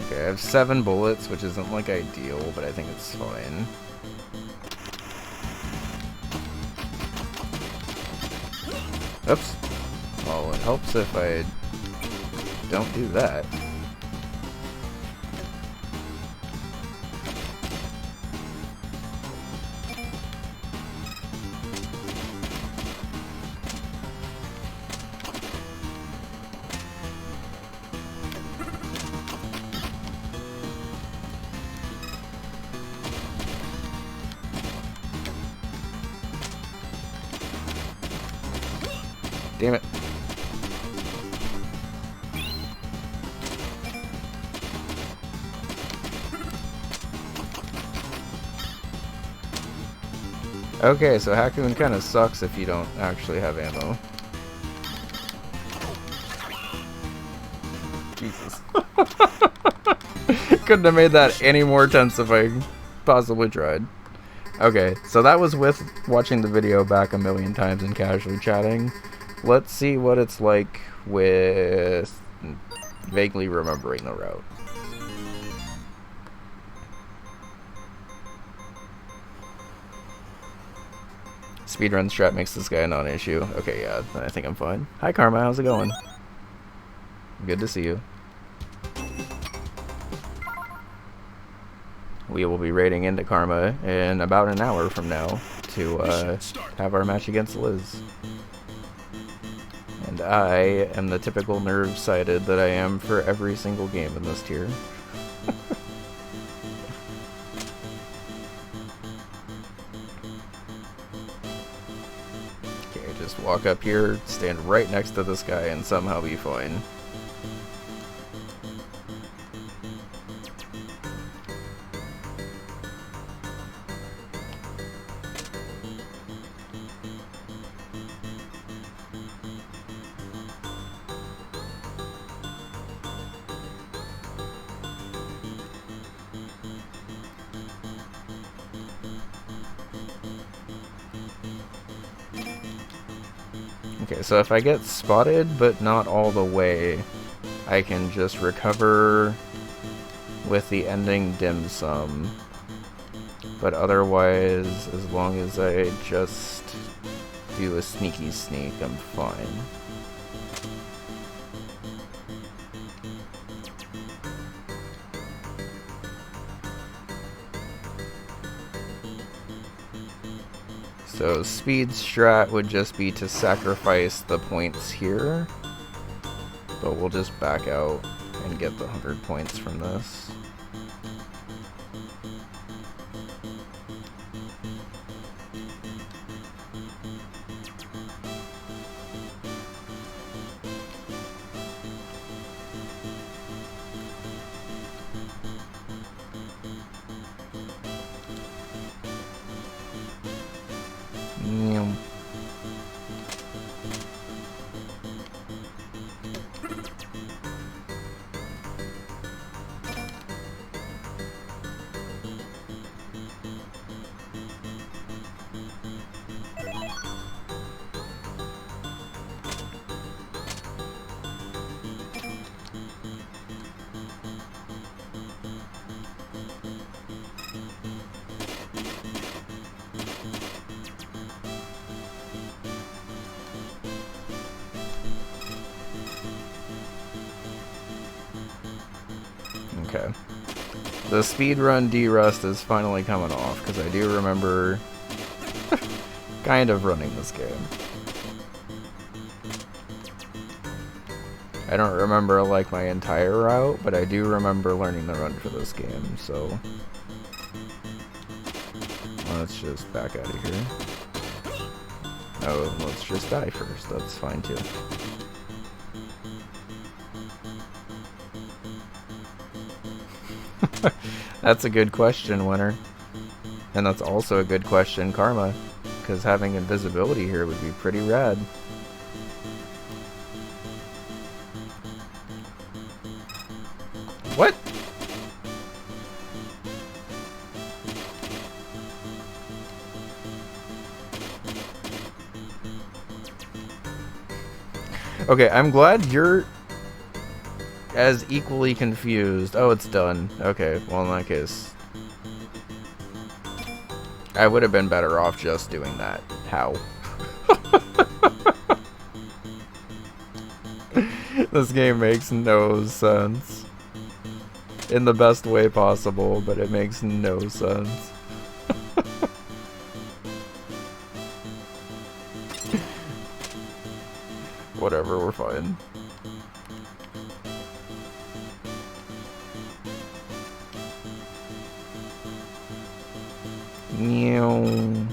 Okay, I have 7 bullets, which isn't like ideal, but I think it's fine. Oops. Well, it helps if I don't do that. Damn it. Okay, so Hackman kind of sucks if you don't actually have ammo. Jesus. Couldn't have made that any more tense if I possibly tried. Okay, so that was with watching the video back a million times and casually chatting. Let's see what it's like with vaguely remembering the route. Speedrun strat makes this guy a non-issue. Okay, yeah, I think I'm fine. Hi Karma, how's it going? Good to see you. We will be raiding into Karma in about an hour from now to have our match against Liz. And I am the typical nerve-sighted that I am for every single game in this tier. Okay, just walk up here, stand right next to this guy, and somehow be fine. Okay, so if I get spotted, but not all the way, I can just recover with the ending dim sum. But otherwise, as long as I just do a sneaky sneak, I'm fine. So speed strat would just be to sacrifice the points here, but we'll just back out and get the 100 points from this. Okay. The speedrun D-Rust is finally coming off, because I do remember kind of running this game. I don't remember like my entire route, but I do remember learning the run for this game, so let's just back out of here. Oh, let's just die first, that's fine too. That's a good question, Winner. And that's also a good question, Karma, because having invisibility here would be pretty rad. What? Okay, I'm glad you're as equally confused. Oh, it's done. Okay, well in that case, I would have been better off just doing that. How? This game makes no sense. In the best way possible, but it makes no sense. Whatever, we're fine. Meow.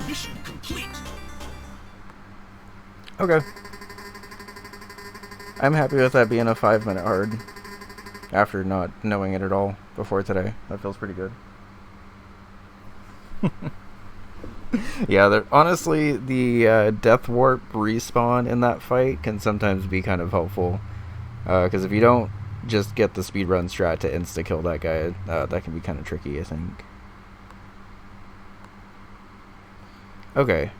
Mission complete. Okay. I'm happy with that being a 5-minute hard. After not knowing it at all before today. That feels pretty good. Yeah, honestly, the Death Warp respawn in that fight can sometimes be kind of helpful. Because if you don't just get the speedrun strat to insta-kill that guy, that can be kind of tricky, I think. Okay,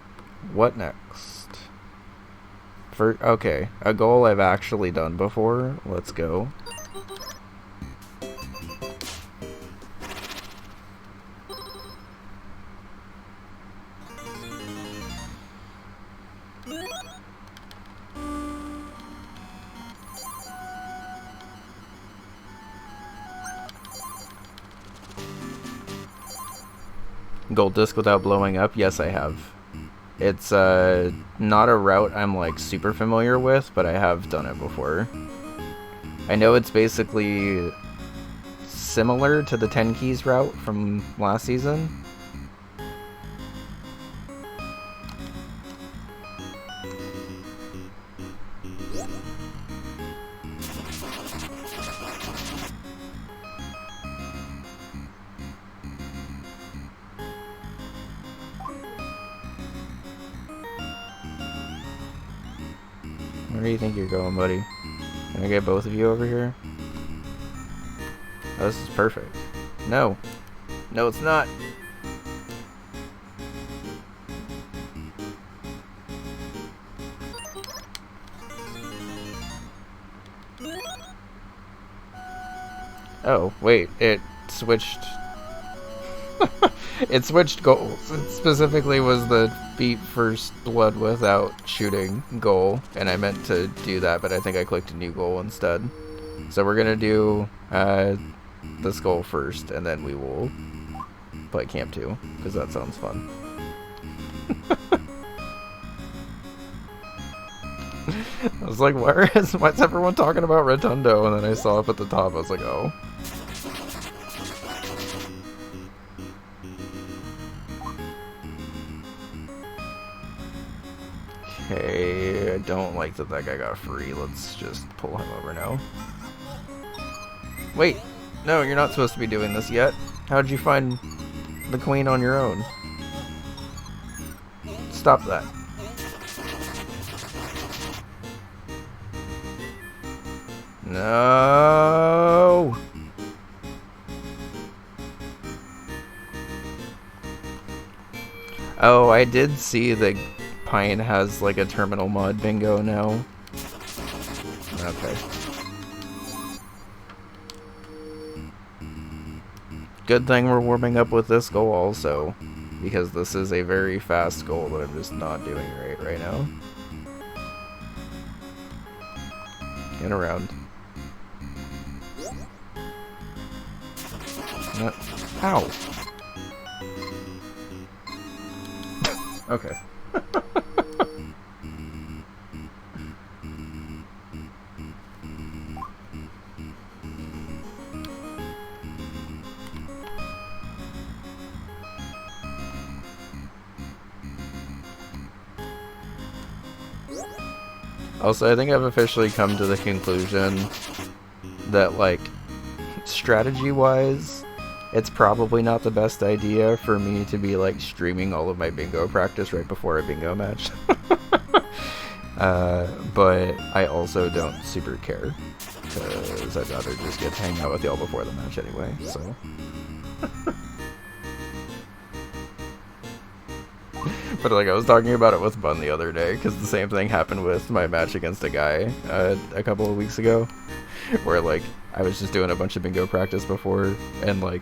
what next? Okay, a goal I've actually done before. Let's go. Gold disc without blowing up? Yes, I have. It's not a route I'm like super familiar with, but I have done it before. I know it's basically similar to the 10 keys route from last season. Where do you think you're going, buddy? Can I get both of you over here? Oh, this is perfect. No. No, it's not. Oh, wait. It switched... It switched goals. It specifically was the beat first blood without shooting goal, and I meant to do that, but I think I clicked a new goal instead. So we're gonna do this goal first, and then we will play Camp 2, because that sounds fun. I was like, why's everyone talking about Rotundo? And then I saw up at the top, I was like, oh. Okay, I don't like that that guy got free. Let's just pull him over now. Wait, no, you're not supposed to be doing this yet. How'd you find the queen on your own? Stop that. No. Oh, I did see that Pine has like a terminal mod bingo now. Okay. Good thing we're warming up with this goal also, because this is a very fast goal that I'm just not doing right now. Get around. Ow. Okay. Also, I think I've officially come to the conclusion that, like, strategy-wise, it's probably not the best idea for me to be, like, streaming all of my bingo practice right before a bingo match. But I also don't super care, because I'd rather just get to hang out with y'all before the match anyway, so... But like I was talking about it with Bun the other day, because the same thing happened with my match against a guy a couple of weeks ago, where like I was just doing a bunch of bingo practice before, and like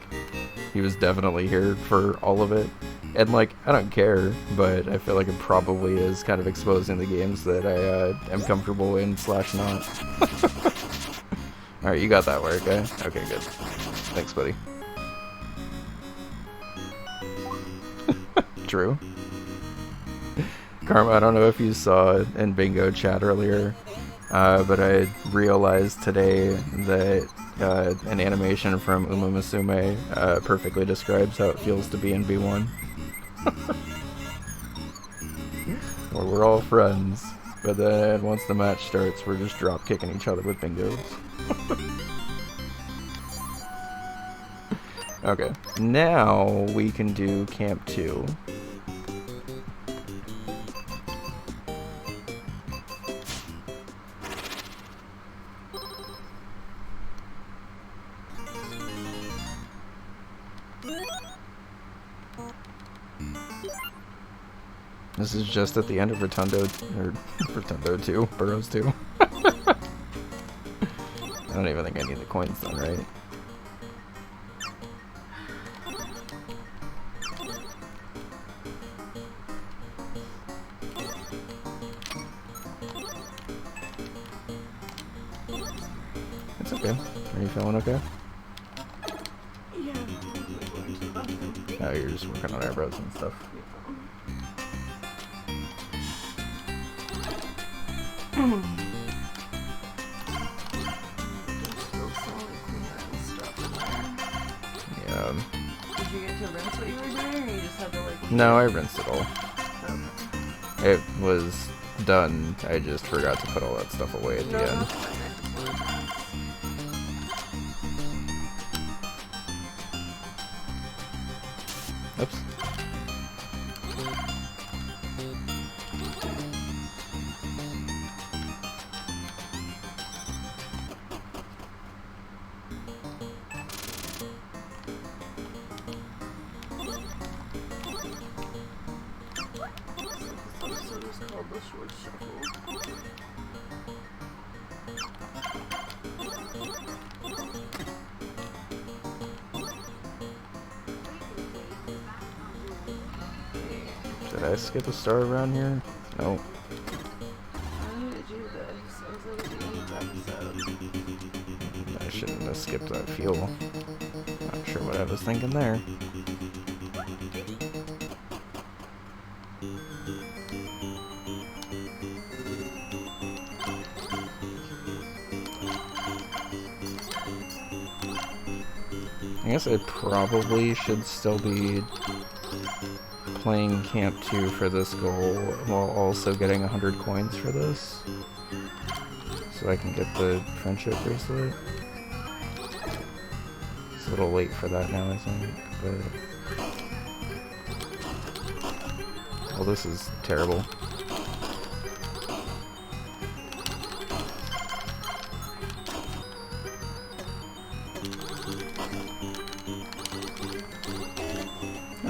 he was definitely here for all of it, and like I don't care, but I feel like it probably is kind of exposing the games that I am comfortable in / not. All right, you got that work, eh? Okay, good. Thanks, buddy. True. Karma, I don't know if you saw in bingo chat earlier, but I realized today that an animation from Uma Musume perfectly describes how it feels to be in B1. Where we're all friends, but then once the match starts, we're just drop kicking each other with bingos. Okay, now we can do Camp 2. This is just at the end of Rotundo, or Rotundo 2, Burrows 2. I don't even think I need the coins then, right? It's okay. Are you feeling okay? Yeah. Oh, you're just working on eyebrows and stuff. Yeah. Did you get to rinse what you were doing, or you just had to like... No, I rinsed it all. Okay. It was done. I just forgot to put all that stuff away at the end. That's fine. Oops. This episode is called The Short Shuffle. Did I skip a star around here? No. I need to do this. I was at the end of the episode. I shouldn't have skipped that fuel. Not sure what I was thinking there. I guess I probably should still be playing Camp 2 for this goal while also getting 100 coins for this. So I can get the friendship bracelet. It's a little late for that now, I think, but... Well, this is terrible.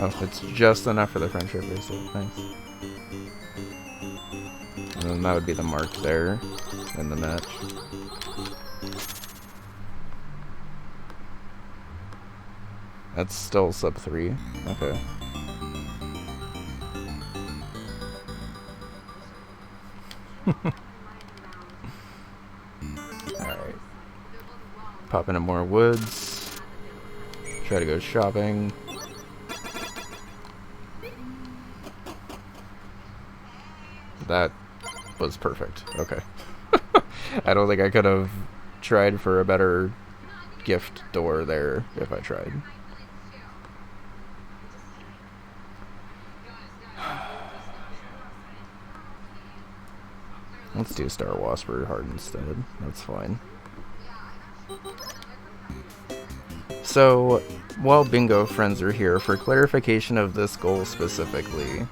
Oh, it's just enough for the friendship bracelet. Nice. And then that would be the mark there in the match. That's still sub 3. Okay. Alright. Pop into more woods. Try to go shopping. That was perfect. Okay. I don't think I could have tried for a better gift door there if I tried. Let's do Star Wasper hard instead. That's fine. So, while bingo friends are here, for clarification of this goal specifically,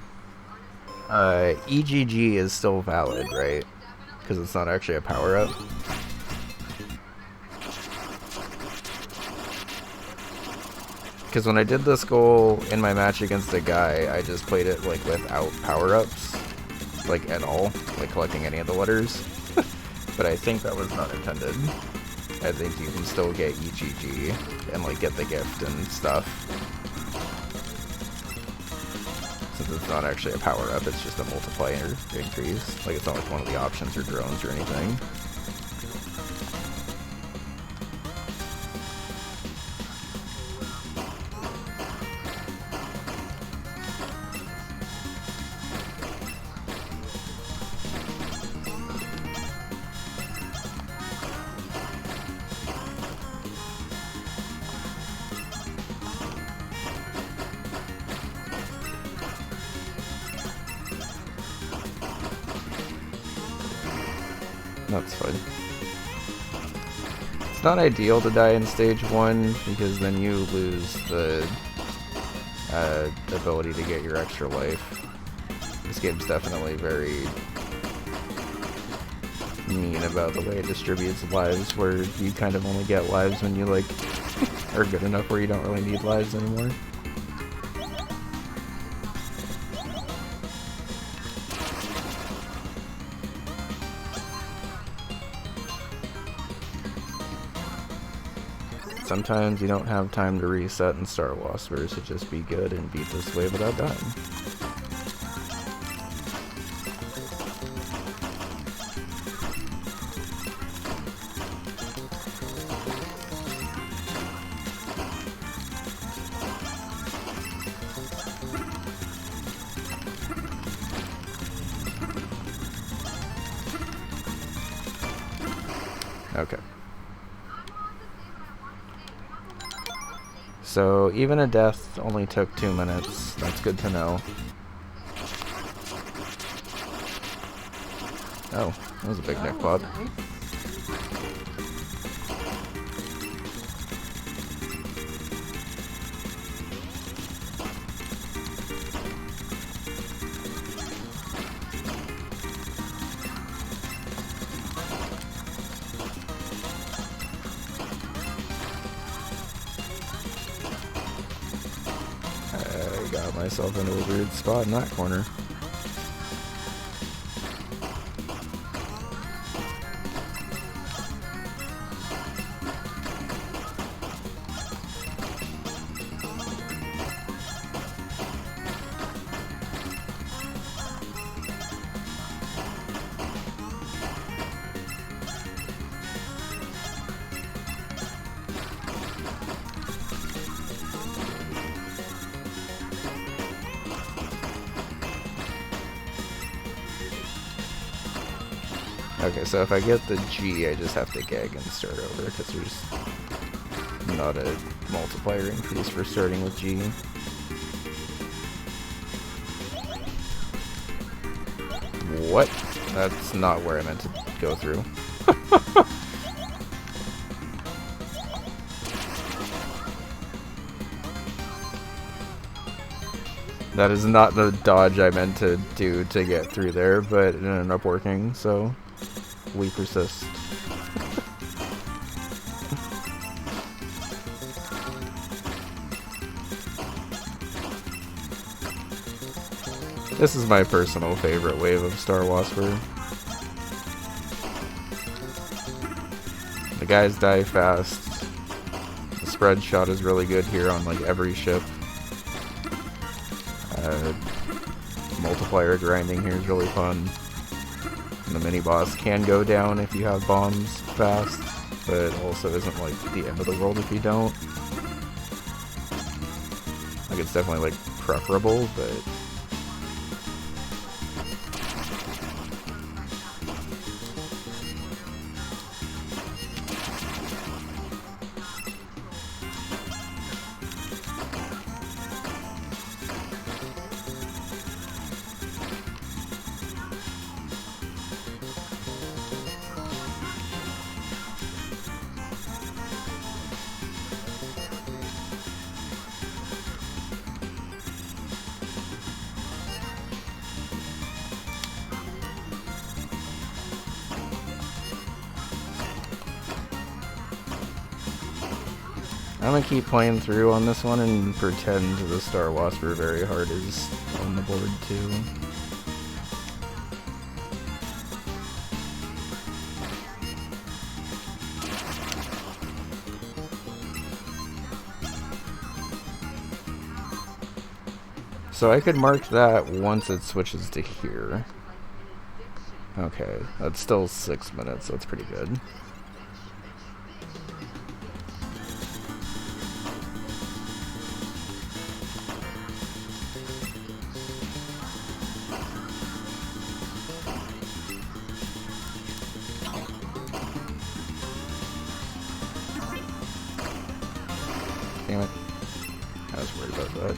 EGG is still valid, right? Because it's not actually a power-up. Because when I did this goal in my match against a guy, I just played it like without power-ups, like at all, like collecting any of the letters. But I think that was not intended. I think you can still get EGG and like get the gift and stuff. Since it's not actually a power-up, it's just a multiplier increase. Like it's not like one of the options or drones or anything. That's fine. It's not ideal to die in stage 1 because then you lose the ability to get your extra life. This game's definitely very mean about the way it distributes lives, where you kind of only get lives when you like are good enough where you don't really need lives anymore. Sometimes you don't have time to reset in Star Wasper, so just be good and beat this wave without dying. Okay. So even a death only took 2 minutes. That's good to know. Oh, that was a big neck pop. Myself into a weird spot in that corner. Okay, so if I get the G, I just have to gag and start over, because there's not a multiplier increase for starting with G. What? That's not where I meant to go through. That is not the dodge I meant to do to get through there, but it ended up working, so we persist. This is my personal favorite wave of Star Wasper. The guys die fast. The spread shot is really good here on like every ship. Multiplier grinding here is really fun. And the mini boss can go down if you have bombs fast, but it also isn't like the end of the world if you don't. Like it's definitely like preferable, but I'm gonna keep playing through on this one and pretend the Star Wasper Very Hard is on the board too. So I could mark that once it switches to here. Okay, that's still 6 minutes, that's pretty good. Damn it. I was worried about that.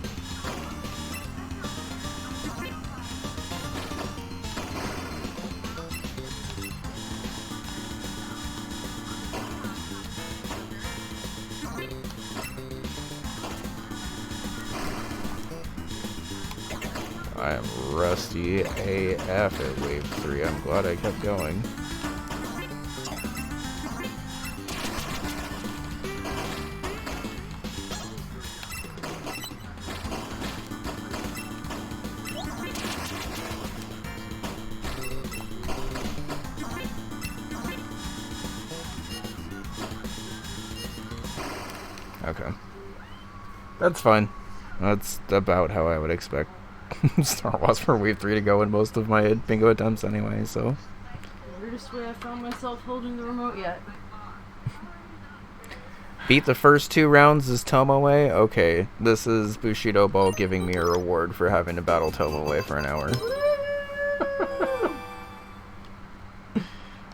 I am rusty AF at wave 3. I'm glad I kept going. Okay. That's fine. That's about how I would expect Star Wars for Wave 3 to go in most of my bingo attempts anyway, so. Weirdest way I found myself holding the remote yet. Beat the first 2 rounds as Tomoe? Okay, this is Bushido Ball giving me a reward for having to battle Tomoe for an hour.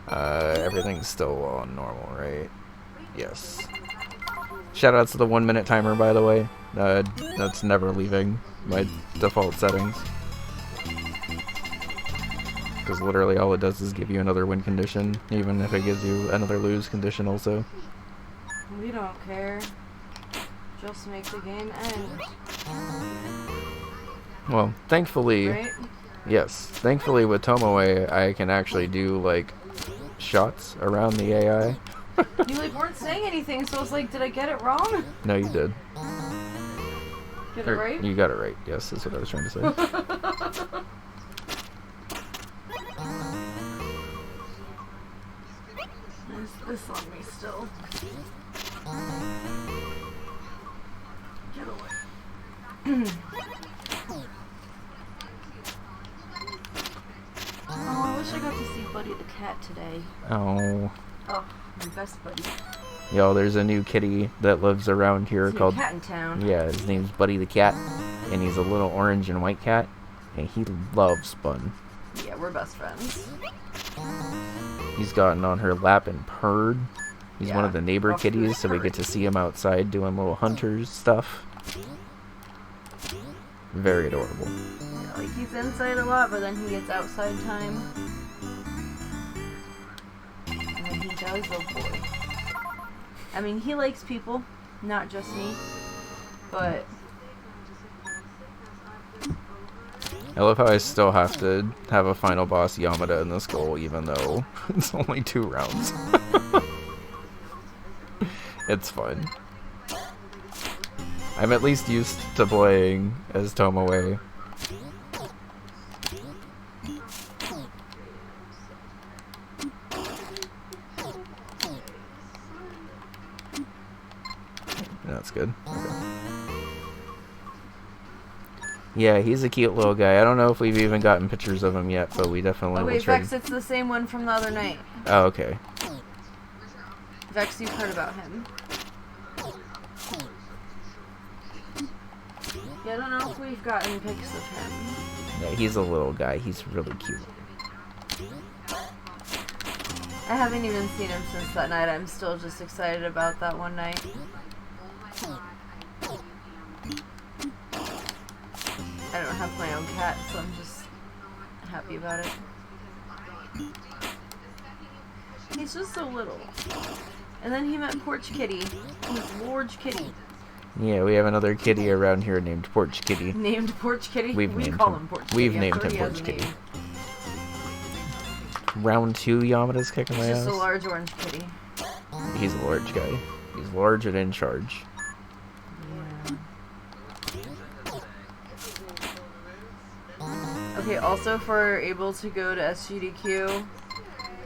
Everything's still on normal, right? Yes. Shoutouts to the 1 minute timer, by the way. That's never leaving my default settings. Because literally all it does is give you another win condition, even if it gives you another lose condition also. We don't care. Just make the game end. Well, thankfully, Right? yes. Thankfully with Tomoe, I can actually do, like, shots around the AI. You like weren't saying anything, so I was like, did I get it wrong? No, you did. Get it right? You got it right. Yes, that's what I was trying to say. There's this on me still. Get away. Oh, I wish I got to see Buddy the cat today. Oh. Oh, my best buddy. Yo, there's a new kitty that lives around here There's a called... cat in town. Yeah, his name's Buddy the Cat, and he's a little orange and white cat, and he loves Bun. Yeah, we're best friends. He's gotten on her lap and purred. He's one Yeah, of the neighbor Buster's kitties, so we get to see him outside doing little hunters stuff. Very adorable. Yeah, like he's inside a lot, but then he gets outside time. And when he does, oh boy. I mean, he likes people, not just me. But I love how I still have to have a final boss Yamada in this goal, even though it's only 2 rounds. It's fun. I'm at least used to playing as Tomoe. good. Okay. Yeah, he's a cute little guy. I don't know if we've even gotten pictures of him yet, but we definitely Oh will wait, try. Vex, it's the same one from the other night. Oh, okay. Vex, you've heard about him. Yeah, I don't know if we've gotten pics of him. Yeah, he's a little guy. He's really cute. I haven't even seen him since that night. I'm still just excited about that one night. I don't have my own cat, so I'm just happy about it. He's just so little. And then he met Porch Kitty. He's Porch Kitty. Yeah, we have another kitty around here named Porch Kitty. Named Porch Kitty? We call him Porch Kitty. We've I'm named sure him he has Porch a Kitty. name. Round 2, Yamada's kicking my He's ass. just a large orange kitty. He's a large guy. He's large and in charge. Yeah. Okay, also if we're able to go to SGDQ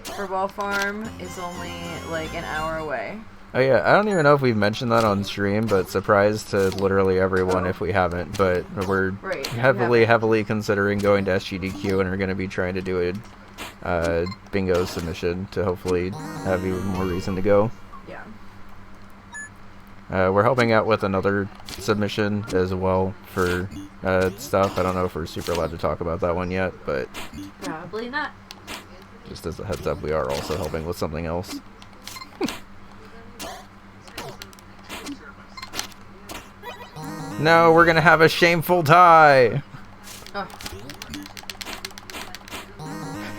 for Ball Farm, is only like an hour away. Oh yeah, I don't even know if we've mentioned that on stream, but surprise to literally everyone if we haven't. But we're Right, heavily considering going to SGDQ and are going to be trying to do a bingo submission to hopefully have even more reason to go. Yeah. We're helping out with another submission as well for stuff. I don't know if we're super allowed to talk about that one yet, but Probably not. just as a heads up, we are also helping with something else. No, we're gonna have a shameful tie. Oh.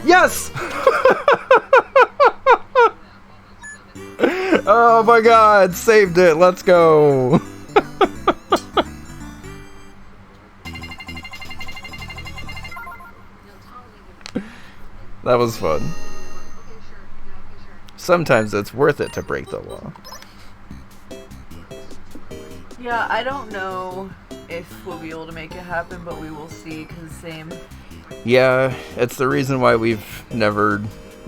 Yes! Oh my god, saved it. Let's go. That was fun. Sometimes it's worth it to break the law. Yeah, I don't know if we'll be able to make it happen, but we will see, because same. Yeah, it's the reason why we've never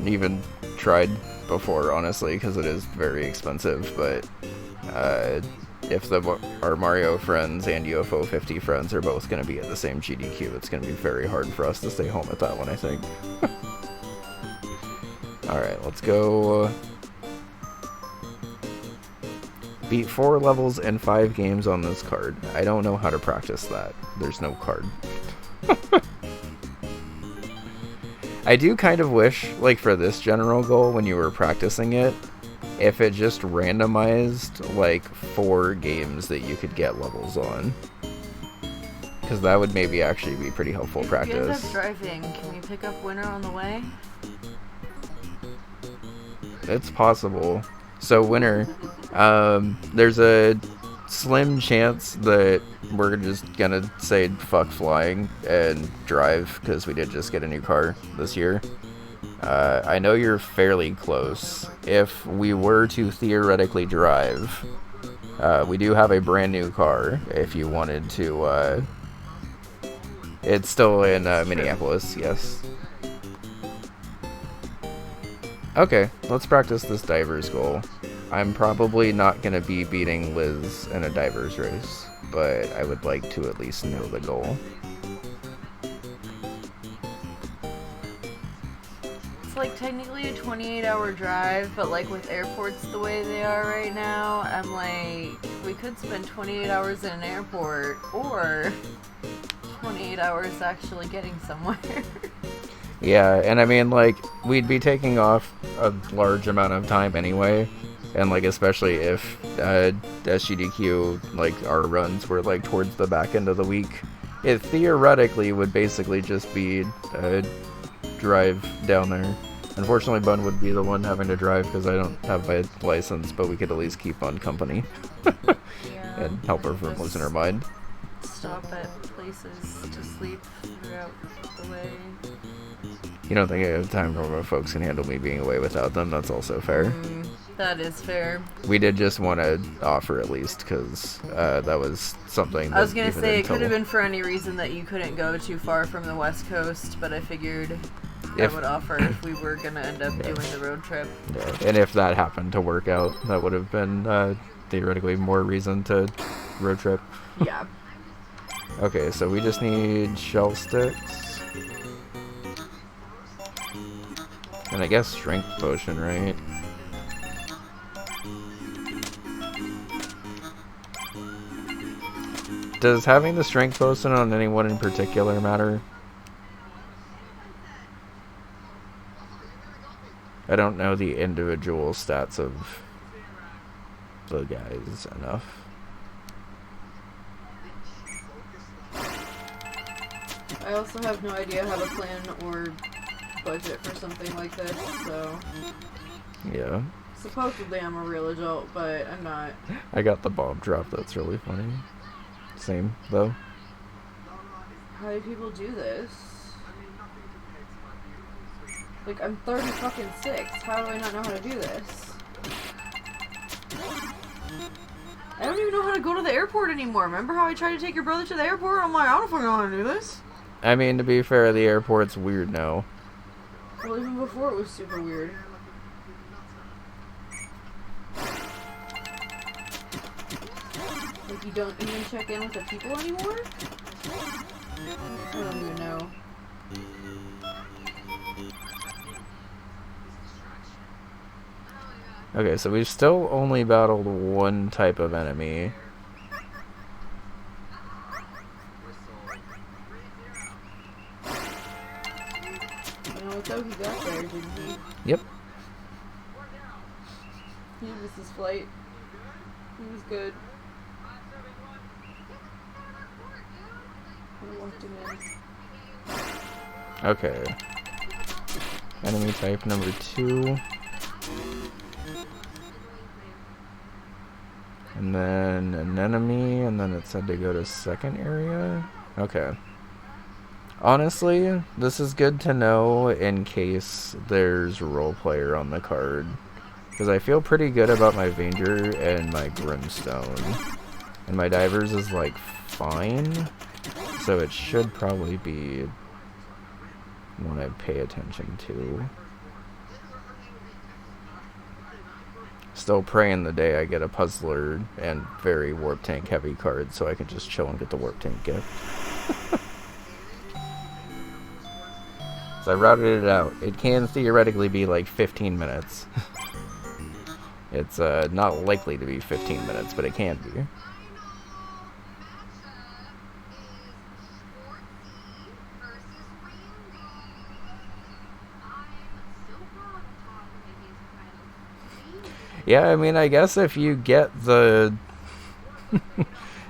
even tried before, honestly, because it is very expensive, but if our Mario friends and UFO 50 friends are both going to be at the same GDQ, it's going to be very hard for us to stay home at that one, I think. Alright, let's go. Beat 4 levels and 5 games on this card. I don't know how to practice that. There's no card. I do kind of wish, like for this general goal, when you were practicing it, if it just randomized like 4 games that you could get levels on. Because that would maybe actually be pretty helpful practice. If you guys are driving, can we pick up Winner on the way? It's possible. So Winner, there's a slim chance that we're just gonna say fuck flying and drive, because we did just get a new car this year. I know you're fairly close. If we were to theoretically drive, we do have a brand new car if you wanted to. It's still in Minneapolis, yes. Okay, let's practice this diver's goal. I'm probably not going to be beating Liz in a diver's race, but I would like to at least know the goal. It's like technically a 28-hour drive, but like with airports the way they are right now, I'm like, we could spend 28 hours in an airport, or 28 hours actually getting somewhere. Yeah, and I mean, like, we'd be taking off a large amount of time anyway, and, like, especially if SGDQ, like, our runs were, like, towards the back end of the week, it theoretically would basically just be a drive down there. Unfortunately, Bun would be the one having to drive because I don't have my license, but we could at least keep on company and help her from losing her mind. Stop at places to sleep throughout the way. You don't think I have time for folks can handle me being away without them? That's also fair. That is fair. We did just want to offer at least because that was something that I was gonna even say it until- could have been for any reason that you couldn't go too far from the West Coast, but I figured I would offer if we were gonna end up doing the road trip. Yeah, and if that happened to work out, that would have been theoretically more reason to road trip. Yeah. Okay, so we just need shell sticks. And I guess strength potion, right? Does having the strength potion on anyone in particular matter? I don't know the individual stats of the guys enough. I also have no idea how to plan or budget for something like this, so Yeah. supposedly I'm a real adult, but I'm not. I got the bomb drop, that's really funny. Same, though. How do people do this? Like, I'm 30 fucking 6. How do I not know how to do this? I don't even know how to go to the airport anymore. Remember how I tried to take your brother to the airport? I'm like, I don't fucking know how to do this. I mean, to be fair, the airport's weird now. Well, even before it was super weird. Like, you don't even check in with the people anymore? I don't even know. Okay, so we've still only battled one type of enemy. You know what though? He got there, didn't he? Yep. He missed his flight. He was good. I walked him in. Okay. Enemy type number 2. And then an enemy, and then it said to go to second area? Okay. Honestly, this is good to know in case there's a role player on the card. Because I feel pretty good about my Vanger and my Brimstone. And my Divers is like fine. So it should probably be one I pay attention to. Still praying the day I get a Puzzler and very Warp Tank heavy card so I can just chill and get the Warp Tank gift. So I routed it out. It can theoretically be like 15 minutes. It's not likely to be 15 minutes, but it can be. Yeah, I mean, I guess if you get the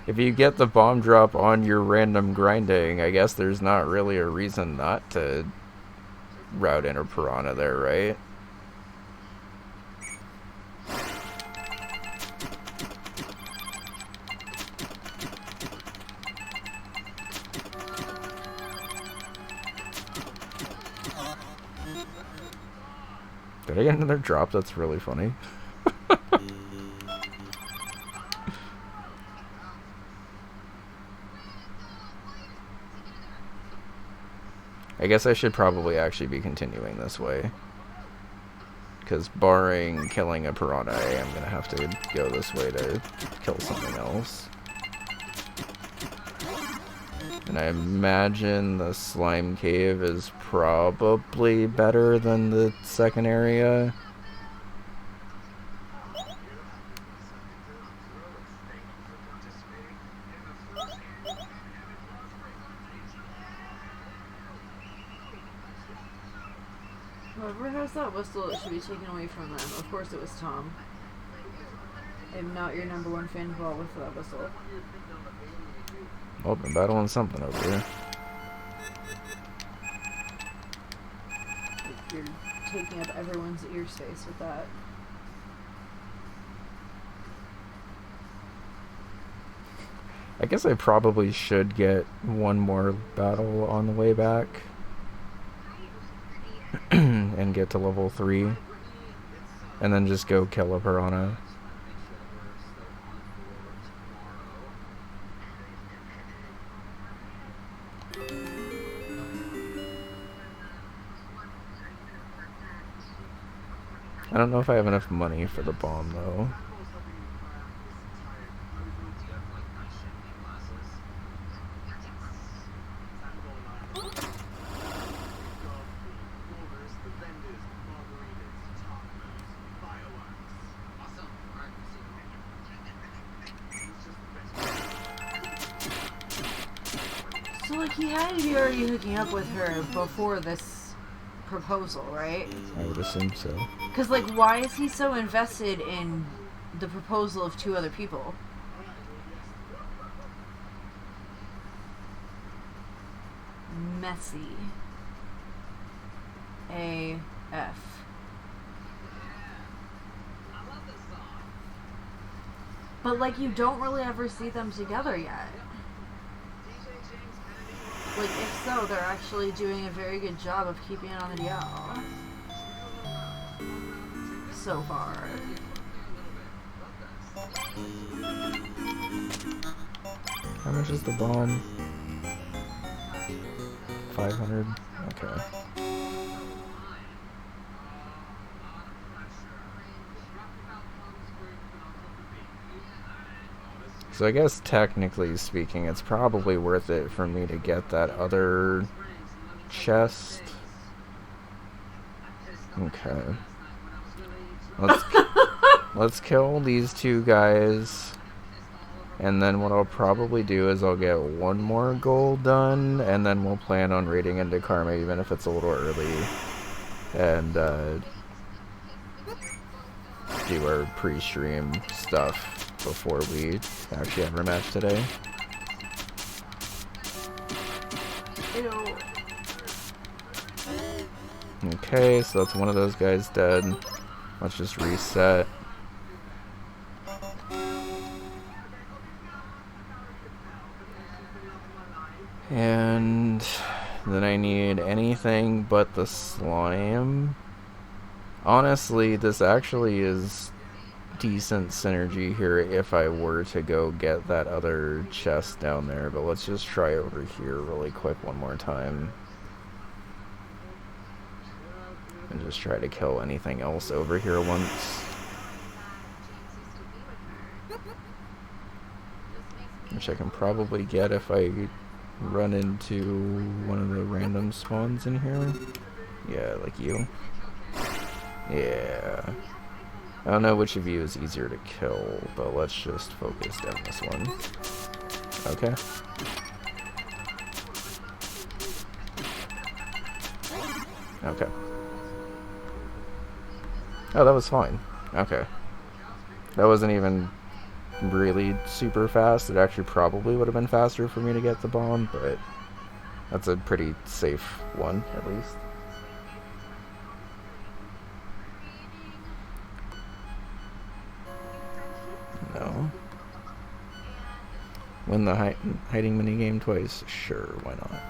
if you get the bomb drop on your random grinding, I guess there's not really a reason not to route in a Piranha there, right? Did I get another drop? That's really funny. I guess I should probably actually be continuing this way. Because barring killing a Piranha, I am going to have to go this way to kill something else. And I imagine the slime cave is probably better than the second area. Whoever has that whistle, it should be taken away from them. Of course it was Tom. I'm not your number one fan of all with that whistle. Oh, been battling something over here. You're taking up everyone's ear space with that. I guess I probably should get one more battle on the way back. And get to level 3. And then just go kill a Piranha. I don't know if I have enough money for the bomb though. he had to be already hooking up with her before this proposal, right? I would assume so. Because, like, why is he so invested in the proposal of 2 other people? Messy. AF. But, like, you don't really ever see them together yet. Like, if so, they're actually doing a very good job of keeping it on the DL. So far. How much is the bomb? 500? Okay. So I guess technically speaking, it's probably worth it for me to get that other chest. Okay. Let's kill these 2 guys. And then what I'll probably do is I'll get 1 more goal done, and then we'll plan on raiding into Karma even if it's a little early. And do our pre-stream stuff before we actually have our match today. Ew. Okay, so that's one of those guys dead. Let's just reset. And then I need anything but the slime. Honestly, this actually is decent synergy here if I were to go get that other chest down there, but let's just try over here really quick one more time. And just try to kill anything else over here once. Which I can probably get if I run into one of the random spawns in here. Yeah, like you. Yeah. I don't know which of you is easier to kill, but let's just focus down this one. Okay. Okay. Oh, that was fine. Okay. That wasn't even really super fast. It actually probably would have been faster for me to get the bomb, but that's a pretty safe one, at least. No. Win the hiding minigame twice? Sure, why not?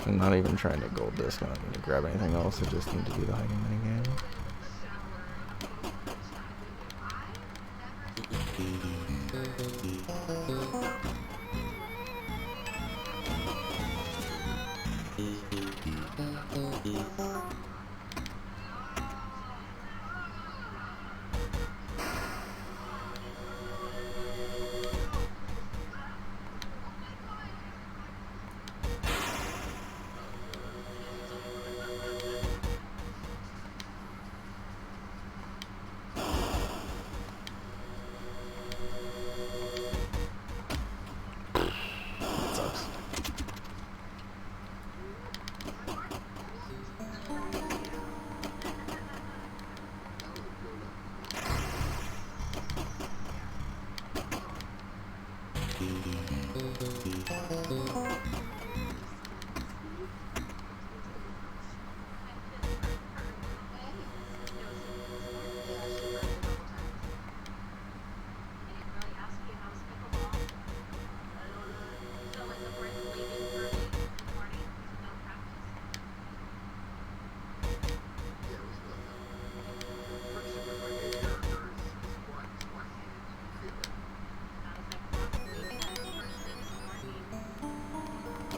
I'm not even trying to gold this, I don't need to grab anything else, I just need to do the hiding minigame.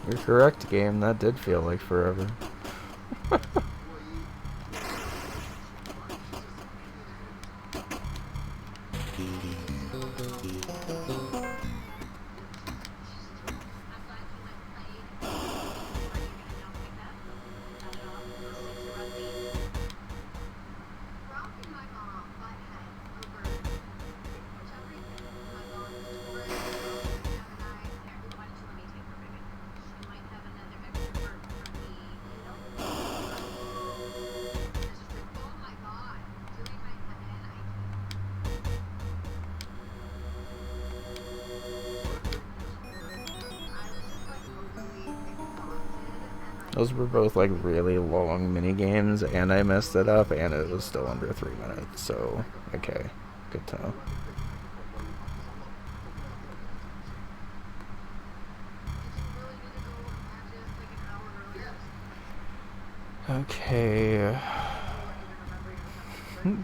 You're correct, game. That did feel like forever. Those were both like really long mini games, and I messed it up, and it was still under 3 minutes. So, okay, good to know. Okay.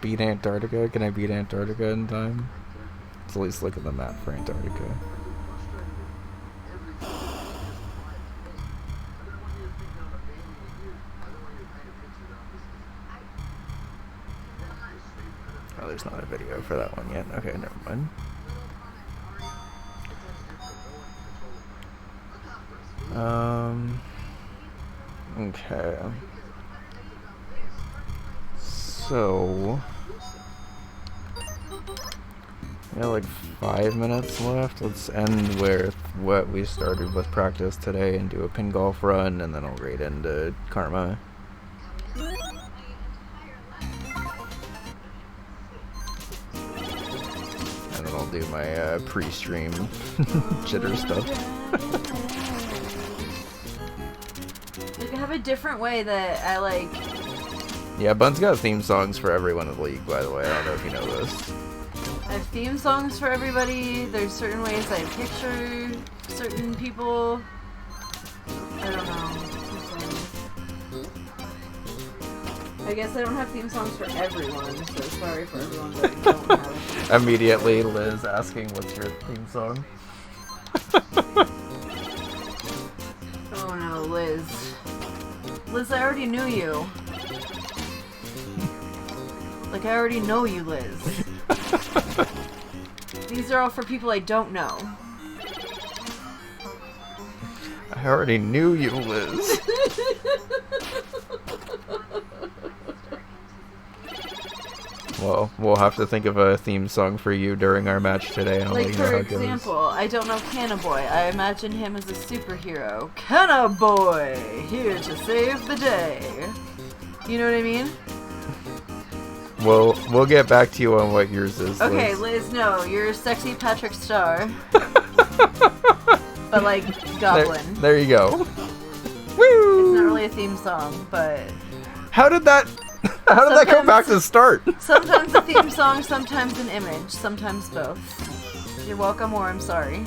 Beat Antarctica. Can I beat Antarctica in time? Let's at least look at the map for Antarctica. Oh, there's not a video for that one yet. Okay, never mind. Okay. So, we got like 5 minutes left. Let's end with what we started with practice today and do a pin golf run, and then I'll raid into Karma. And then I'll do my pre-stream jitter stuff. Like, I have a different way that I like. Yeah, Bun's got theme songs for everyone in the league, by the way. I don't know if you know this. I have theme songs for everybody. There's certain ways I picture certain people. I don't know. I guess I don't have theme songs for everyone, so sorry for everyone that I don't have. Immediately, Liz asking, what's your theme song? Oh no, Liz. Liz, I already knew you. Like, I already know you, Liz. These are all for people I don't know. I already knew you, Liz. Well, we'll have to think of a theme song for you during our match today. I'll Like, let you know for how it goes. example, I don't know Canna Boy. I imagine him as a superhero. Canna Boy! Here to save the day. You know what I mean? We'll get back to you on what yours is, Okay, Liz. Liz, no. You're sexy Patrick Star. But, like, Goblin. There you go. It's Woo! not really a theme song, but... How did that go back to start? Sometimes a theme song, sometimes an image, sometimes both. You're welcome or I'm sorry.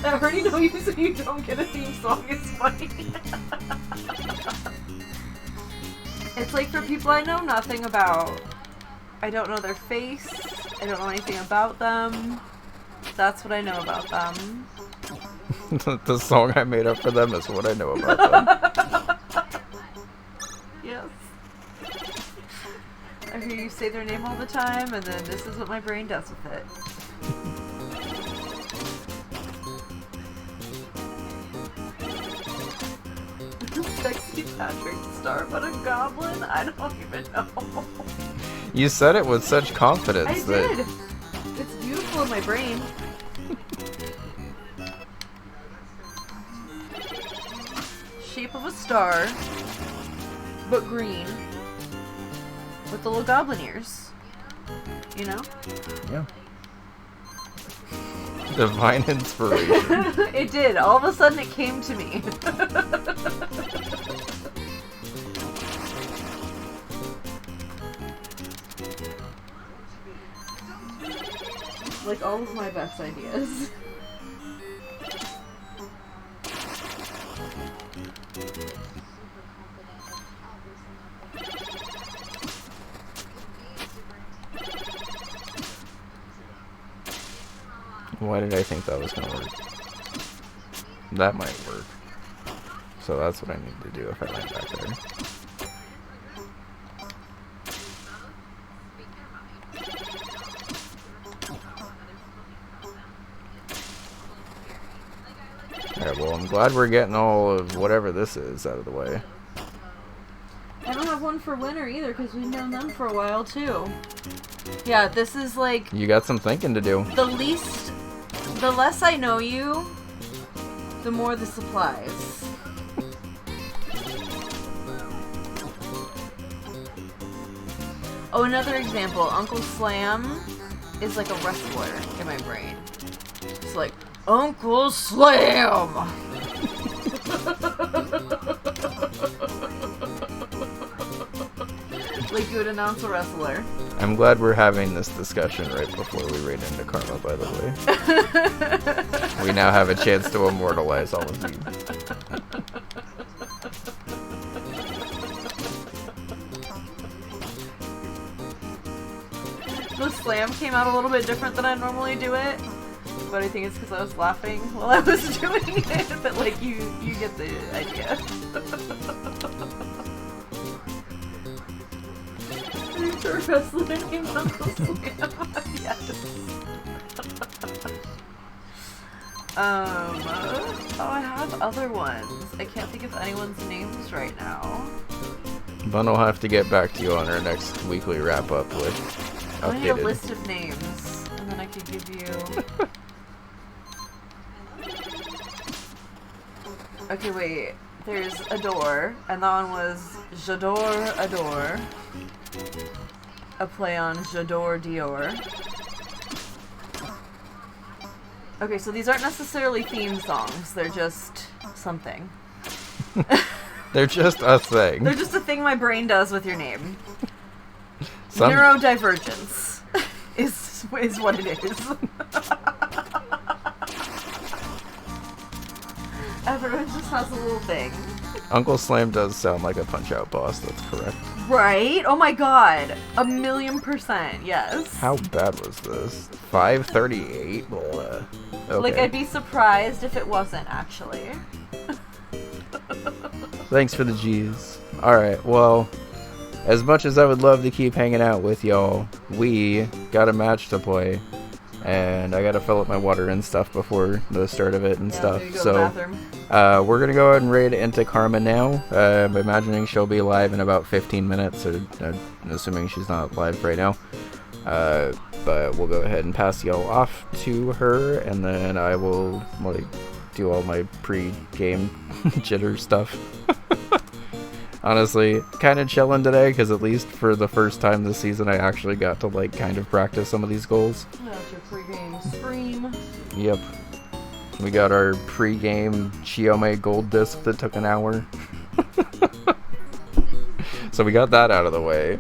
I already know you, so you don't get a theme song. It's funny. It's like for people I know nothing about. I don't know their face. I don't know anything about them. That's what I know about them. The song I made up for them is what I know about them. Yes. I hear you say their name all the time, and then this is what my brain does with it. Sexy Patrick Star, but a goblin? I don't even know. You said it with such confidence I that did. It's beautiful in my brain. Shape of a star, but green, with the little goblin ears. You know? yeah. Divine inspiration. It did. All of a sudden it came to me. Like all of my best ideas. why did I think that was gonna work? That might work. So that's what I need to do if I land back there. Alright, well, I'm glad we're getting all of whatever this is out of the way. I don't have one for winter either, because we've known them for a while, too. Yeah, this is like... You got some thinking to do. The less I know you, the more the supplies. Oh, another example. Uncle Slam is like a wrestler in my brain. It's like, Uncle Slam! Like you would announce a wrestler. I'm glad we're having this discussion right before we raid into Karma, by the way. We now have a chance to immortalize all of you. The slam came out a little bit different than I normally do it, but I think it's because I was laughing while I was doing it. But like you get the idea. There's a wrestler named Uncle Slam. Yes. Oh, I have other ones. I can't think of anyone's names right now. Bun will have to get back to you on our next weekly wrap up with I need a updated. list of names, and then I could give you... Okay, wait. There's Adore, and that one was J'adore Adore. A play on J'adore Dior. Okay, so these aren't necessarily theme songs, they're just something. They're just a thing. They're just a thing my brain does with your name. Some- Neurodivergence is what it is. Everyone just has a little thing. Uncle Slam does sound like a Punch-Out boss, that's correct. Right? Oh my god. 1,000,000%, yes. How bad was this? 538? Okay. Like, I'd be surprised if it wasn't, actually. Thanks for the G's. Alright, well, as much as I would love to keep hanging out with y'all, we got a match to play. And I gotta fill up my water and stuff before the start of it and stuff. So, we're gonna go ahead and raid into Karma now. I'm imagining she'll be live in about 15 minutes, or assuming she's not live right now. But we'll go ahead and pass y'all off to her, and then I will like do all my pre-game jitter stuff. Honestly, kind of chilling today, because at least for the first time this season, I actually got to like kind of practice some of these goals. That's your pre-game stream. Yep. We got our pre-game Chiome gold disc that took an hour. So we got that out of the way.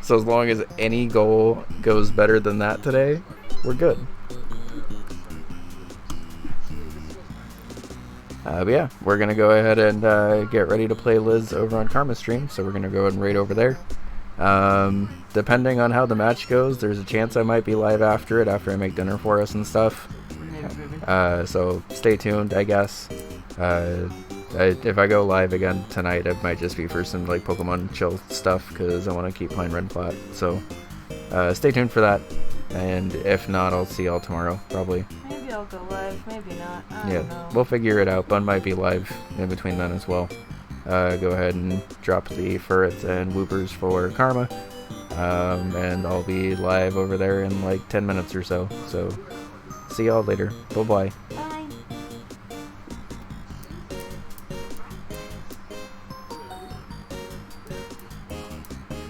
So as long as any goal goes better than that today, we're good. But yeah, we're going to go ahead and get ready to play Liz over on Karma stream. So we're going to go ahead and raid over there. Depending on how the match goes, there's a chance I might be live after it, after I make dinner for us and stuff. So stay tuned, I guess. If I go live again tonight, it might just be for some like Pokemon chill stuff, because I want to keep playing Red Plat. So stay tuned for that. And if not, I'll see y'all tomorrow, probably. Maybe I'll go live, maybe not. I Yeah, don't know. we'll figure it out. Bun might be live in between then as well. Go ahead and drop the ferrets and whoopers for Karma. And I'll be live over there in like 10 minutes or so. So, see y'all later. Bye-bye. Bye.